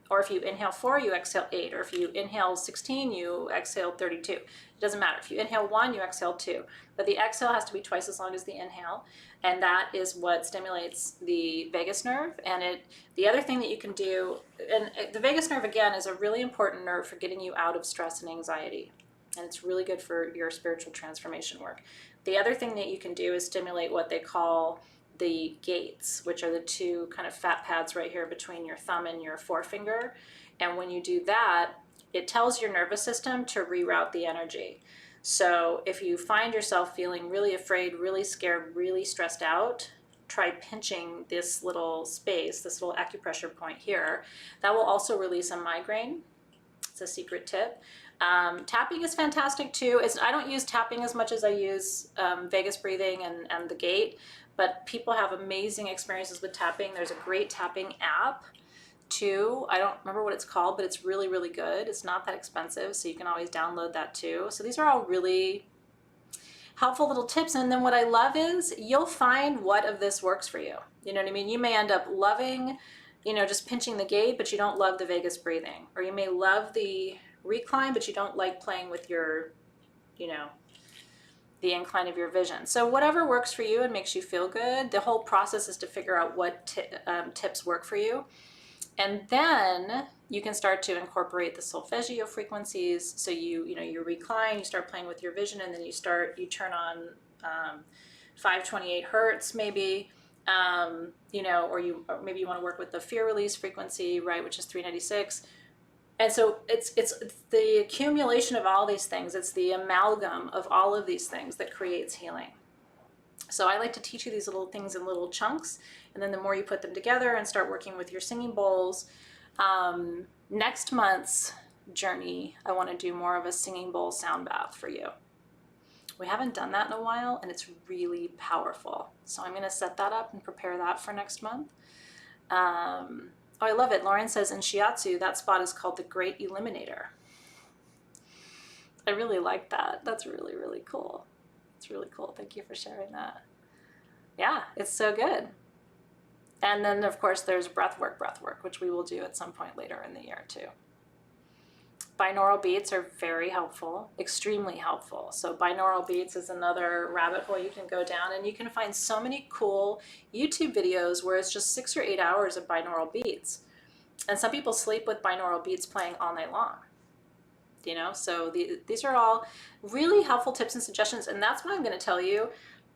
A: Or if you inhale 4, you exhale 8. Or if you inhale 16, you exhale 32. It doesn't matter. If you inhale 1, you exhale 2. But the exhale has to be twice as long as the inhale. And that is what stimulates the vagus nerve. And the other thing that you can do, and the vagus nerve, again, is a really important nerve for getting you out of stress and anxiety. And it's really good for your spiritual transformation work. The other thing that you can do is stimulate what they call the gates, which are the 2 kind of fat pads right here between your thumb and your forefinger. And when you do that, it tells your nervous system to reroute the energy. So if you find yourself feeling really afraid, really scared, really stressed out, try pinching this little space, this little acupressure point here. That will also release a migraine. It's a secret tip. Tapping is fantastic too. I don't use tapping as much as I use vagus breathing and the gate. But people have amazing experiences with tapping. There's a great tapping app too. I don't remember what it's called, but it's really, really good. It's not that expensive, so you can always download that too. So these are all really helpful little tips. And then what I love is you'll find what of this works for you. You know what I mean? You may end up loving, just pinching the gate, but you don't love the vagus breathing. Or you may love the recline, but you don't like playing with your, the incline of your vision. So whatever works for you and makes you feel good, the whole process is to figure out what tips work for you. And then you can start to incorporate the solfeggio frequencies. So you recline, you start playing with your vision, and then you turn on 528 hertz maybe, or maybe you want to work with the fear release frequency, right, which is 396. And so it's the accumulation of all these things. It's the amalgam of all of these things that creates healing. So I like to teach you these little things in little chunks. And then the more you put them together and start working with your singing bowls, next month's journey, I want to do more of a singing bowl sound bath for you. We haven't done that in a while, and it's really powerful. So I'm going to set that up and prepare that for next month. Oh, I love it. Lauren says in Shiatsu, that spot is called the Great Eliminator. I really like that. That's really, really cool. It's really cool. Thank you for sharing that. Yeah, it's so good. And then, of course, there's breath work, which we will do at some point later in the year, too. Binaural beats are very helpful, extremely helpful. So binaural beats is another rabbit hole you can go down, and you can find so many cool YouTube videos where it's just 6 or 8 hours of binaural beats. And some people sleep with binaural beats playing all night long. you know? So these are all really helpful tips and suggestions. And that's what I'm going to tell you.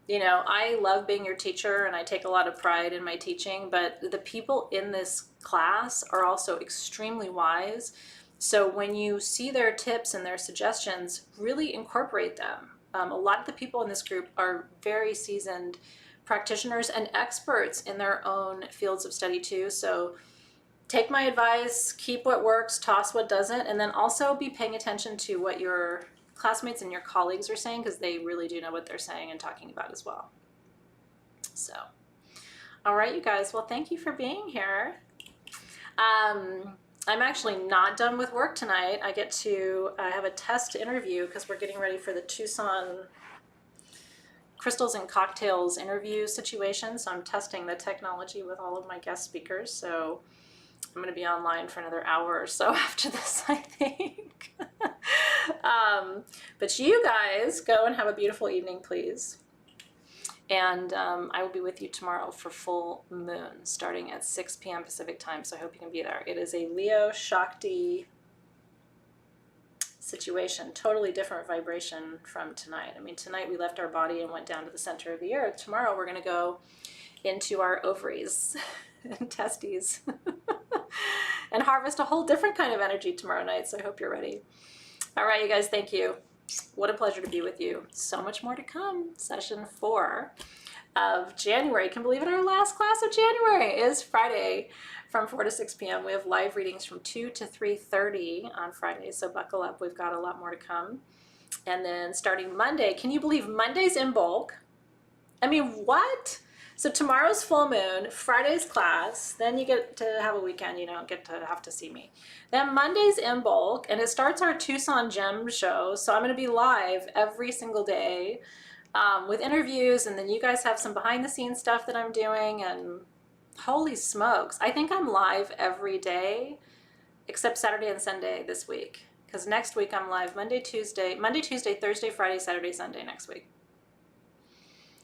A: You know, I love being your teacher and I take a lot of pride in my teaching, but the people in this class are also extremely wise. So when you see their tips and their suggestions, really incorporate them. A lot of the people in this group are very seasoned practitioners and experts in their own fields of study too. So take my advice, keep what works, toss what doesn't, and then also be paying attention to what your classmates and your colleagues are saying, because they really do know what they're saying and talking about as well. So, all right, you guys, well, thank you for being here. I'm actually not done with work tonight. I have a test interview because we're getting ready for the Tucson Crystals and Cocktails interview situation. So I'm testing the technology with all of my guest speakers. So I'm going to be online for another hour or so after this, I think. But you guys go and have a beautiful evening, please. And I will be with you tomorrow for full moon, starting at 6 p.m. Pacific time. So I hope you can be there. It is a Leo Shakti situation, totally different vibration from tonight. I mean, tonight we left our body and went down to the center of the earth. Tomorrow we're going to go into our ovaries and testes and harvest a whole different kind of energy tomorrow night. So I hope you're ready. All right, you guys, thank you. What a pleasure to be with you. So much more to come. Session 4 of January. Can believe it, our last class of January is Friday from 4 to 6 p.m. We have live readings from 2 to 3:30 on Friday, so buckle up. We've got a lot more to come. And then starting Monday, can you believe Monday's in bulk? I mean, what? So tomorrow's full moon, Friday's class, then you get to have a weekend, you don't get to have to see me. Then Monday's in bulk, and it starts our Tucson Gem show, so I'm going to be live every single day with interviews, and then you guys have some behind the scenes stuff that I'm doing, and holy smokes, I think I'm live every day except Saturday and Sunday this week, because next week I'm live Monday, Tuesday, Thursday, Friday, Saturday, Sunday next week.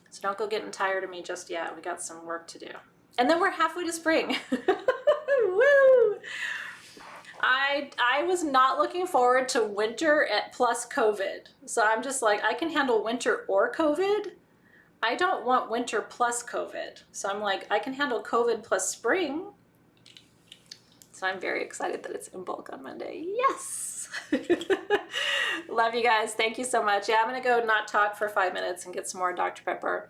A: So don't go getting tired of me just yet. We got some work to do. And then we're halfway to spring. Woo! I was not looking forward to winter plus COVID. So I'm just like, I can handle winter or COVID. I don't want winter plus COVID. So I'm like, I can handle COVID plus spring. So I'm very excited that it's in bulk on Monday. Yes! Love you guys. Thank you so much. Yeah, I'm going to go not talk for 5 minutes and get some more Dr. Pepper.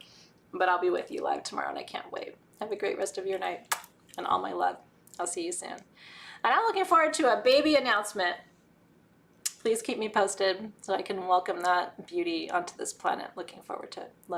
A: But I'll be with you live tomorrow, and I can't wait. Have a great rest of your night, and all my love. I'll see you soon. And I'm looking forward to a baby announcement. Please keep me posted so I can welcome that beauty onto this planet. Looking forward to it. Love